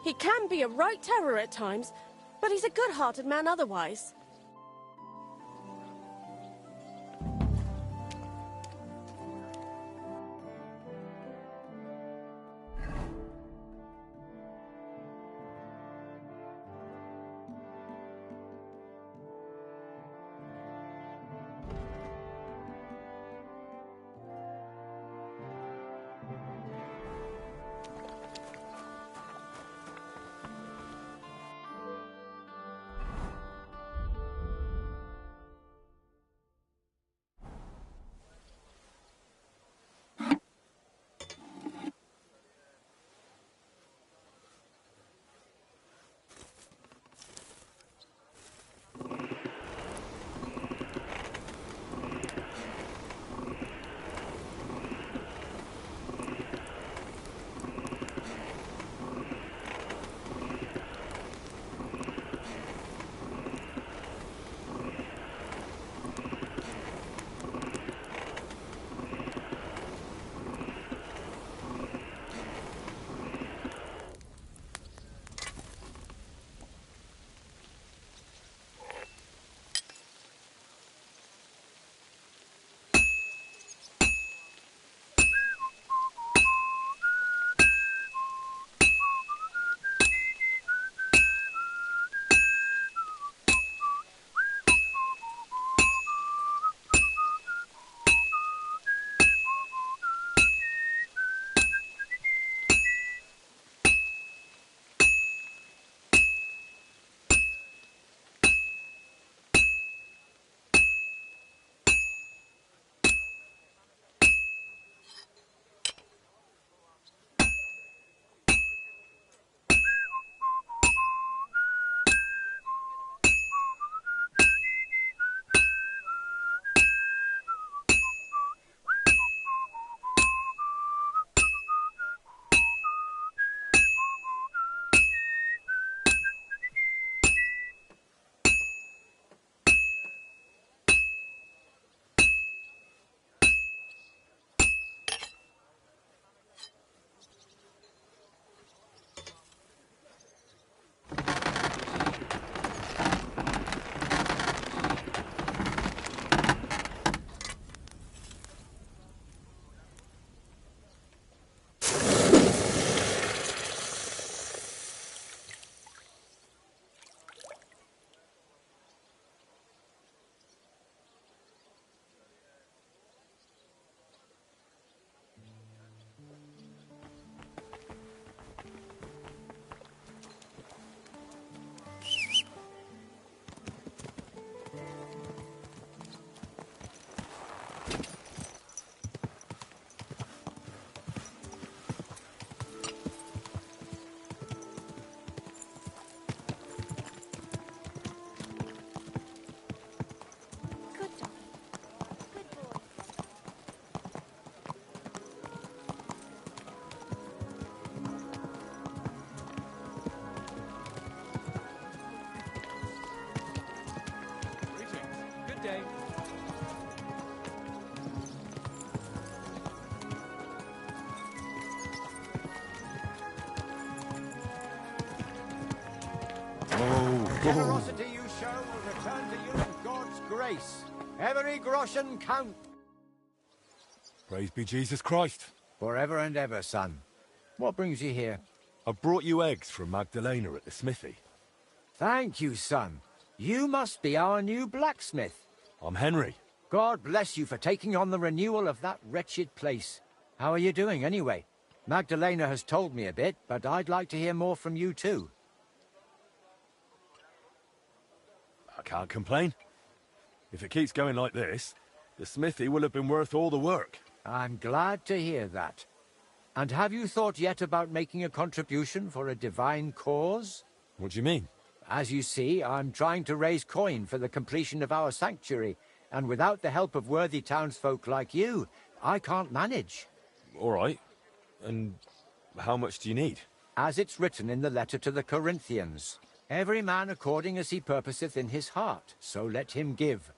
He can be a right terror at times, but he's a good-hearted man otherwise. generosity you show will return to you in God's grace. Every groschen count. Praise be Jesus Christ. Forever and ever, son. What brings you here? I brought you eggs from Magdalena at the smithy. Thank you, son. You must be our new blacksmith. I'm Henry. God bless you for taking on the renewal of that wretched place. How are you doing, anyway? Magdalena has told me a bit, but I'd like to hear more from you, too. I can't complain. If it keeps going like this, the smithy will have been worth all the work. I'm glad to hear that. And have you thought yet about making a contribution for a divine cause? What do you mean? As you see, I'm trying to raise coin for the completion of our sanctuary, and without the help of worthy townsfolk like you, I can't manage. All right. And how much do you need? As it's written in the letter to the Corinthians, every man according as he purposeth in his heart, so let him give,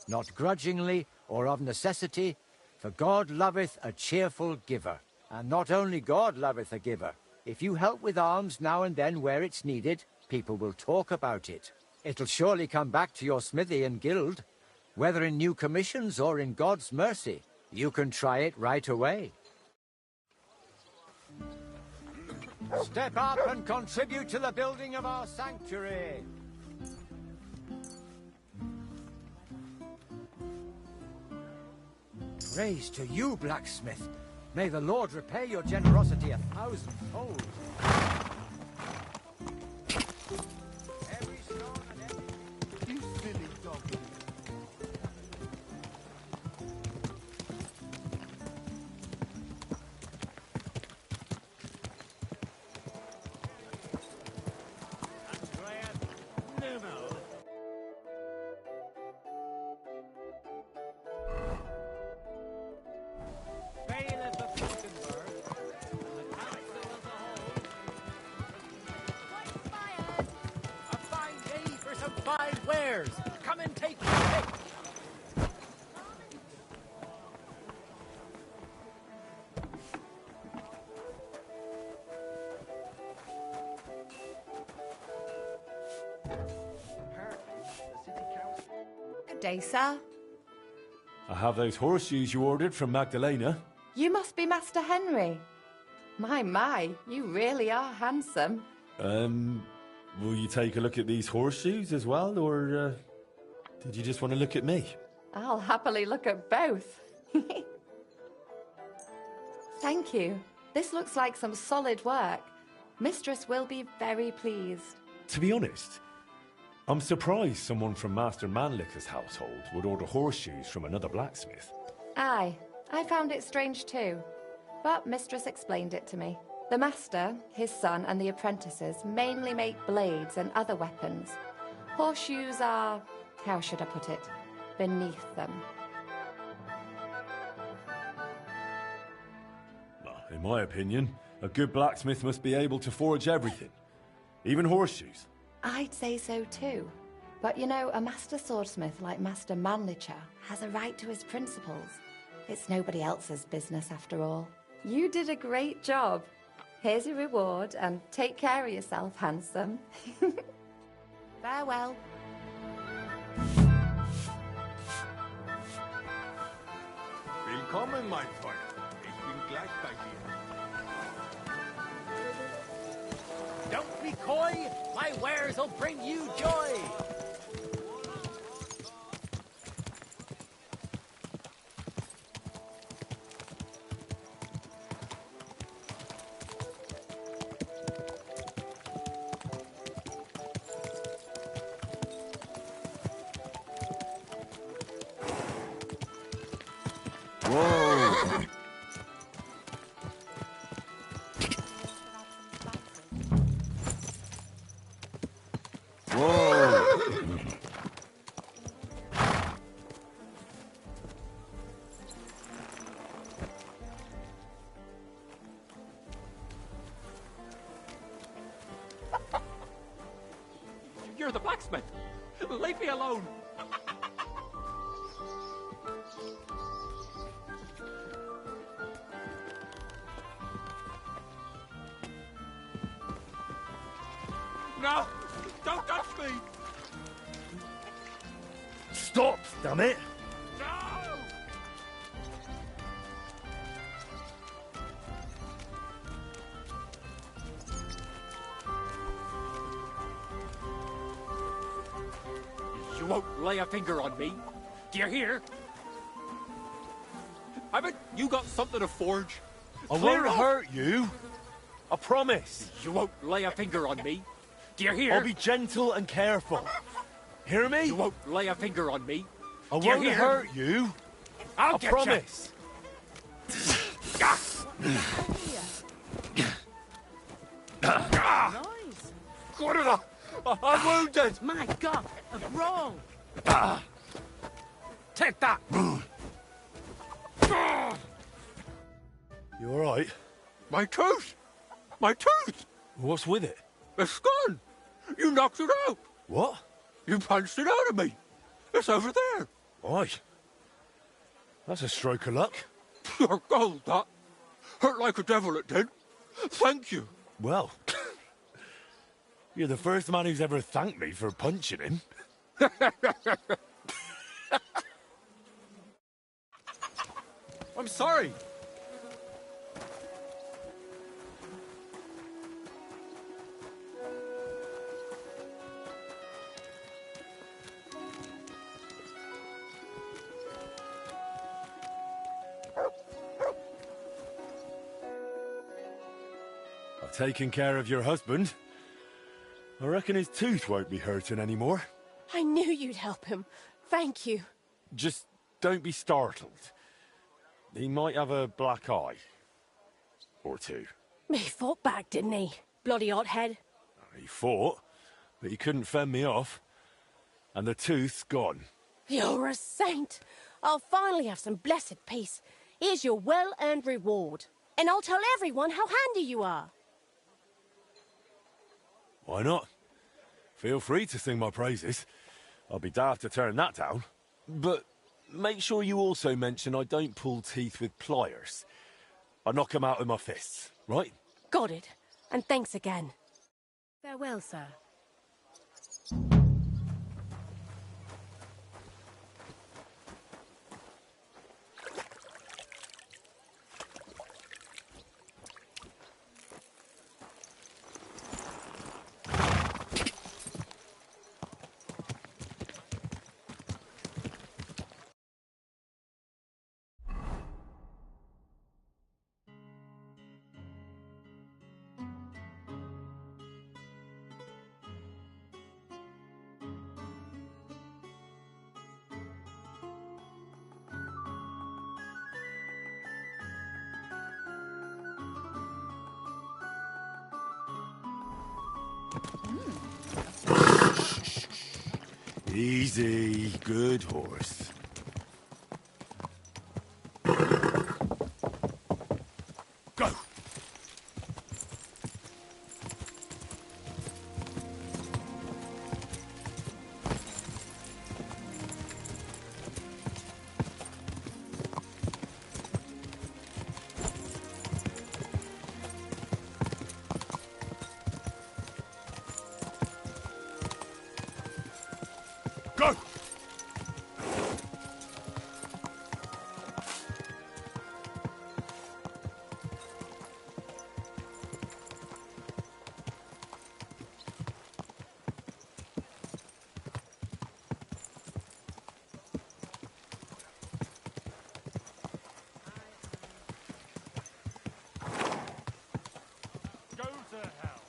not grudgingly or of necessity, for God loveth a cheerful giver. And not only God loveth a giver. If you help with alms now and then where it's needed, people will talk about it. It'll surely come back to your smithy and guild. Whether in new commissions or in God's mercy, you can try it right away. Step up and contribute to the building of our sanctuary. Praise to you, blacksmith. May the Lord repay your generosity 1,000-fold. Every stone and every... You silly dog. Come and take your pick. Good day, sir. I have those horseshoes you ordered from Magdalena. You must be Master Henry. My, you really are handsome. Will you take a look at these horseshoes as well, or did you just want to look at me? I'll happily look at both. Thank you. This looks like some solid work. Mistress will be very pleased. To be honest, I'm surprised someone from Master Manliker's household would order horseshoes from another blacksmith. Aye, I found it strange too. But Mistress explained it to me. The master, his son, and the apprentices mainly make blades and other weapons. Horseshoes are, how should I put it, beneath them. In my opinion, a good blacksmith must be able to forge everything, even horseshoes. I'd say so too. But you know, a master swordsmith like Master Manlicher has a right to his principles. It's nobody else's business after all. You did a great job. Here's your reward, and take care of yourself, handsome. Farewell. Willkommen, mein Freund. Ich bin gleich bei dir. Don't be coy. My wares will bring you joy. You're the blacksmith. Leave me alone. No! Don't touch me! Stop, damn it! You won't lay a finger on me. Do you hear? Haven't you got something to forge? I Clear won't off. hurt you. I promise. You won't lay a finger on me. Do you hear? I'll be gentle and careful. Hear me? You won't lay a finger on me. I Do you won't hear? hurt you. I'll I get promise. Nice. What did I'm wounded. My God, what's wrong? Take that. You all right? My tooth. My tooth. What's with it? It's gone. You knocked it out. What? You punched it out of me. It's over there. Why? That's a stroke of luck. Pure gold, that. Hurt like a devil, it did. Thank you. Well, you're the first man who's ever thanked me for punching him. I'm sorry. I've taken care of your husband. I reckon his tooth won't be hurting anymore. I knew you'd help him. Thank you. Just don't be startled. He might have a black eye. Or two. He fought back, didn't he? Bloody hothead. He fought, but he couldn't fend me off. And the tooth's gone. You're a saint. I'll finally have some blessed peace. Here's your well-earned reward. And I'll tell everyone how handy you are. Why not? Feel free to sing my praises. I'll be daft to turn that down. But make sure you also mention I don't pull teeth with pliers. I knock them out with my fists, right? Got it. And thanks again. Farewell, sir. Easy, good horse. Go! Go! Go to hell.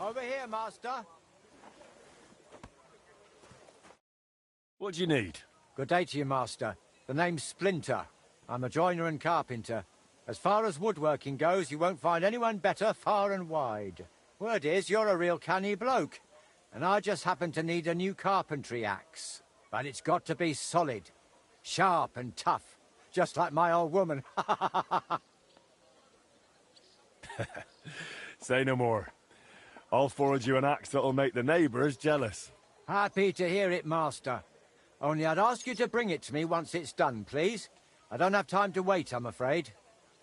Over here, Master. What do you need? Good day to you, Master. The name's Splinter. I'm a joiner and carpenter. As far as woodworking goes, you won't find anyone better far and wide. Word is, you're a real canny bloke. And I just happen to need a new carpentry axe. But it's got to be solid, sharp and tough, just like my old woman. Say no more. I'll forge you an axe that'll make the neighbours jealous. Happy to hear it, Master. Only I'd ask you to bring it to me once it's done, please. I don't have time to wait, I'm afraid.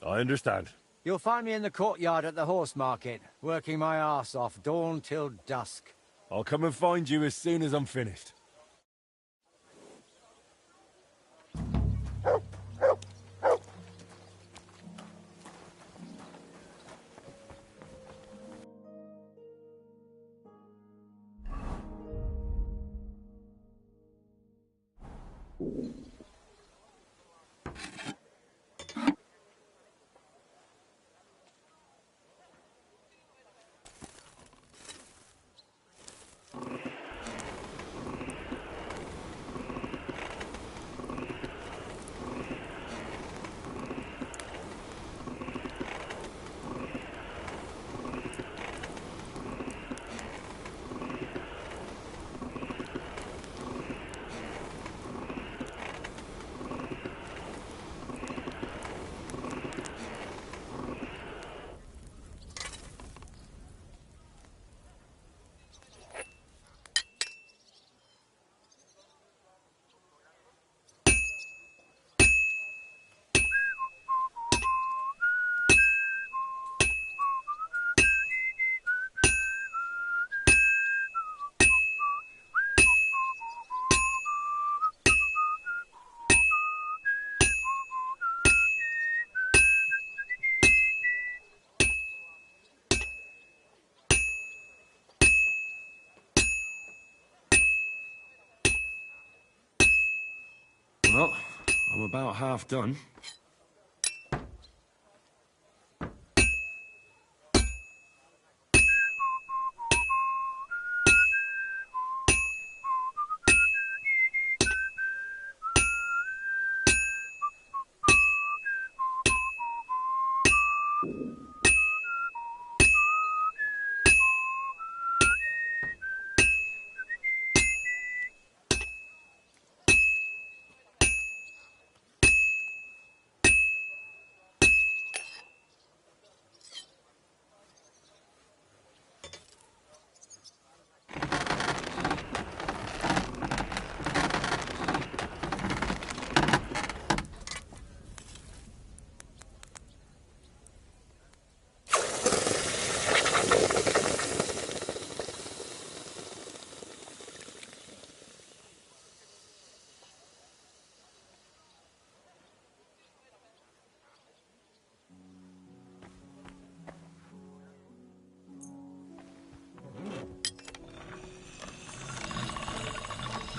I understand. You'll find me in the courtyard at the horse market, working my arse off dawn till dusk. I'll come and find you as soon as I'm finished. Well, I'm about half done.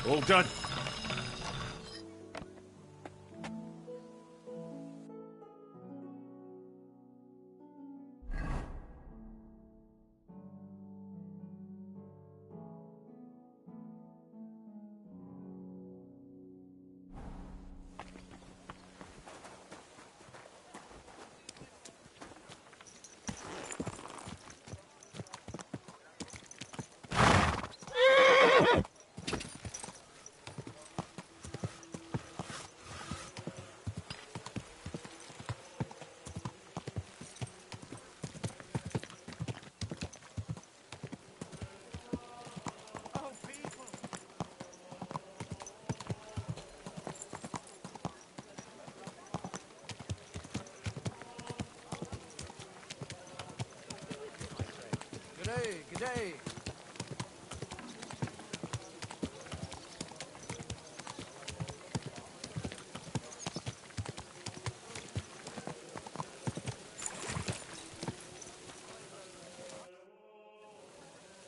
All done. G'day, g'day.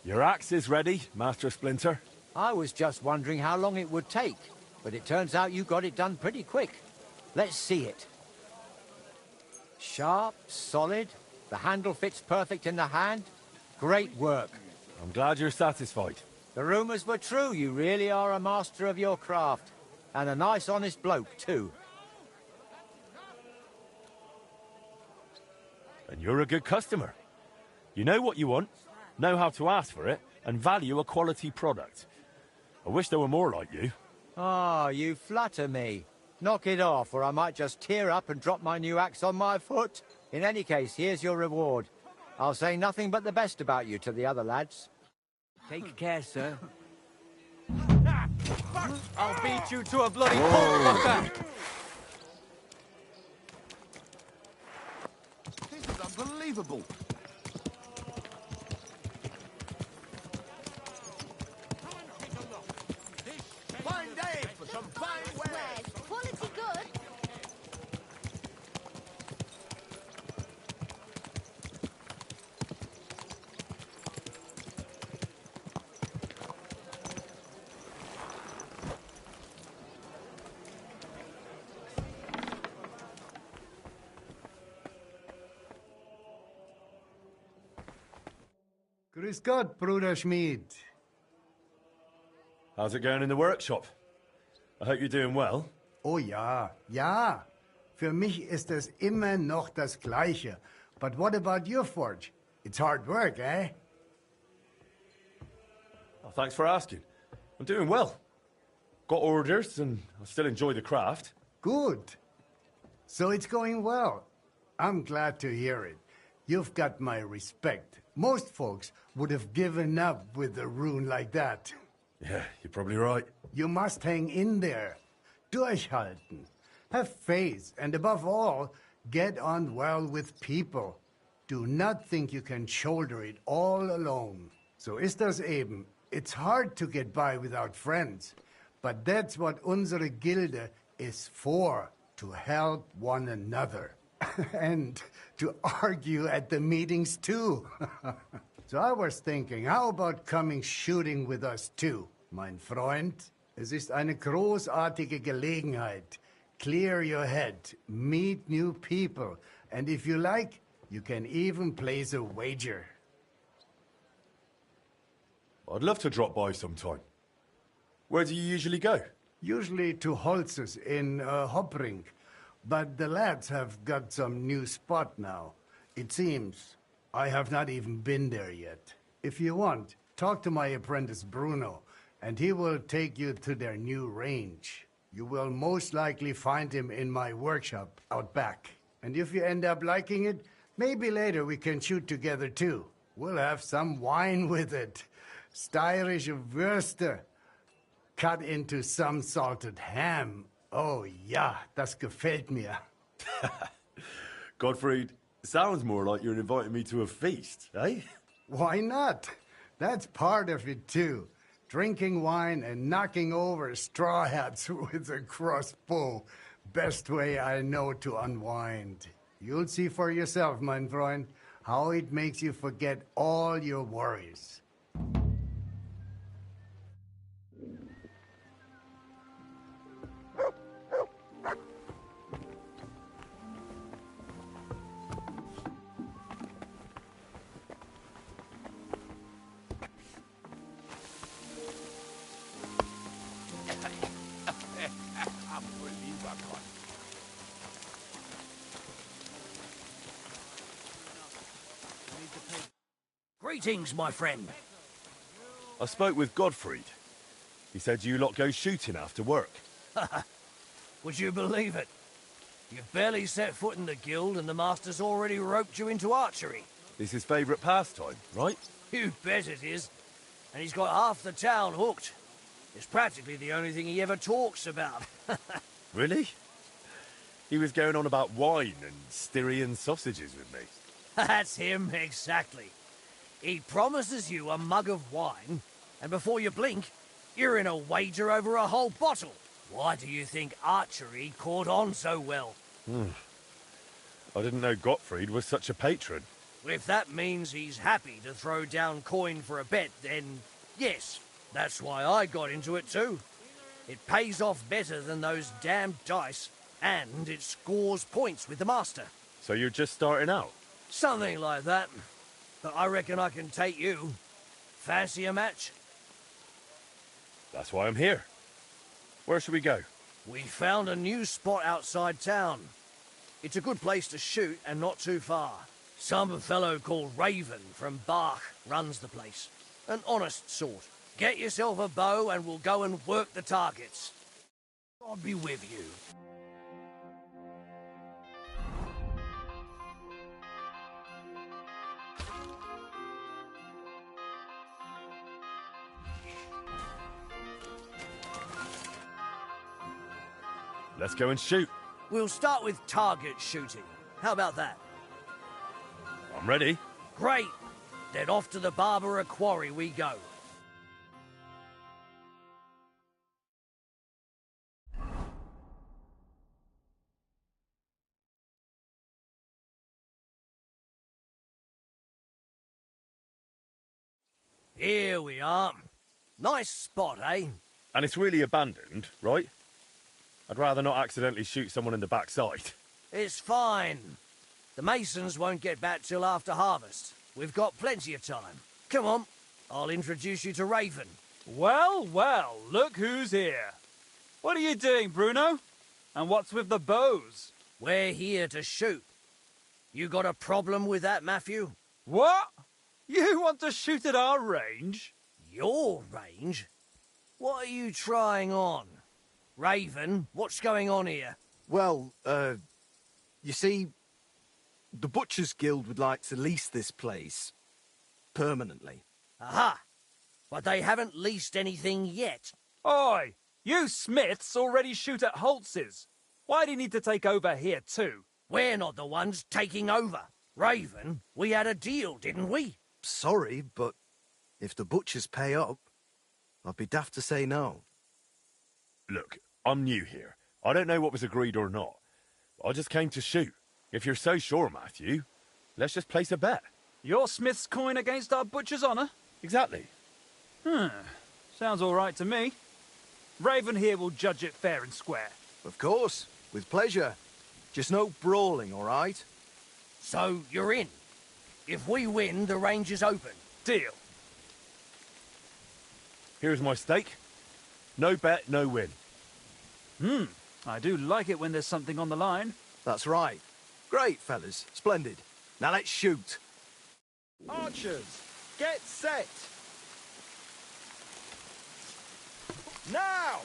Your axe is ready, Master Splinter. I was just wondering how long it would take, but it turns out you got it done pretty quick. Let's see it. Sharp, solid, the handle fits perfect in the hand, Great work. I'm glad you're satisfied. The rumours were true. You really are a master of your craft. And a nice, honest bloke, too. And you're a good customer. You know what you want, know how to ask for it, and value a quality product. I wish there were more like you. Ah, you flatter me. Knock it off, or I might just tear up and drop my new axe on my foot. In any case, here's your reward. I'll say nothing but the best about you to the other lads. Take care, sir. I'll beat you to a bloody pulp, fucker! This is unbelievable. Fine day for some fine wares. Quality good. Grüß Gott, Bruder Schmied. How's it going in the workshop? I hope you're doing well. Oh ja, ja. Für mich ist es immer noch das Gleiche. But what about your forge? It's hard work, eh? Oh, thanks for asking. I'm doing well. Got orders, and I still enjoy the craft. Good. So it's going well. I'm glad to hear it. You've got my respect. Most folks would have given up with a rune like that. Yeah, you're probably right. You must hang in there. Durchhalten. Have faith, and above all, get on well with people. Do not think you can shoulder it all alone. So ist das eben. It's hard to get by without friends. But that's what unsere Gilde is for, to help one another. And to argue at the meetings, too. So I was thinking, how about coming shooting with us, too, mein Freund? Es ist eine großartige Gelegenheit. Clear your head, meet new people, and if you like, you can even place a wager. I'd love to drop by sometime. Where do you usually go? Usually to Holz's in Hopring. But the lads have got some new spot now. It seems. I have not even been there yet. If you want, talk to my apprentice Bruno, and he will take you to their new range. You will most likely find him in my workshop out back. And if you end up liking it, maybe later we can shoot together too. We'll have some wine with it. Steirische Würste. Cut into some salted ham. Oh ja, das gefällt mir. Gottfried, sounds more like you're inviting me to a feast, eh? Why not? That's part of it too. Drinking wine and knocking over straw hats with a crossbow. Best way I know to unwind. You'll see for yourself, mein Freund, how it makes you forget all your worries. Greetings, my friend. I spoke with Gottfried. He said you lot go shooting after work. Would you believe it? You've barely set foot in the guild and the master's already roped you into archery. It's his favourite pastime, right? You bet it is. And he's got half the town hooked. It's practically the only thing he ever talks about. Really? He was going on about wine and Styrian sausages with me. That's him, exactly. He promises you a mug of wine, and before you blink, you're in a wager over a whole bottle. Why do you think archery caught on so well? I didn't know Gottfried was such a patron. If that means he's happy to throw down coin for a bet, then yes, that's why I got into it too. It pays off better than those damned dice, and it scores points with the master. So you're just starting out? Something like that. but I reckon I can take you. Fancy a match? That's why I'm here. Where should we go? We found a new spot outside town. It's a good place to shoot and not too far. Some fellow called Raven from Bach runs the place. An honest sort. Get yourself a bow and we'll go and work the targets. God be with you. Let's go and shoot. We'll start with target shooting. How about that? I'm ready. Great. Then off to the Barbara Quarry we go. Here we are. Nice spot, eh? And it's really abandoned, right? I'd rather not accidentally shoot someone in the backside. It's fine. The masons won't get back till after harvest. We've got plenty of time. Come on, I'll introduce you to Raven. Well, well, look who's here. What are you doing, Bruno? And what's with the bows? We're here to shoot. You got a problem with that, Matthew? What? You want to shoot at our range? Your range? What are you trying on? Raven, what's going on here? Well, you see, the Butchers Guild would like to lease this place permanently. Aha! But they haven't leased anything yet. Oi! You Smiths already shoot at Holtz's. Why do you need to take over here too? We're not the ones taking over. Raven, we had a deal, didn't we? Sorry, but if the Butchers pay up, I'd be daft to say no. Look, I'm new here. I don't know what was agreed or not. I just came to shoot. If you're so sure, Matthew, let's just place a bet. Your Smith's coin against our Butcher's honour? Exactly. Sounds all right to me. Raven here will judge it fair and square. Of course, with pleasure. Just no brawling, all right? So, you're in. If we win, the range is open. Deal. Here's my stake. No bet, no win. I do like it when there's something on the line. That's right. Great, fellas. Splendid. Now let's shoot. Archers, get set. Now!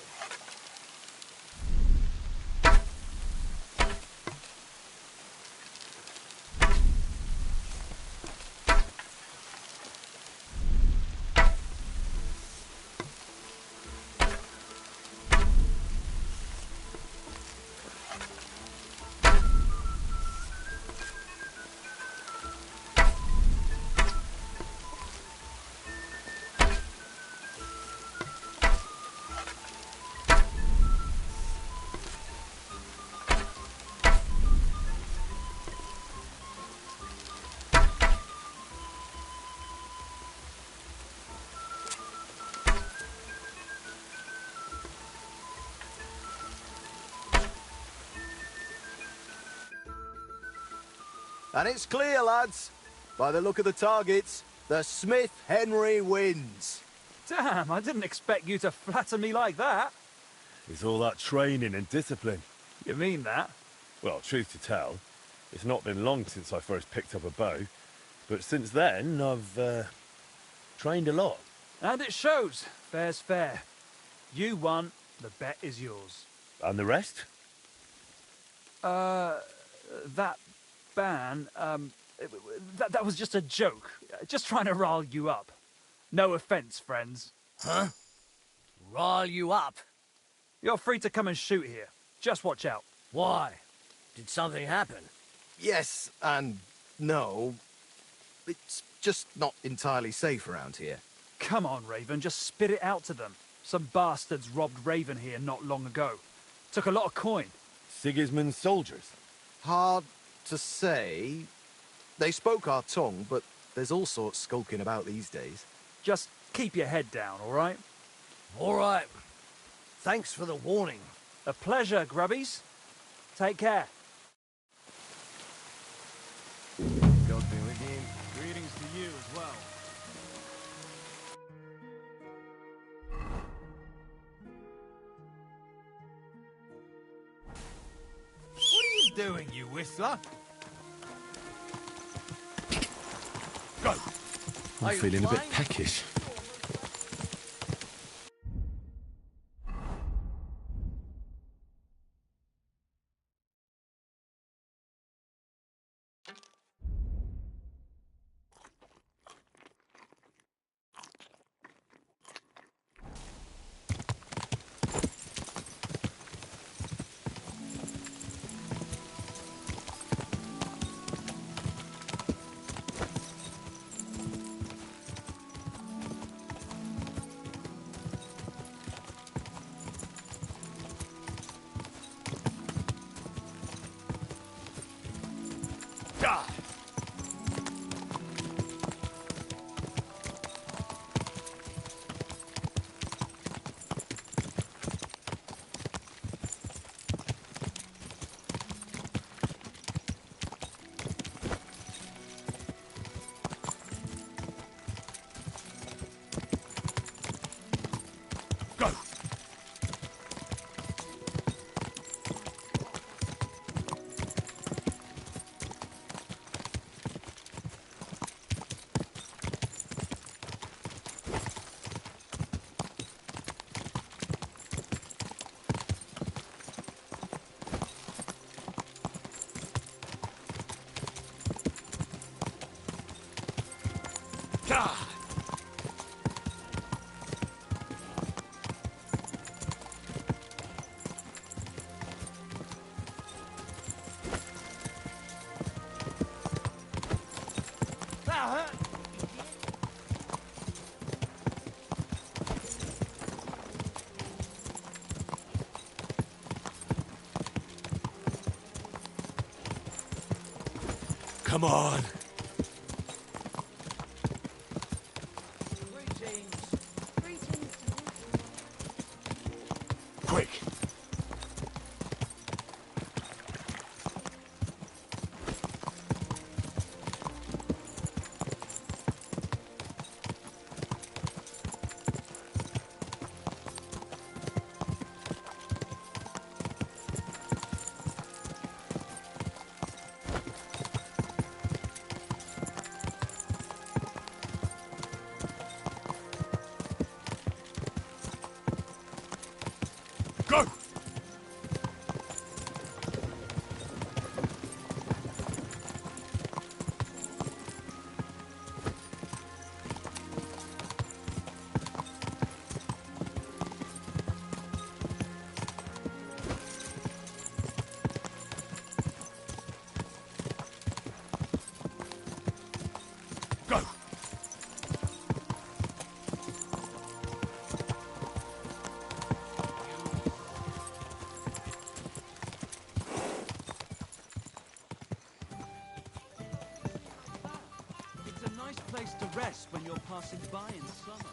And it's clear, lads. By the look of the targets, the Smith Henry wins. Damn, I didn't expect you to flatter me like that. It's all that training and discipline. You mean that? Well, truth to tell, it's not been long since I first picked up a bow. But since then, I've trained a lot. And it shows. Fair's fair. You won, the bet is yours. And the rest? That ban, that was just a joke. Just trying to rile you up. No offence, friends. Huh? Rile you up? You're free to come and shoot here. Just watch out. Why? Did something happen? Yes and no. It's just not entirely safe around here. Come on, Raven, just spit it out to them. Some bastards robbed Raven here not long ago. Took a lot of coin. Sigismund's soldiers? Hard to say. They spoke our tongue, but there's all sorts skulking about these days. Just keep your head down, all right? All right. Thanks for the warning. A pleasure, grubbies. Take care. God be with you. Greetings to you as well. What are you doing, you whistler? Go! I'm feeling a bit peckish. Come on. Quick. Go! Go! It's a nice place to rest when you're passing by in summer.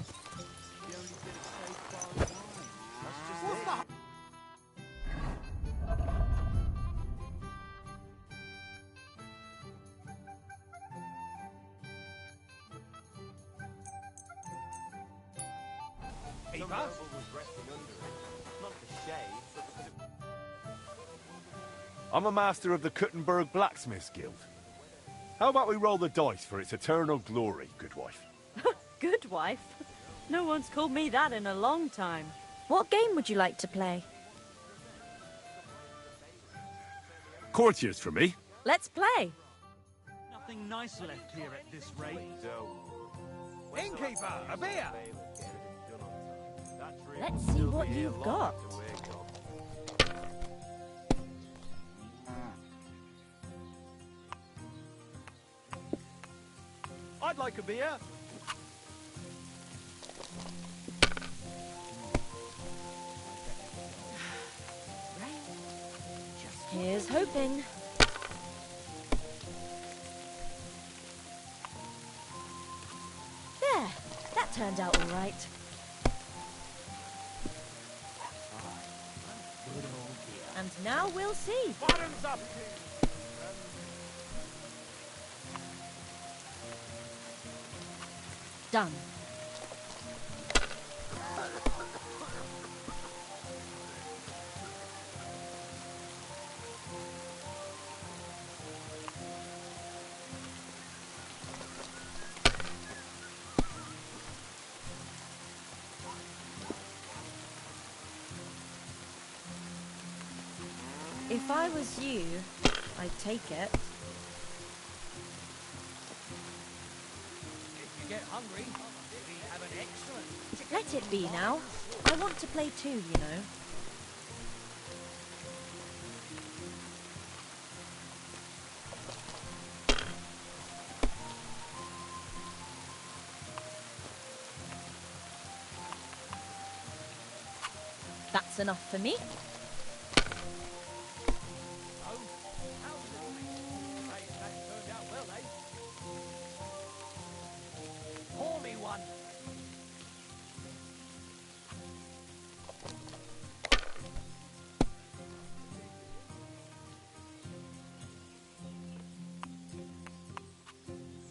The only bit of safe bar of wine. That's just it. Some noble was resting under it. Not the shade, but I'm a master of the Kuttenberg Blacksmiths Guild. How about we roll the dice for its eternal glory, good wife? Good wife? No one's called me that in a long time. What game would you like to play? Courtiers for me. Let's play. Nothing nice left here at this rate. Innkeeper, a beer! Let's see what you've got. I'd like a beer. Here's hoping. There, that turned out all right. And now we'll see. Bottoms up, done. If I was you, I'd take it. If you get hungry, we have an excellent... Let it be now. I want to play too, you know. That's enough for me. Pour me one.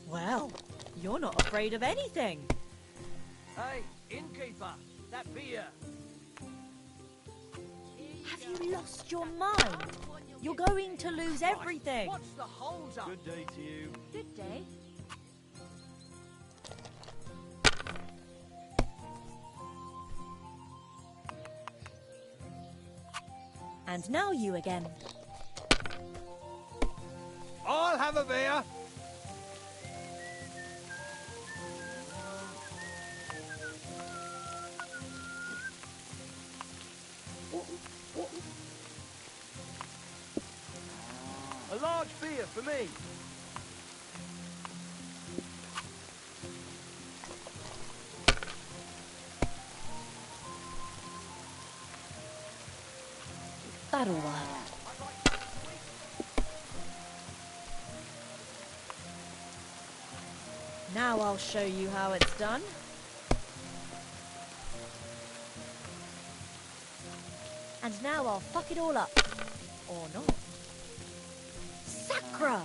Well, you're not afraid of anything. Hey, innkeeper, that beer. Have you lost your mind? You're going to lose everything. What's the hold up? Good day to you. Good day. And now you again. I'll have a beer. A large beer for me. That'll work. Now I'll show you how it's done. And now I'll fuck it all up. Or not. Sacra!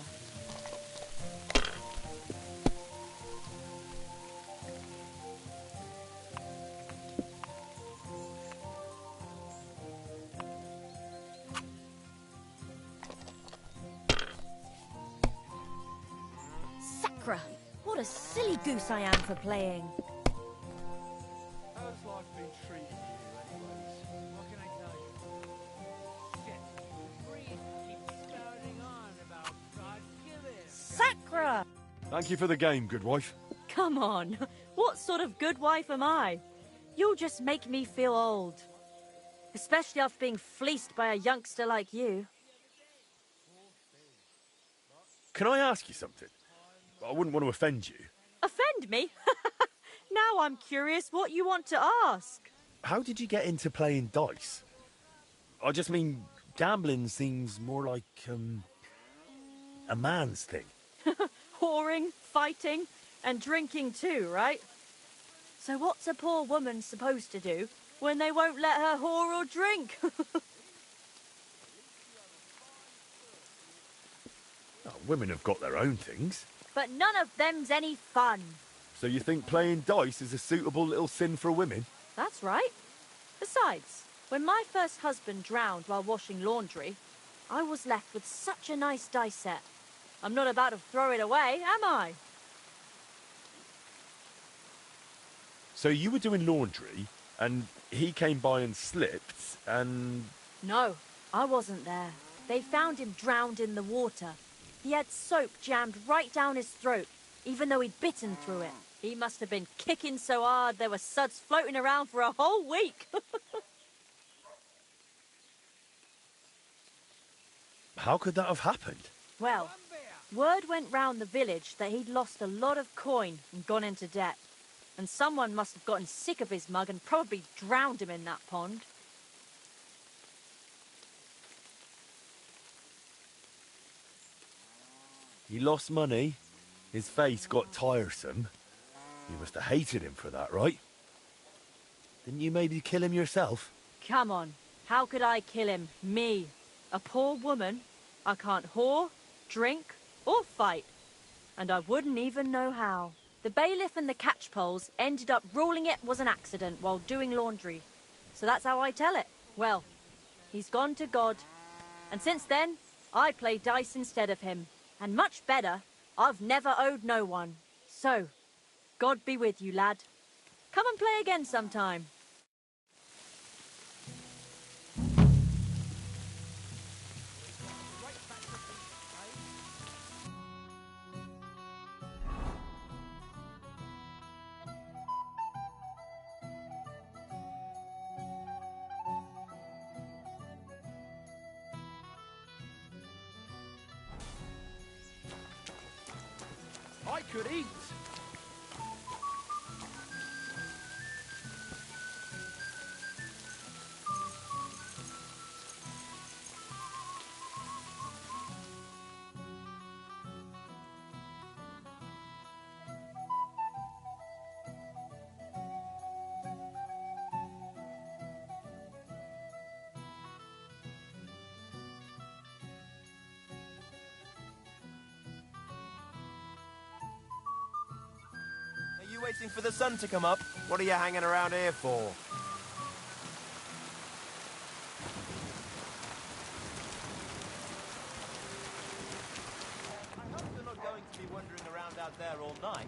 Sacra! What a silly goose I am for playing. How's life been treating you anyways? What can I tell you? Shit, the priest keeps spouting on about God killing. Sacra! Thank you for the game, good wife. Come on. What sort of good wife am I? You'll just make me feel old. Especially after being fleeced by a youngster like you. Can I ask you something? I wouldn't want to offend you. Offend me? Now I'm curious what you want to ask. How did you get into playing dice? I just mean, gambling seems more like, a man's thing. Whoring, fighting, and drinking too, right? So what's a poor woman supposed to do when they won't let her whore or drink? Oh, women have got their own things. But none of them's any fun. So you think playing dice is a suitable little sin for women? That's right. Besides, when my first husband drowned while washing laundry, I was left with such a nice dice set. I'm not about to throw it away, am I? So you were doing laundry, and he came by and slipped, and... No, I wasn't there. They found him drowned in the water. He had soap jammed right down his throat, even though he'd bitten through it. He must have been kicking so hard there were suds floating around for a whole week. How could that have happened? Well, word went round the village that he'd lost a lot of coin and gone into debt. And someone must have gotten sick of his mug and probably drowned him in that pond. He lost money, his face got tiresome. You must have hated him for that, right? Didn't you maybe kill him yourself? Come on, how could I kill him? Me, a poor woman? I can't whore, drink, or fight. And I wouldn't even know how. The bailiff and the catchpoles ended up ruling it was an accident while doing laundry. So that's how I tell it. Well, he's gone to God. And since then, I play dice instead of him. And much better, I've never owed no one. So, God be with you, lad. Come and play again sometime. I could eat. Are you waiting for the sun to come up? What are you hanging around here for? I hope you're not going to be wandering around out there all night.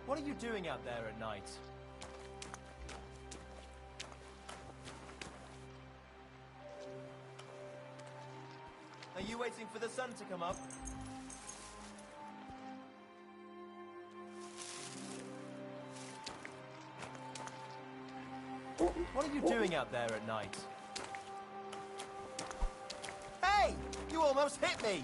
What are you doing out there at night? Are you waiting for the sun to come up? What are you doing out there at night? Hey! You almost hit me!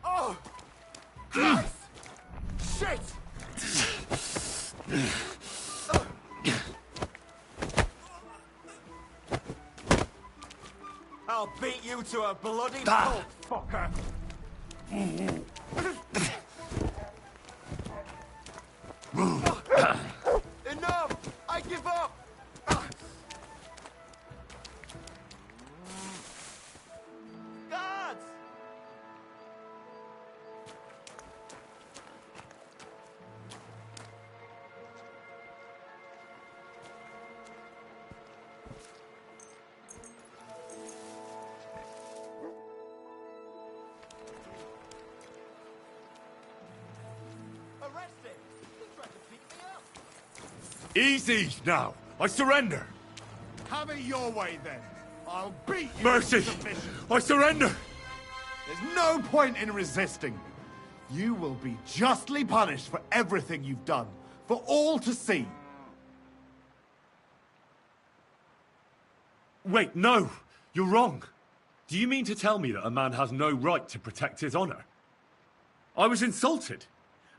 Oh! Christ! Shit! I'll beat you to a bloody pulp, fucker! Enough! I give up! Guards! Arrest him! He tried to beat me up! Easy now. I surrender. Have it your way, then. I'll beat you Mercy! into submission. I surrender! There's no point in resisting. You will be justly punished for everything you've done, for all to see. Wait, no! You're wrong. Do you mean to tell me that a man has no right to protect his honor? I was insulted.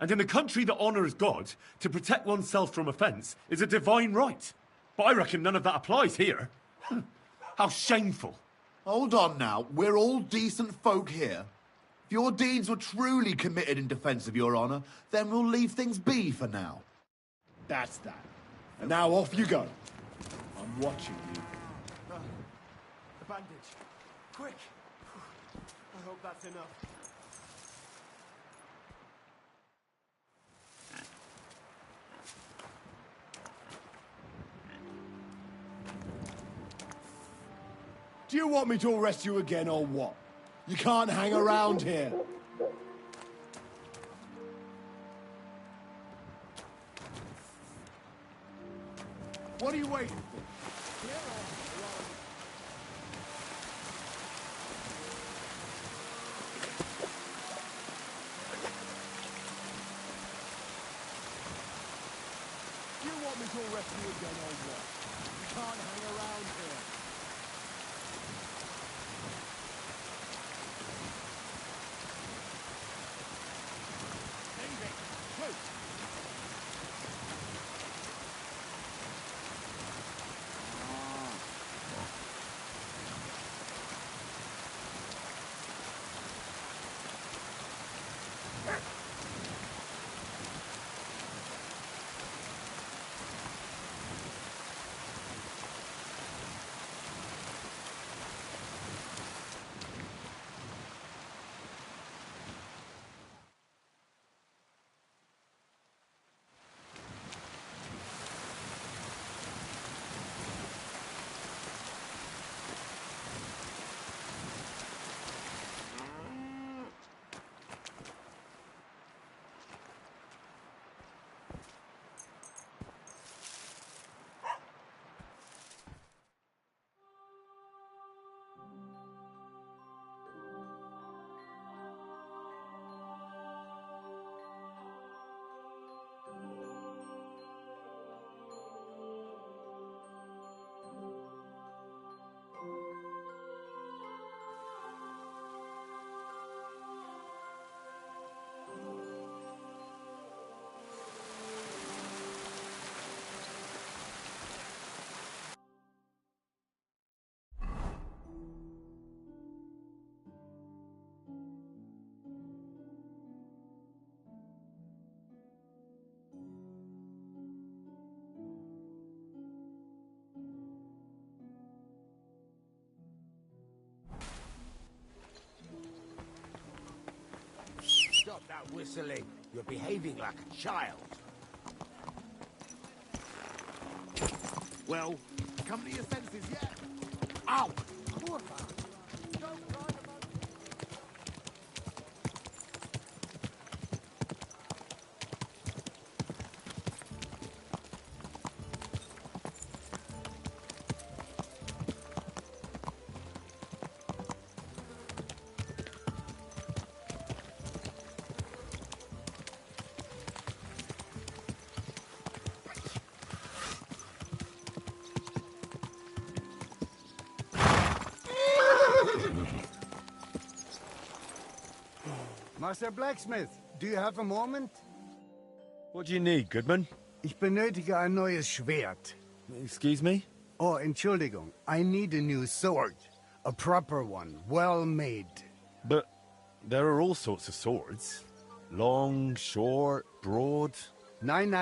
And in a country that honors God, to protect oneself from offense is a divine right. But I reckon none of that applies here. How shameful. Hold on now. We're all decent folk here. If your deeds were truly committed in defense of your honor, then we'll leave things be for now. That's that. And now off you go. I'm watching you. The bandage. Quick! I hope that's enough. Do you want me to arrest you again or what? You can't hang around here. What are you waiting for? Here or around? Do you want me to arrest you again or what? You can't hang around here. Cicely. You're behaving like a child. Well, come to your senses yet? Ow! Poor man. Master Blacksmith, do you have a moment? What do you need, Goodman? Ich benötige ein neues Schwert. Excuse me? Oh, Entschuldigung. I need a new sword. A proper one, well made. But there are all sorts of swords. Long, short, broad. Nein.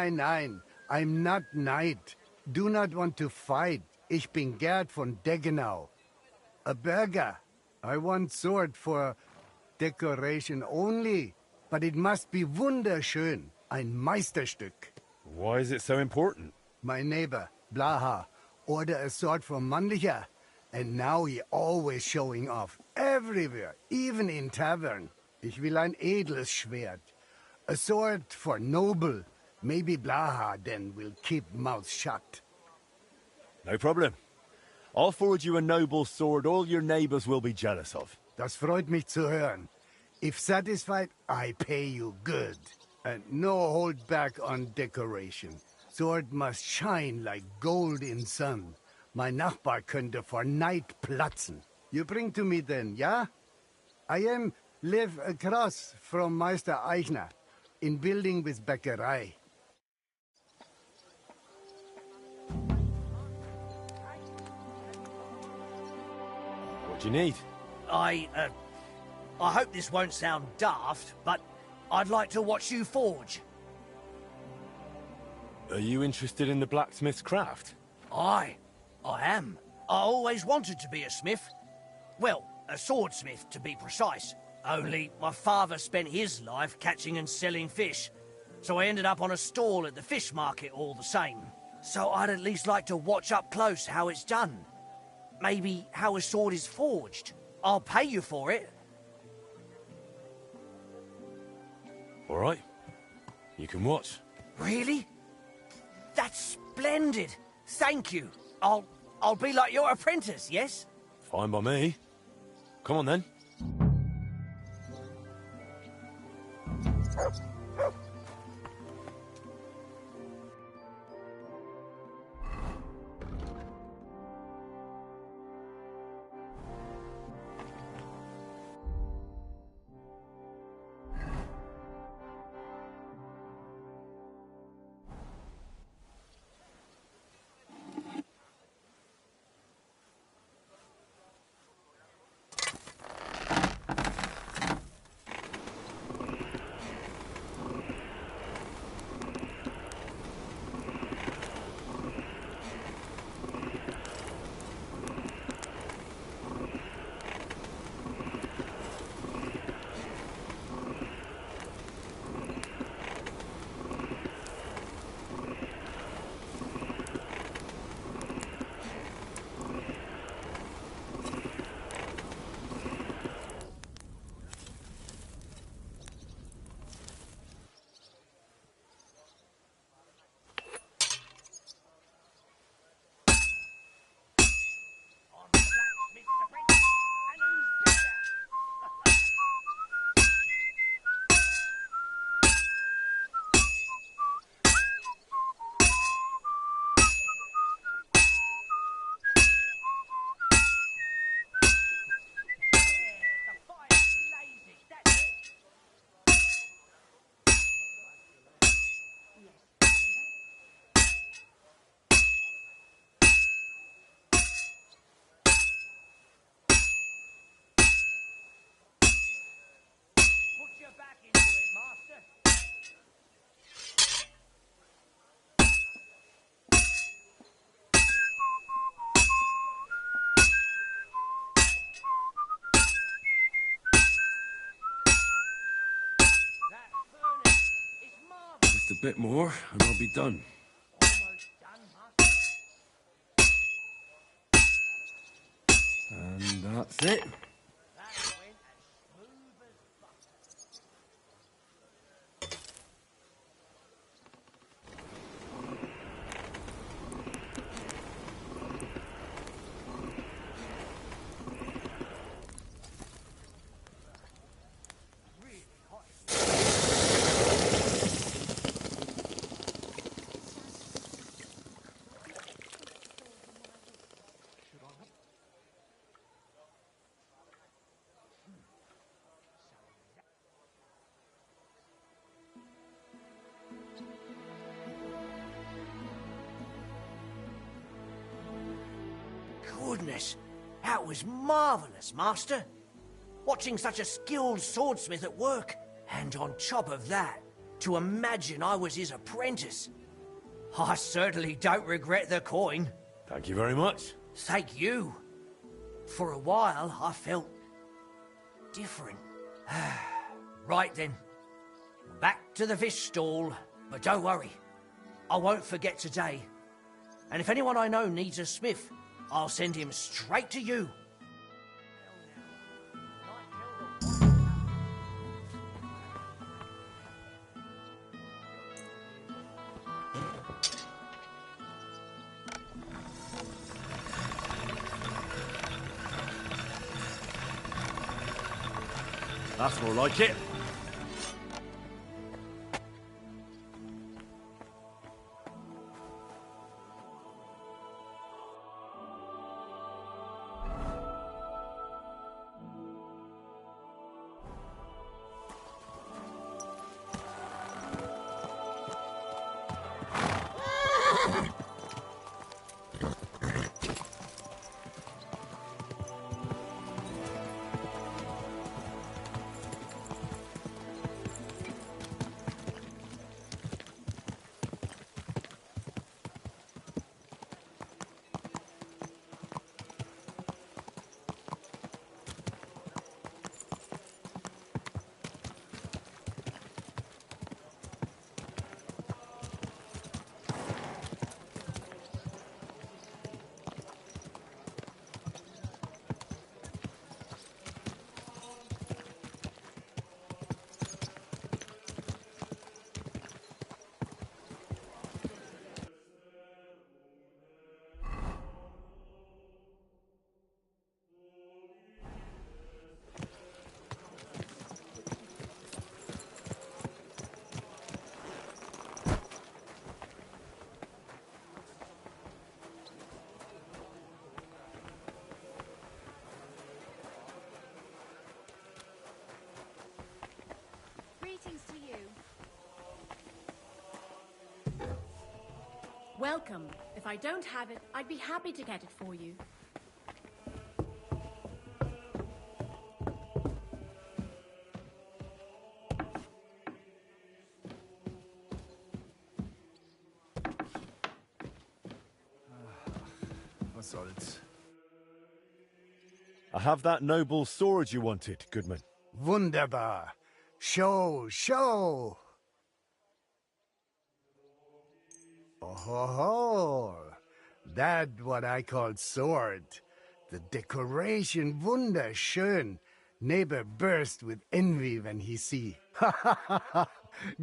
I'm not knight. Do not want to fight. Ich bin Gerd von Deggenau. A burger. I want sword for decoration only. But it must be wunderschön. Ein Meisterstück. Why is it so important? My neighbor, Blaha, ordered a sword from Mannlicher. And now he always showing off. Everywhere, even in tavern. Ich will ein edles Schwert. A sword for noble. Maybe Blaha then will keep mouth shut. No problem. I'll forward you a noble sword all your neighbors will be jealous of. Das freut mich zu hören. If satisfied, I pay you good. And no hold back on decoration. Sword must shine like gold in sun. Mein Nachbar könnte vor Neid platzen. You bring to me then, ja? I live across from Meister Eichner, in building with Bäckerei. What do you need? I hope this won't sound daft, but I'd like to watch you forge. Are you interested in the blacksmith's craft? I am. I always wanted to be a smith. Well, a swordsmith, to be precise. Only my father spent his life catching and selling fish, so I ended up on a stall at the fish market all the same. So I'd at least like to watch up close how it's done. Maybe how a sword is forged. I'll pay you for it. All right. You can watch. Really? That's splendid. Thank you. I'll be like your apprentice, yes? Fine by me. Come on then. Just a bit more, and I'll be done. And that's it. Goodness, that was marvellous, Master. Watching such a skilled swordsmith at work. And on top of that, to imagine I was his apprentice. I certainly don't regret the coin. Thank you very much. Thank you. For a while, I felt different. Right then. Back to the fish stall. But don't worry. I won't forget today. And if anyone I know needs a smith, I'll send him straight to you. That's more like it. Welcome. If I don't have it, I'd be happy to get it for you. Was soll's? I have that noble sword you wanted, Goodman. Wunderbar. Show, show. Oh, ho, ho. That what I call sword. The decoration wunderschön. Neighbor burst with envy when he see. Ha ha ha ha.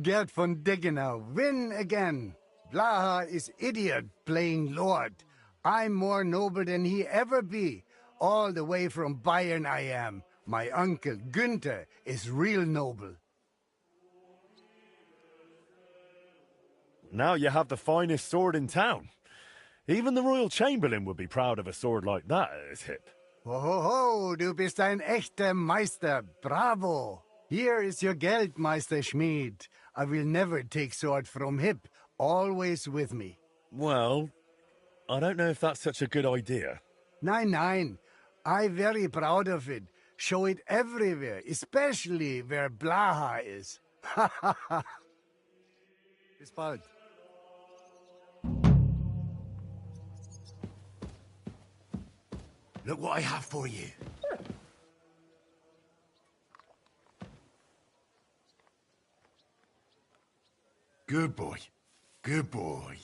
Gerd von Deggenau win again. Blaha is idiot playing lord. I'm more noble than he ever be. All the way from Bayern I am. My uncle Günther is real noble. Now you have the finest sword in town. Even the Royal Chamberlain would be proud of a sword like that at his hip. Ho, ho, ho, du bist ein echter Meister. Bravo. Here is your Geld, Meister Schmied. I will never take sword from hip. Always with me. Well, I don't know if that's such a good idea. Nein, nein. I very proud of it. Show it everywhere, especially where Blaha is. Ha, ha, ha. Bis bald. Look what I have for you. Good boy. Good boy.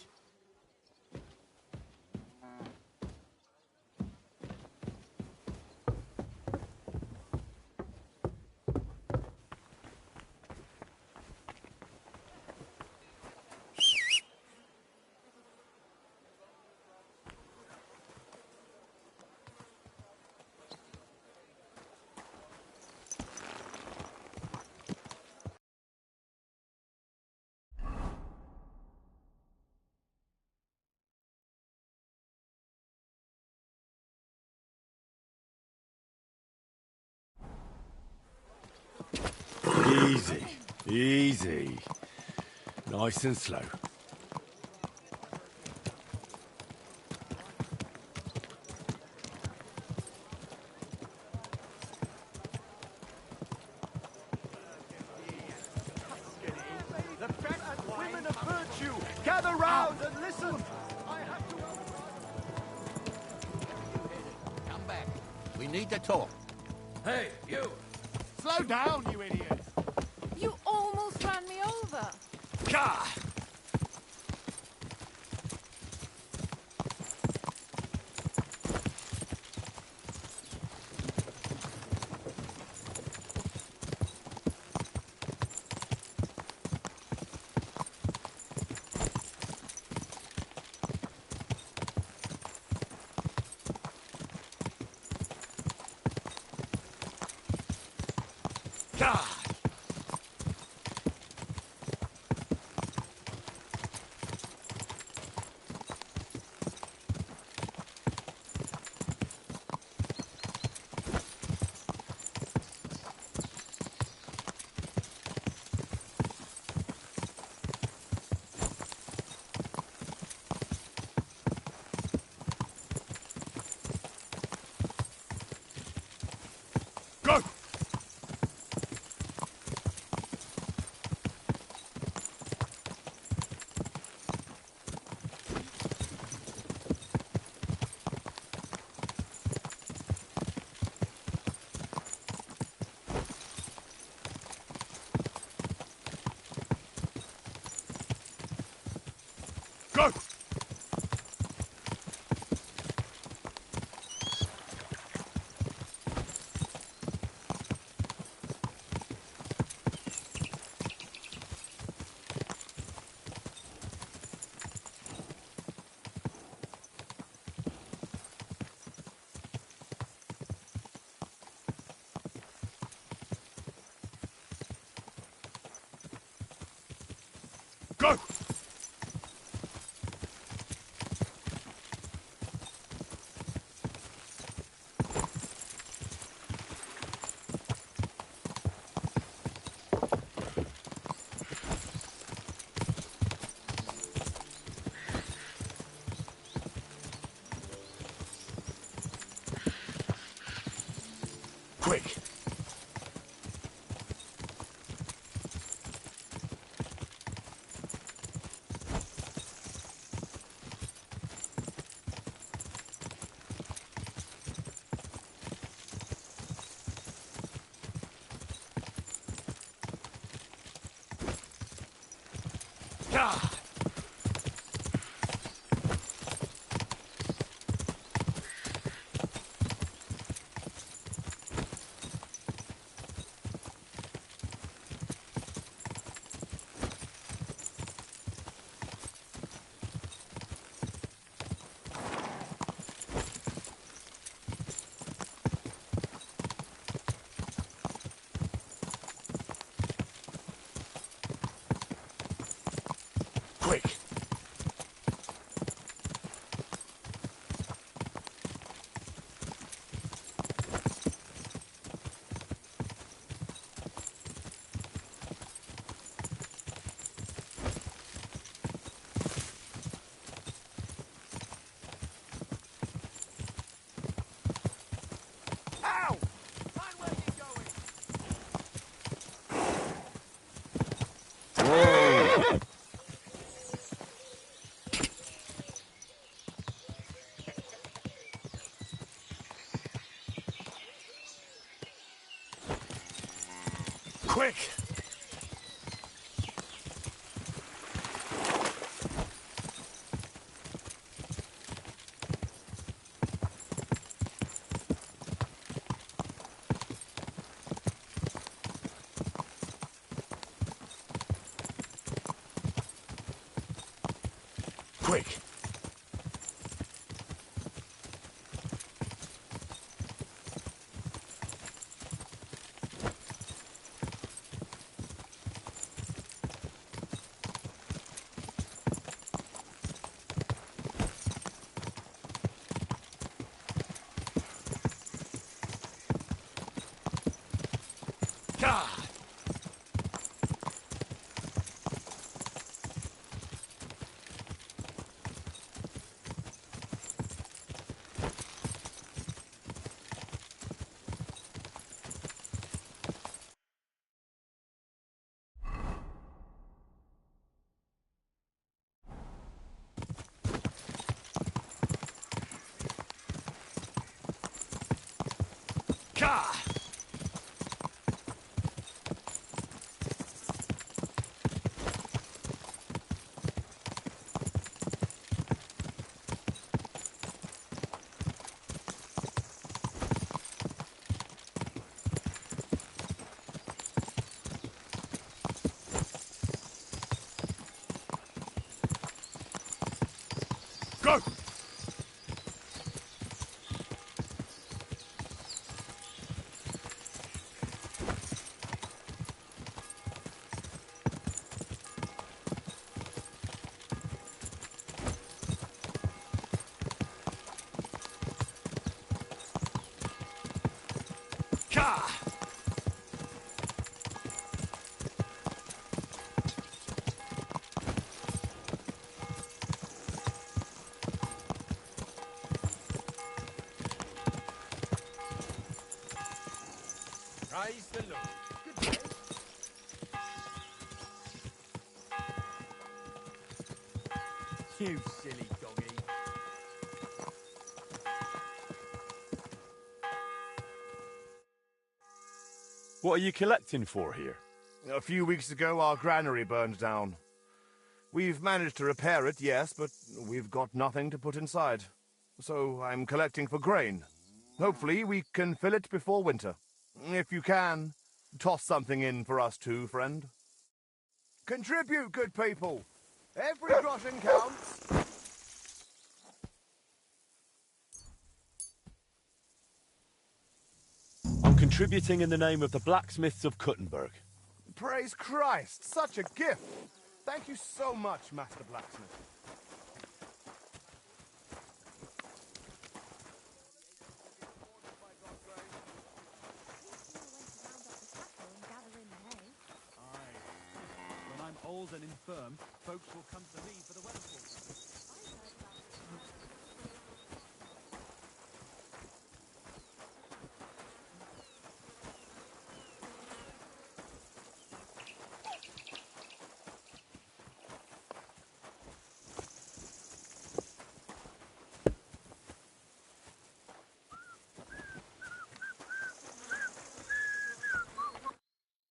Easy. Easy. Nice and slow. The men and women of virtue, gather round and listen. I have to... Come back. We need to talk. Hey, you! Slow down, you idiot! You almost ran me over. God! God! Go! Go! Go! Quick! God! Quick! Ow! Mind where you're going! Whoa! Quick! prick! Go! Praise the Lord. Good day. You silly doggy. What are you collecting for here? A few weeks ago, our granary burned down. We've managed to repair it, yes, but we've got nothing to put inside. So I'm collecting for grain. Hopefully we can fill it before winter. If you can, toss something in for us too, friend. Contribute, good people! Every groschen counts! I'm contributing in the name of the blacksmiths of Kuttenberg. Praise Christ! Such a gift! Thank you so much, Master Blacksmith. When I'm old and infirm, folks will come to me for the weather forecast.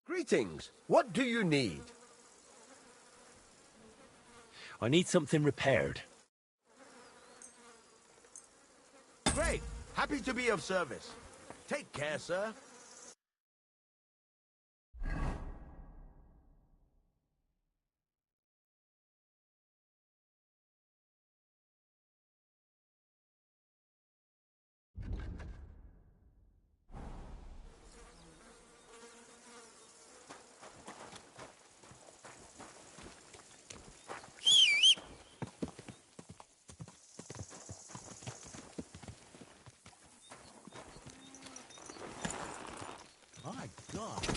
Greetings. What do you need? I need something repaired. Great. Happy to be of service. Take care, sir. My God.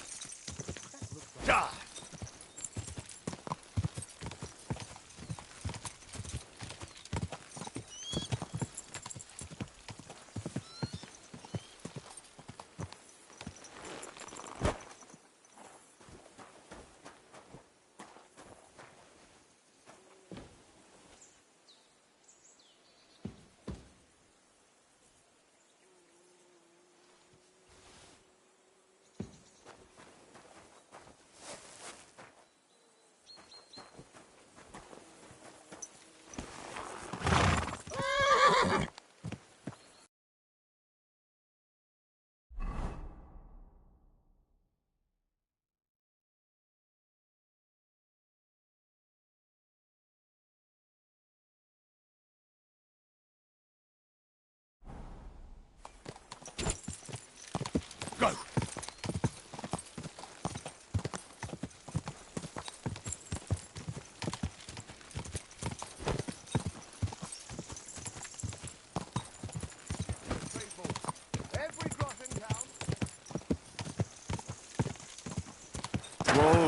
Whoa!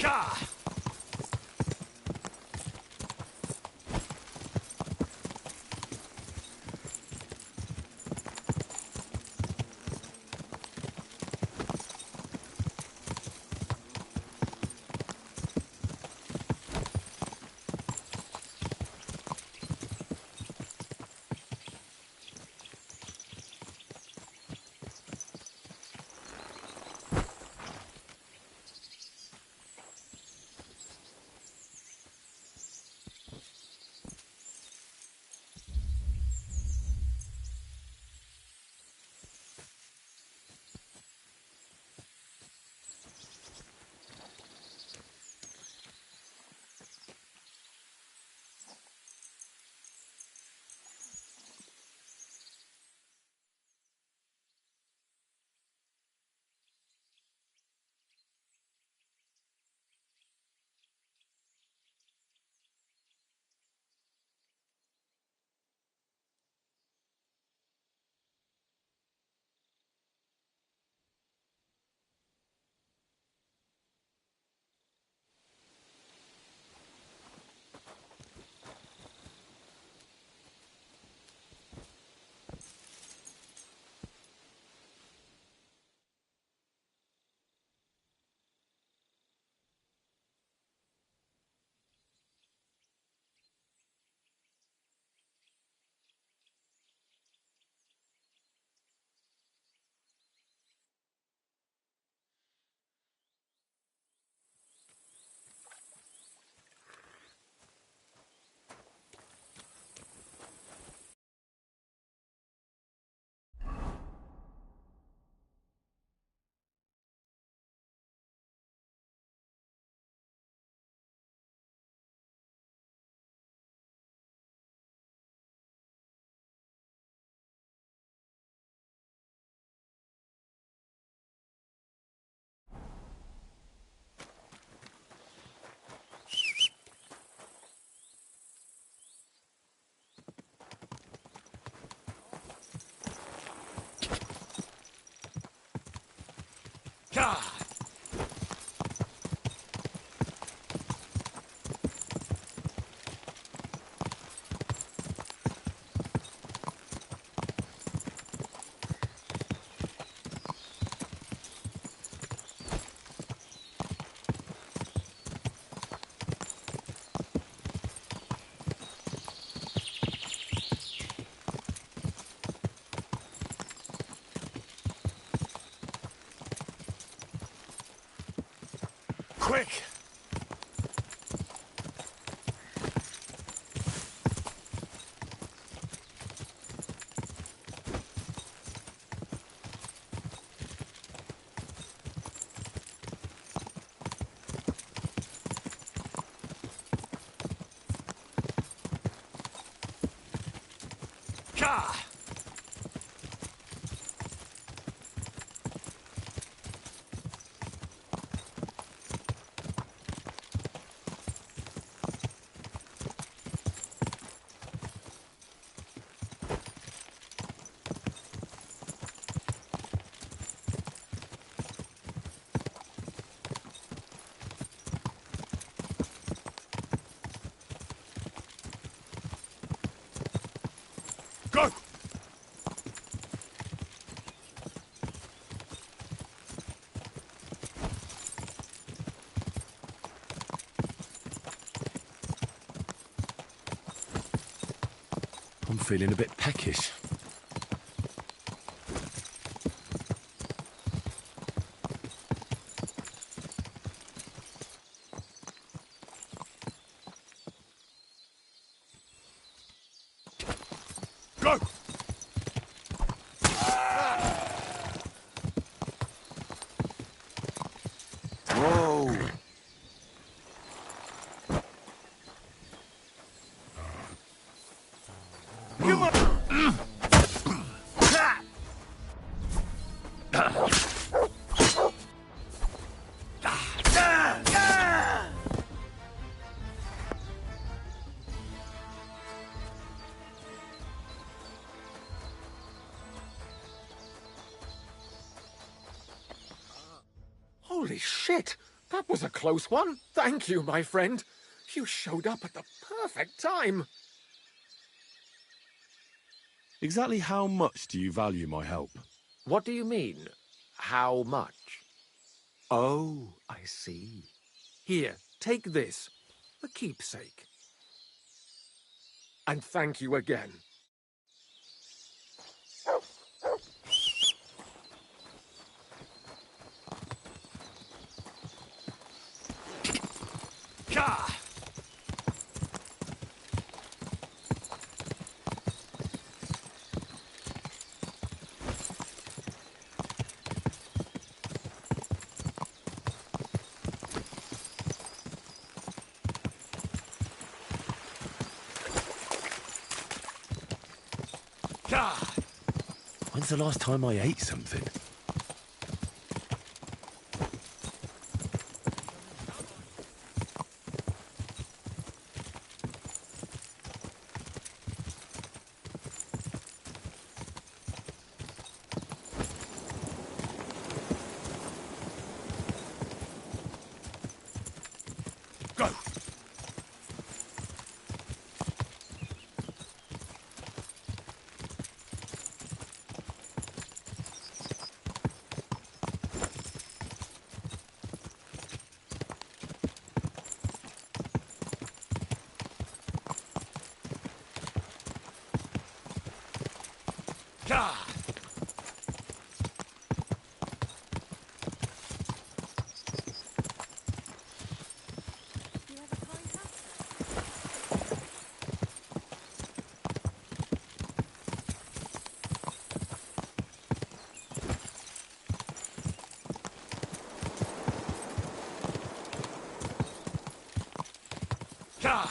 Gah! Gah! Quick! Gah! Go! I'm feeling a bit peckish. Go! Whoa! Come on! Holy shit! That was a close one. Thank you, my friend. You showed up at the perfect time. Exactly how much do you value my help? What do you mean, how much? Oh, I see. Here, take this. A keepsake. And thank you again. Gah! When's the last time I ate something? Go! Gah! Gah!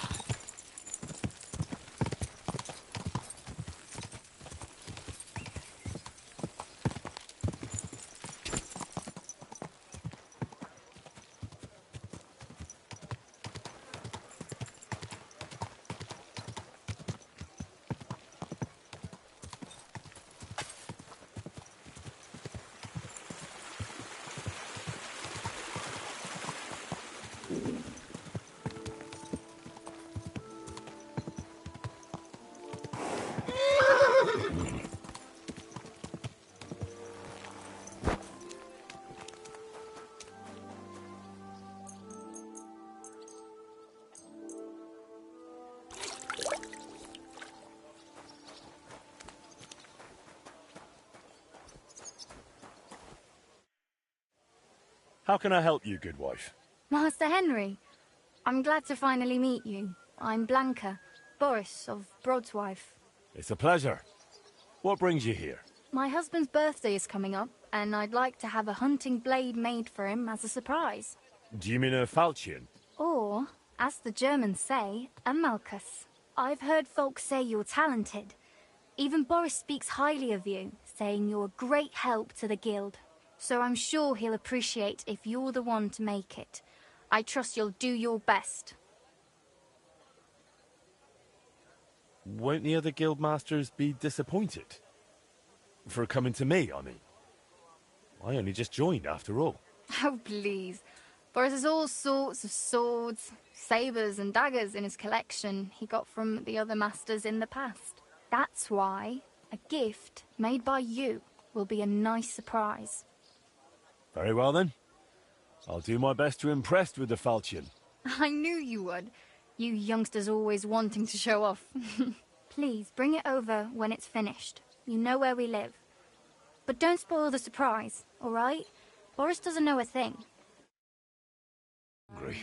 How can I help you, good wife? Master Henry, I'm glad to finally meet you. I'm Blanca, Boris of Broadswife. It's a pleasure. What brings you here? My husband's birthday is coming up, and I'd like to have a hunting blade made for him as a surprise. Do you mean a falchion? Or, as the Germans say, a Malchus. I've heard folks say you're talented. Even Boris speaks highly of you, saying you're a great help to the guild. So I'm sure he'll appreciate if you're the one to make it. I trust you'll do your best. Won't the other guild masters be disappointed? For coming to me, I mean. I only just joined, after all. Oh, please. Boris has all sorts of swords, sabres and daggers in his collection he got from the other masters in the past. That's why a gift made by you will be a nice surprise. Very well, then. I'll do my best to impress with the falchion. I knew you would. You youngsters always wanting to show off. Please, bring it over when it's finished. You know where we live. But don't spoil the surprise, all right? Boris doesn't know a thing. Hungry.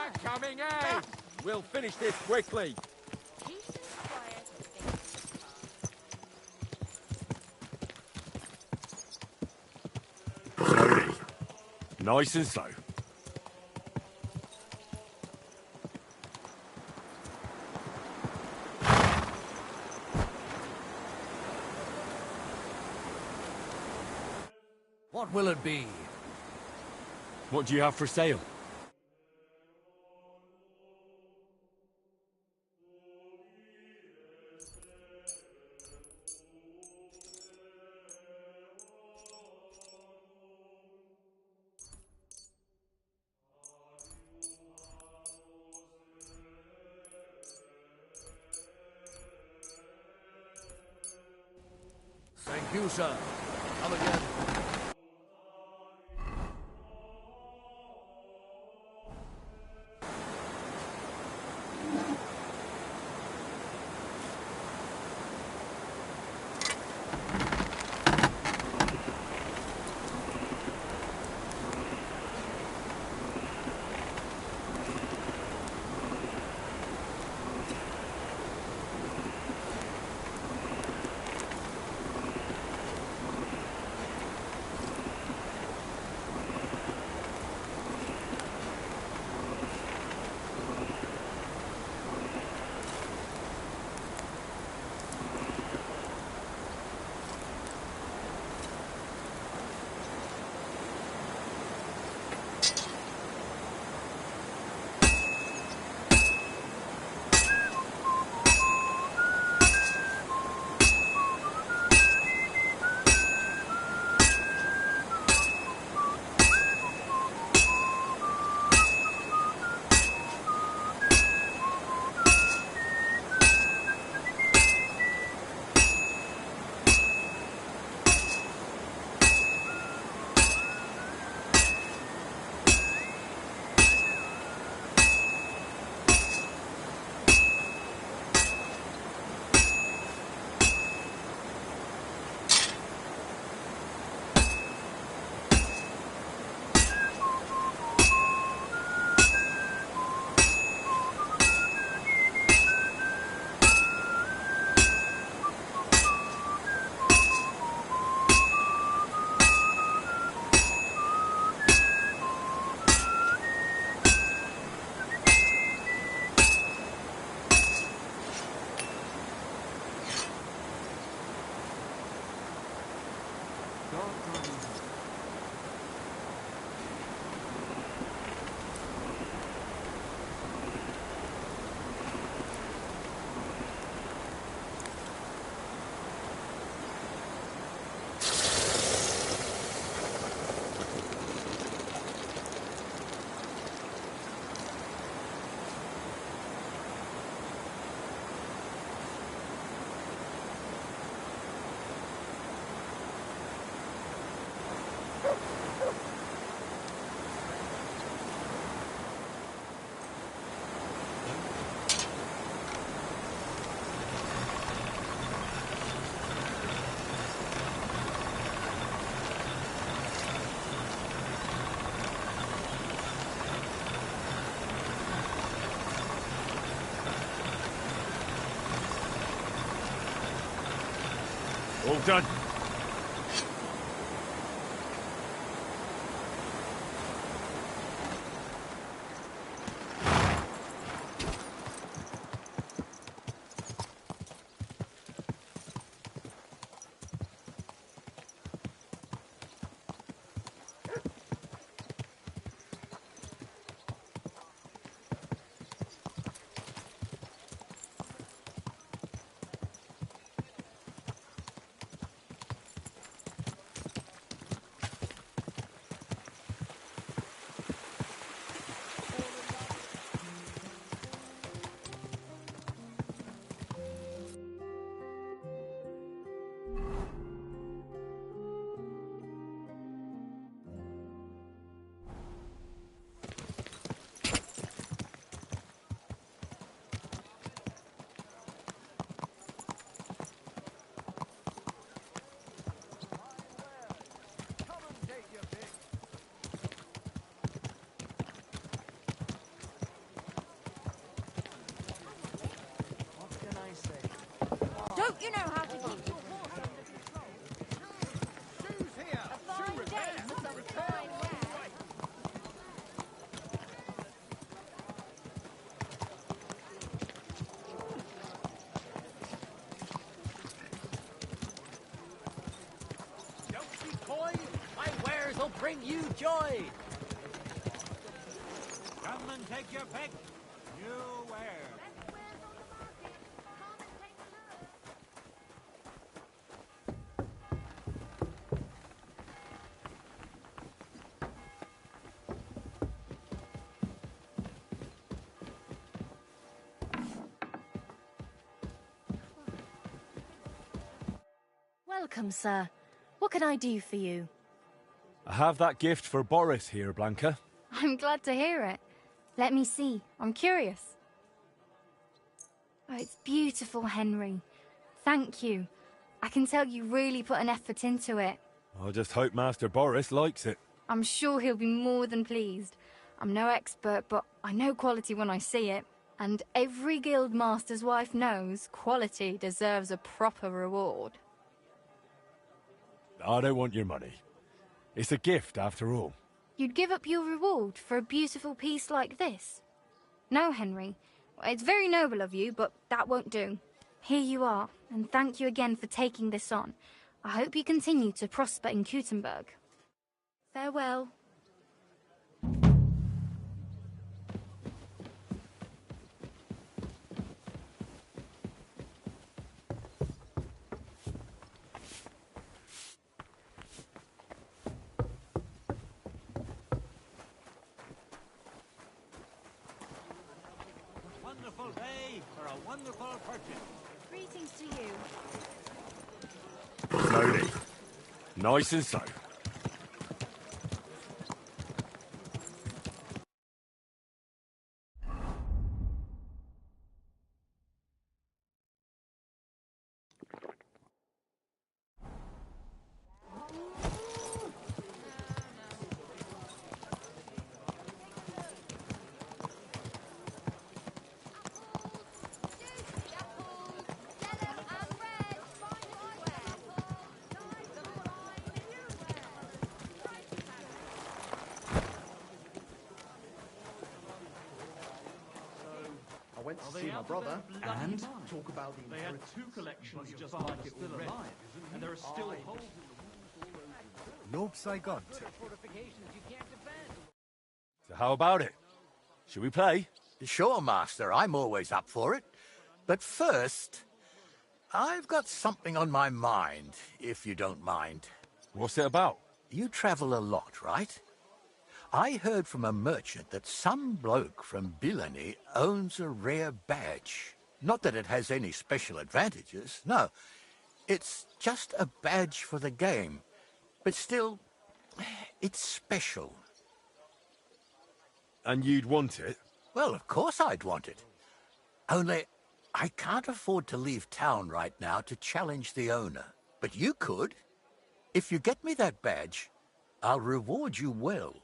attack coming, eh? We'll finish this quickly. Slowly. Nice and slow. What will it be? What do you have for sale? Thank you, sir. Come again. All done. Don't you know how to keep your horse under control? Shoes here. A fine day for some fine wear. Don't be coy. My wares will bring you joy. Come and take your pick. New wares. Welcome, sir. What can I do for you? I have that gift for Boris here, Blanca. I'm glad to hear it. Let me see. I'm curious. Oh, it's beautiful, Henry. Thank you. I can tell you really put an effort into it. I just hope Master Boris likes it. I'm sure he'll be more than pleased. I'm no expert, but I know quality when I see it. And every guild master's wife knows quality deserves a proper reward. I don't want your money. It's a gift, after all. You'd give up your reward for a beautiful piece like this? No, Henry. It's very noble of you, but that won't do. Here you are, and thank you again for taking this on. I hope you continue to prosper in Kuttenberg. Farewell. Wonderful day for a wonderful purchase. Greetings to you. Slowly. Nice and slow. I went to see my brother and talk about the They had two collections just like it already, and there are still holes in the walls all over. Nopes I got to. So how about it? Should we play? Sure, Master. I'm always up for it. But first, I've got something on my mind, if you don't mind. What's it about? You travel a lot, right? I heard from a merchant that some bloke from Bilany owns a rare badge. Not that it has any special advantages, no. It's just a badge for the game. But still, it's special. And you'd want it? Well, of course I'd want it. Only, I can't afford to leave town right now to challenge the owner. But you could. If you get me that badge, I'll reward you well.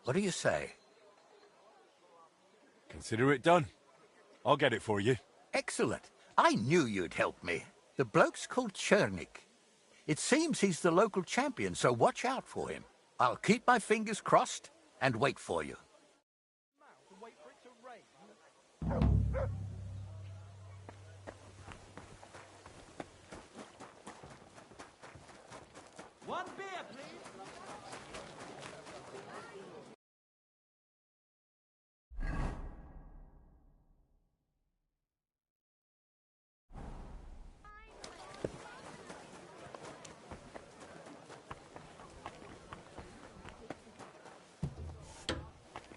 What do you say? Consider it done. I'll get it for you. Excellent. I knew you'd help me. The bloke's called Chernik. It seems he's the local champion, so watch out for him. I'll keep my fingers crossed and wait for you. One beer, please.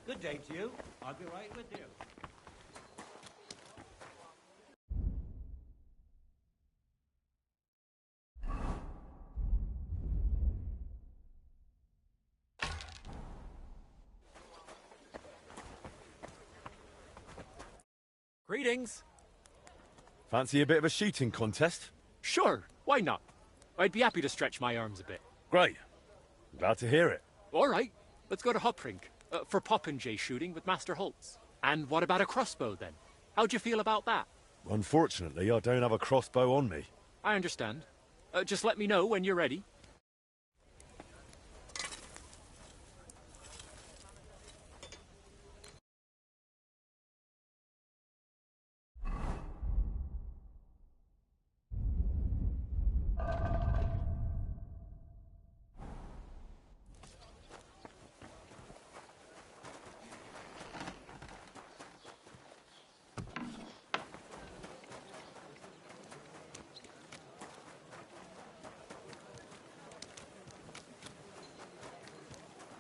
Good day to you. I'll be right with you. Greetings. Fancy a bit of a shooting contest? Sure, why not? I'd be happy to stretch my arms a bit. Great. Glad to hear it. All right, let's go to Hoprink for popinjay shooting with Master Holtz. And what about a crossbow, then? How'd you feel about that? Unfortunately, I don't have a crossbow on me. I understand. Just let me know when you're ready.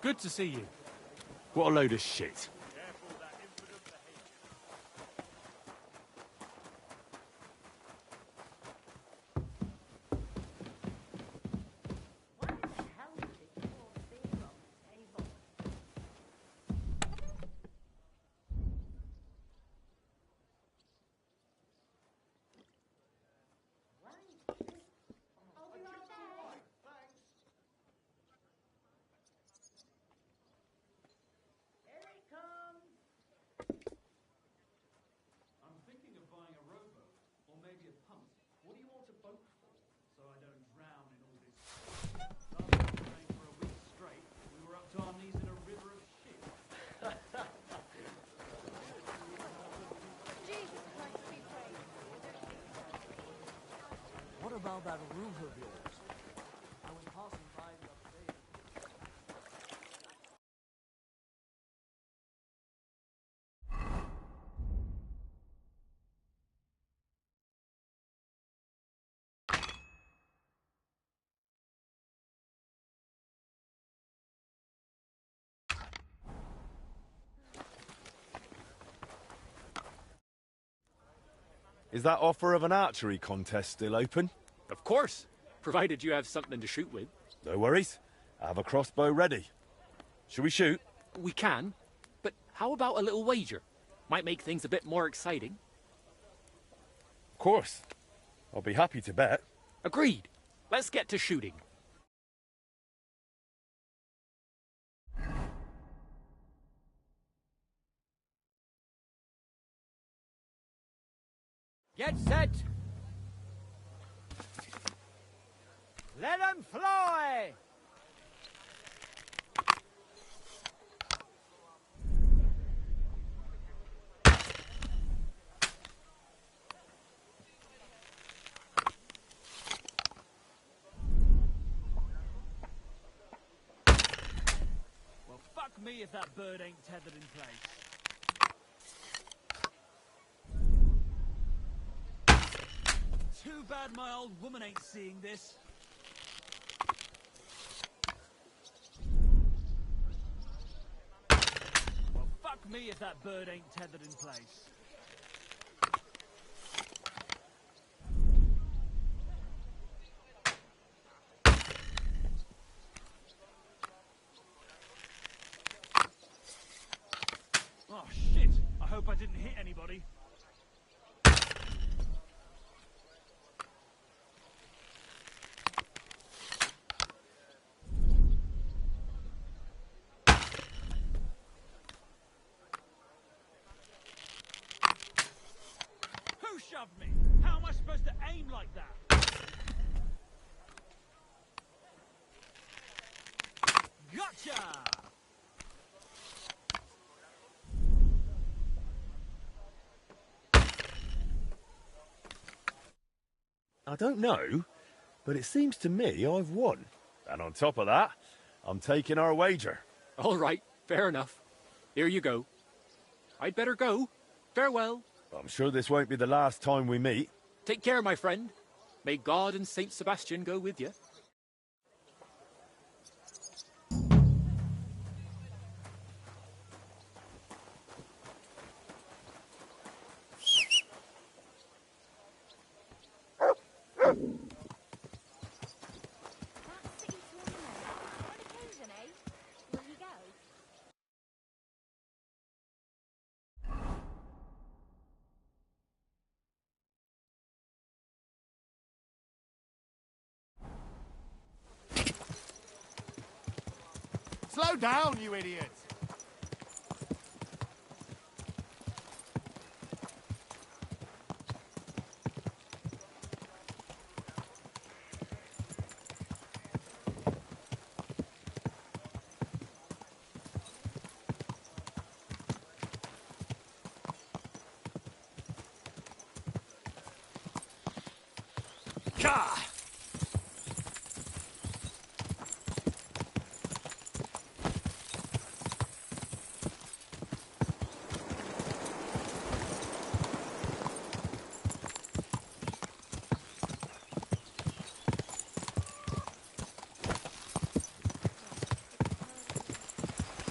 Good to see you. What a load of shit. I'm thinking of buying a rowboat, or maybe a punt. What do you want a boat for? So I don't drown in all this. Last time we rained for a week straight, we were up to our knees in a river of shit. Jesus Christ be praised. What about that roof of yours? I was passing by the other day. Is that offer of an archery contest still open? Of course, provided you have something to shoot with. No worries. I have a crossbow ready. Shall we shoot? We can, but how about a little wager? Might make things a bit more exciting. Of course. I'll be happy to bet. Agreed. Let's get to shooting. Get set! Let 'em fly! Well, fuck me if that bird ain't tethered in place. Too bad my old woman ain't seeing this. Well, fuck me if that bird ain't tethered in place. Oh, shit. I hope I didn't hit anybody. Who shoved me? How am I supposed to aim like that? Gotcha! I don't know, but it seems to me I've won. And on top of that, I'm taking our wager. All right, fair enough. Here you go. I'd better go. Farewell. I'm sure this won't be the last time we meet. Take care, my friend. May God and Saint Sebastian go with you. Slow down, you idiot! Ka!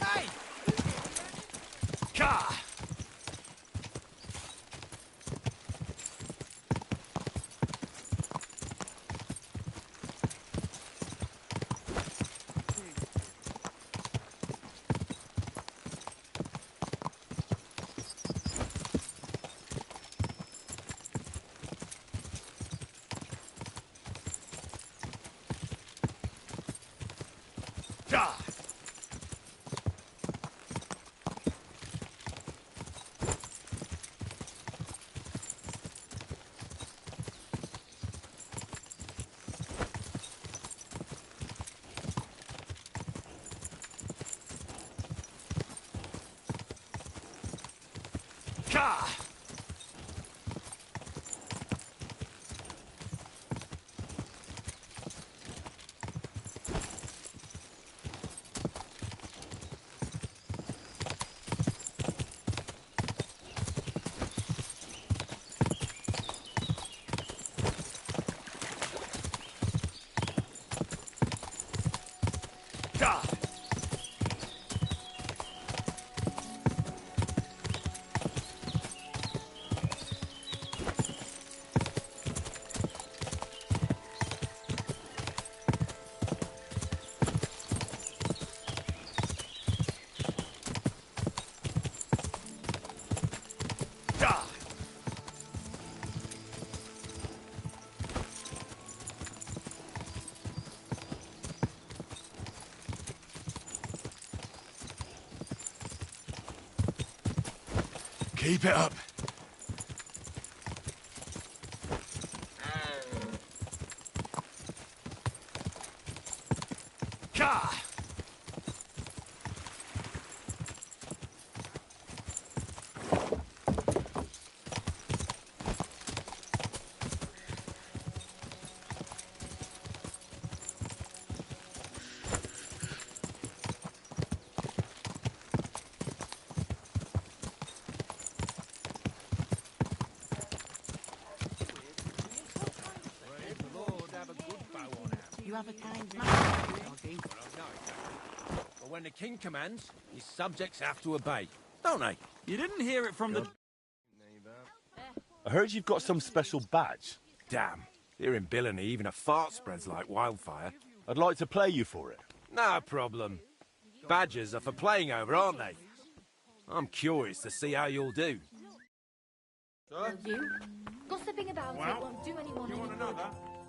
Hey! Ka! Ka! Ka! Ka! Ka! Keep it up. Ka! You have a kind man. But when the king commands, his subjects have to obey, don't they? You didn't hear it from the... I heard you've got some special badge. Damn. Here in Billany, even a fart spreads like wildfire. I'd like to play you for it. No problem. Badges are for playing over, aren't they? I'm curious to see how you'll do. Will you? Gossiping about it won't do anyone any good.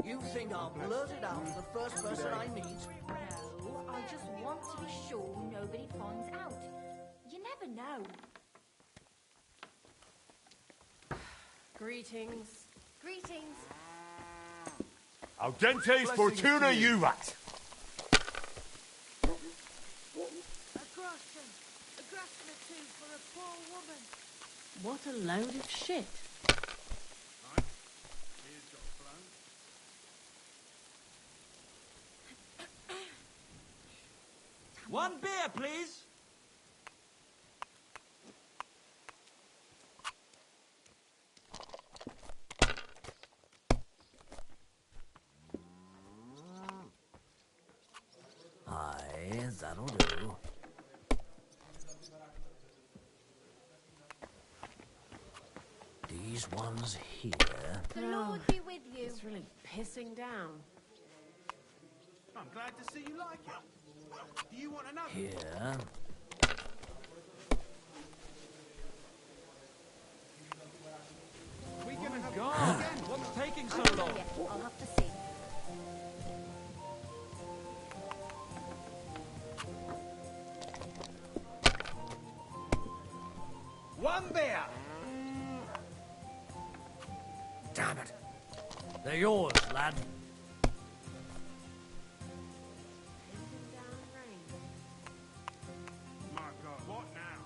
You think I'll blurt it out to the first person I meet? No, I just want to be sure nobody finds out. You never know. Greetings. Greetings. Al dentes fortuna juvat. A grass and a two for a poor woman. What a load of shit. One beer, please. Aye, that'll do. These ones here. The Lord be with you. It's really pissing down. I'm glad to see you like it. Do you want another? Here. We gonna go again? What's taking so long? Yes, I'll have to see. One beer. Damn it. They're yours, lad. My God, what now?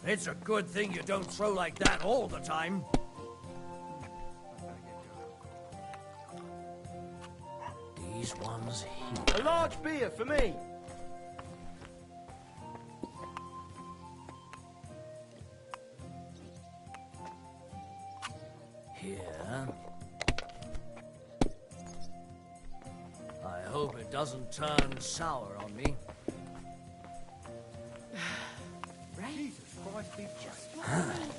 It's a good thing you don't throw like that all the time. These ones here. A large beer for me. Here. I hope it doesn't turn sour on me. Jesus Christ, be just what we needed.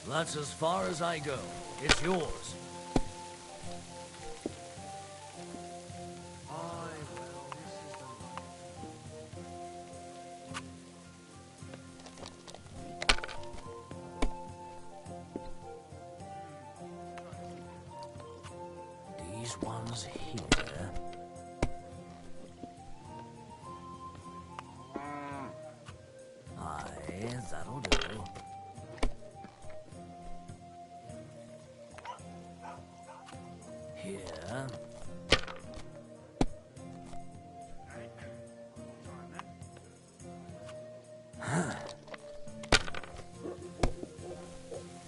That's as far as I go. It's yours. These ones here. Aye, that'll do. Here.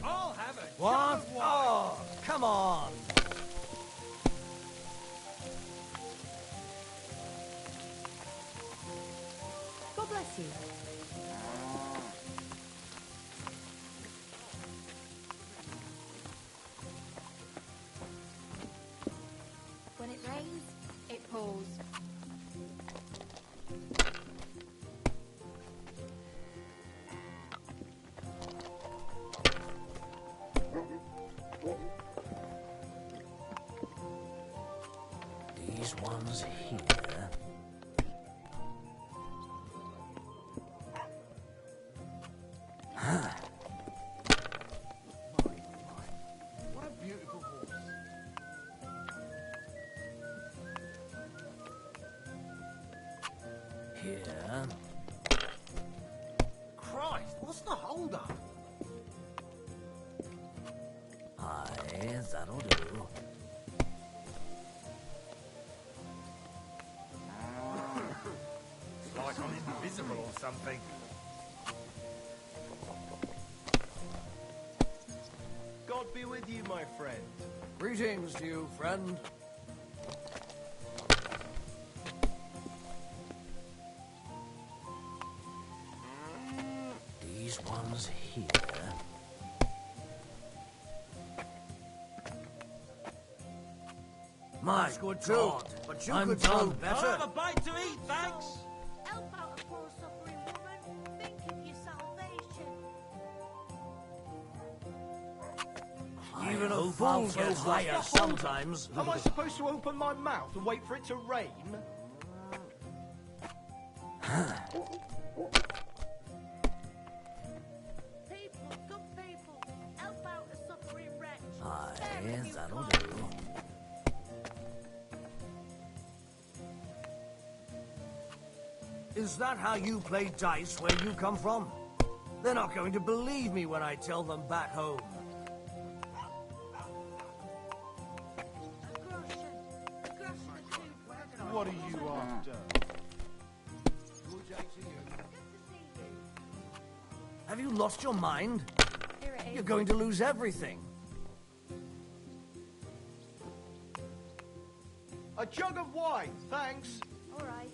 I'll have it. What? Oh, come on. God bless you. When it rains, it pours. These ones here. What a beautiful horse. Here. Christ, what's the hold-up? Aye, that'll do. It's like I'm invisible or something. God be with you, my friend. Greetings to you, friend. These ones here. My good God, but you I'm could done throw- better. I'll have a bite to eat, thanks. Help out a poor suffering woman. Think of your salvation. Even a hope fool I'll gets throw higher off. sometimes. Am I supposed to open my mouth and wait for it to rain? People, good people, help out a suffering wretch. Aye, Spare him, you that'll can't. do. Is that how you play dice where you come from? They're not going to believe me when I tell them back home. What are you after? Have you lost your mind? Here it is. You're going to lose everything. A jug of wine, thanks. All right.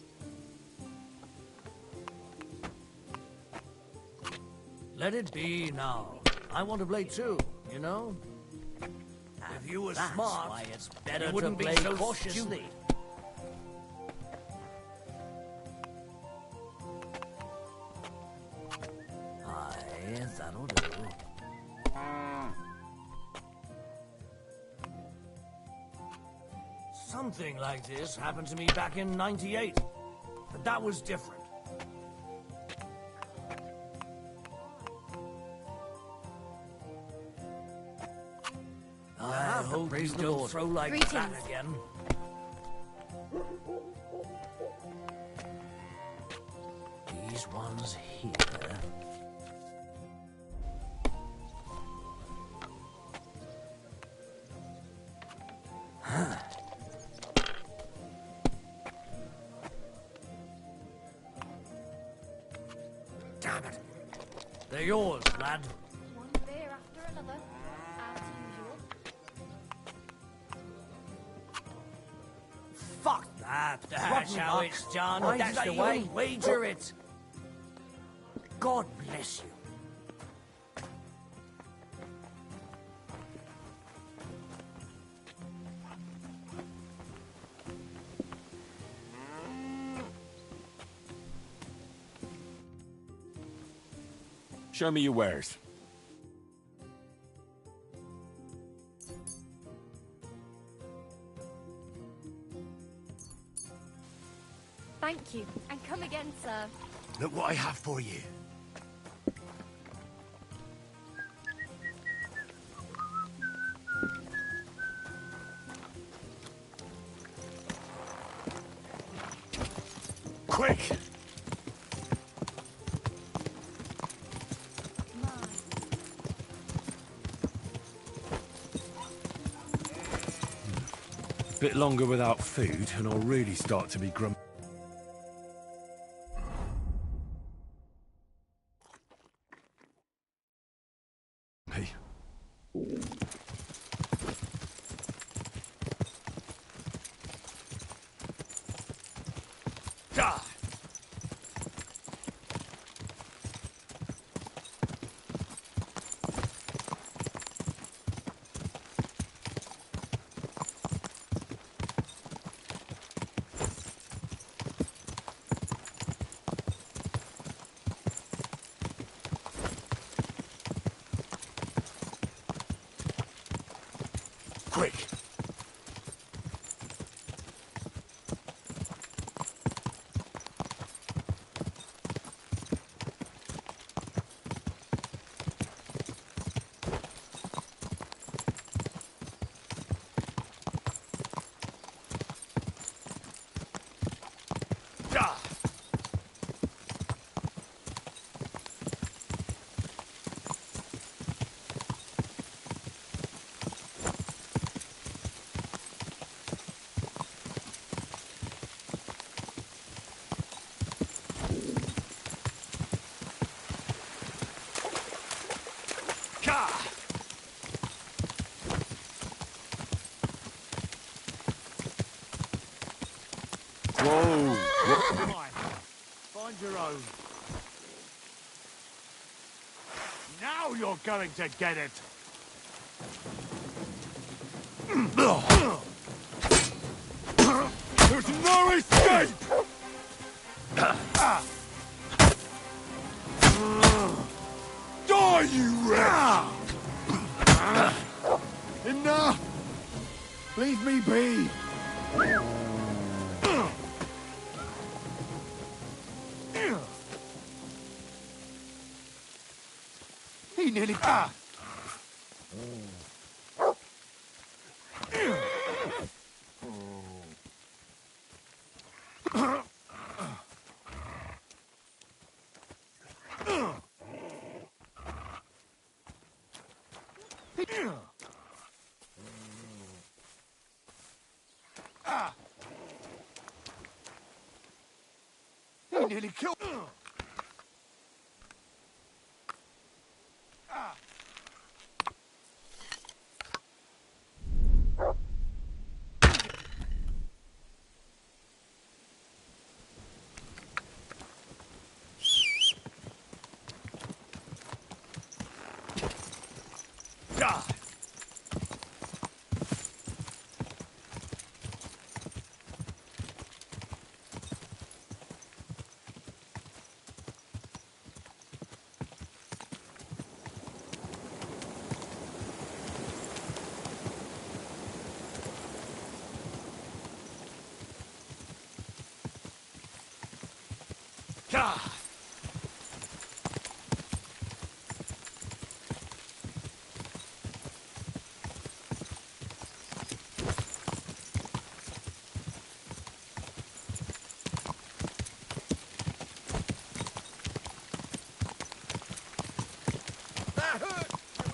Let it be now. I want to play too, you know? If you were That's smart, why it's better you to wouldn't play be so cautiously. stupid. Aye, that'll do. Something like this happened to me back in '98, but that was different. I hope you don't throw like that Greetings. again. These ones here. Damn it. They're yours, lad. One bear after another, as usual. Fuck that. That's how it's done. Why That's did the they way. all- Wager it. God bless you. Show me your wares. Thank you, and come again, sir. Look what I have for you. Quick! Bit longer without food, and I'll really start to be grumpy. Quick! Whoa! Find your own. Now you're going to get it. There's no escape! Die, you wretch! Enough! Leave me be. He nearly... He nearly killed...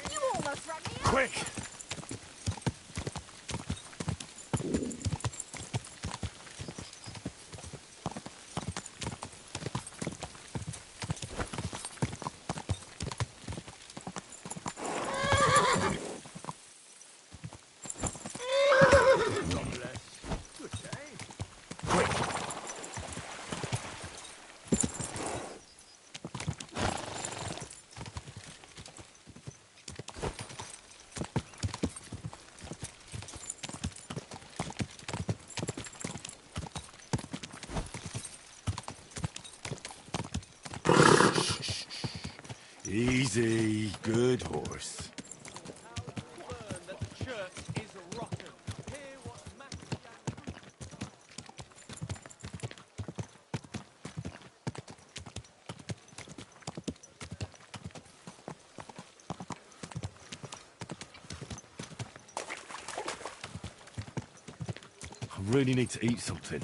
You almost ran me out. Quick! Easy, good horse. Learn that the church is rotten. Hear what I really need to eat something.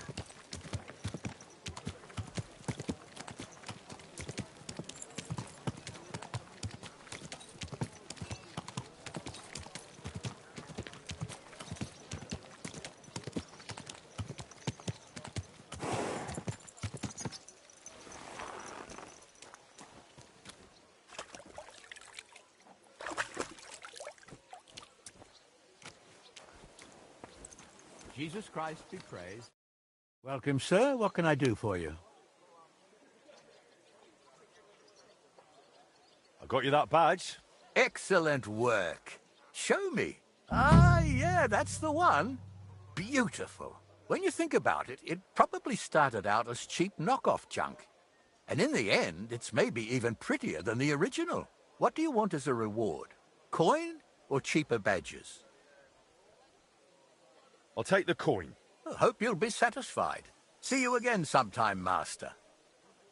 Jesus Christ be praised. Welcome, sir. What can I do for you? I got you that badge. Excellent work. Show me. Ah, yeah, that's the one. Beautiful. When you think about it, it probably started out as cheap knockoff junk. And in the end, it's maybe even prettier than the original. What do you want as a reward? Coin or cheaper badges? I'll take the coin. Hope you'll be satisfied. See you again sometime, Master.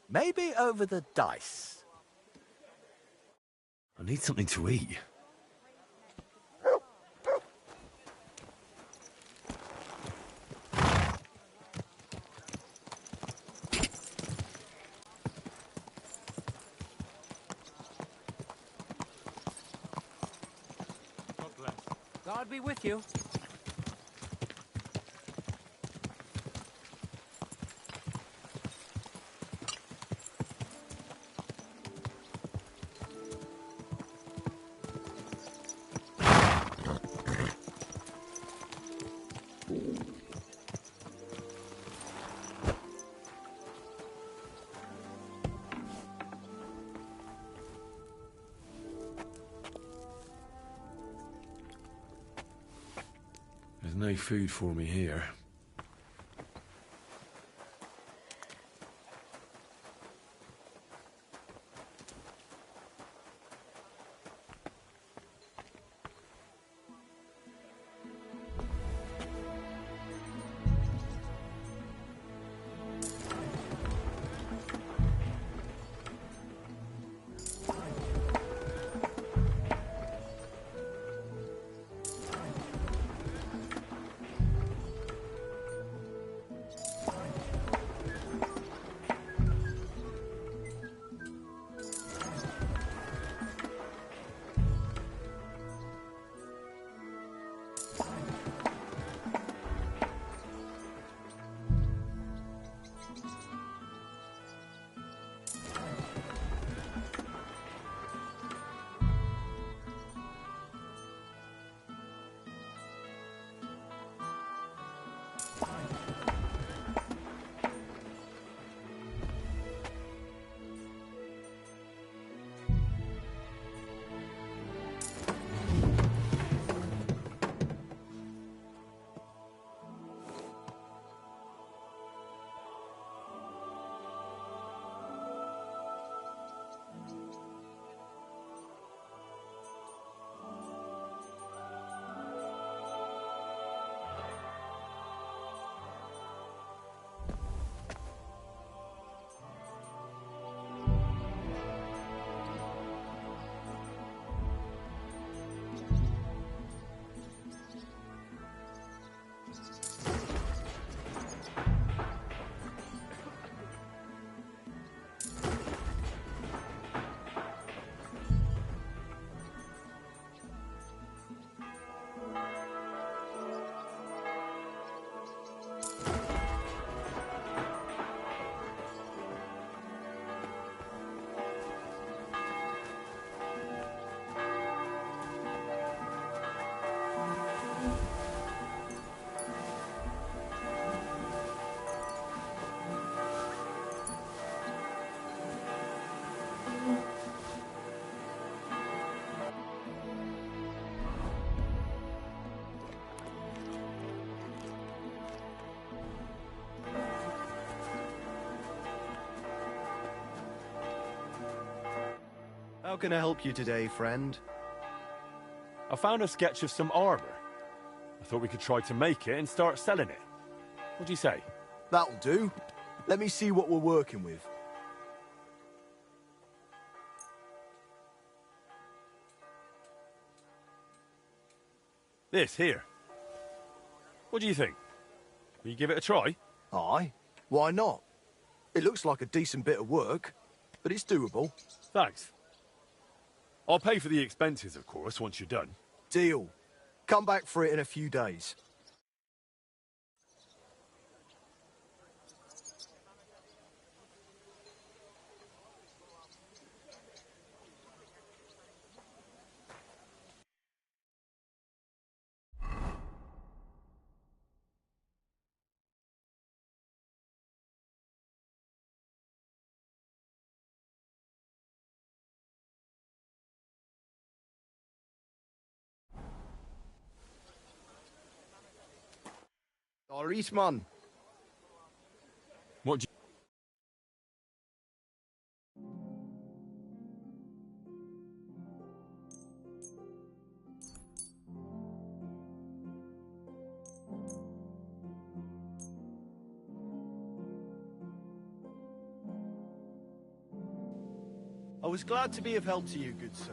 Maybe over the dice. I need something to eat. God bless. God be with you. There's no food for me here. How can I help you today, friend? I found a sketch of some armor. I thought we could try to make it and start selling it. What do you say? That'll do. Let me see what we're working with. This here. What do you think? Will you give it a try? Aye. Why not? It looks like a decent bit of work, but it's doable. Thanks. I'll pay for the expenses, of course, once you're done. Deal. Come back for it in a few days. Eastman. What do you... I was glad to be of help to you, good sir.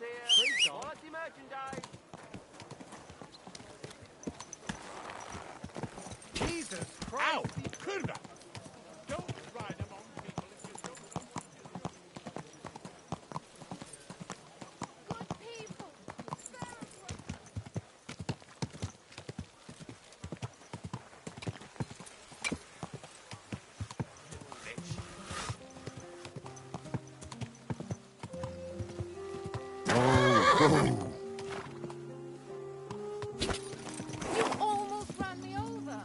Here. Quality merchandise. Jesus Christ! Ow! Kurva! Don't ride among people if you don't know what to do. Good people! You almost ran me over.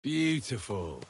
Beautiful.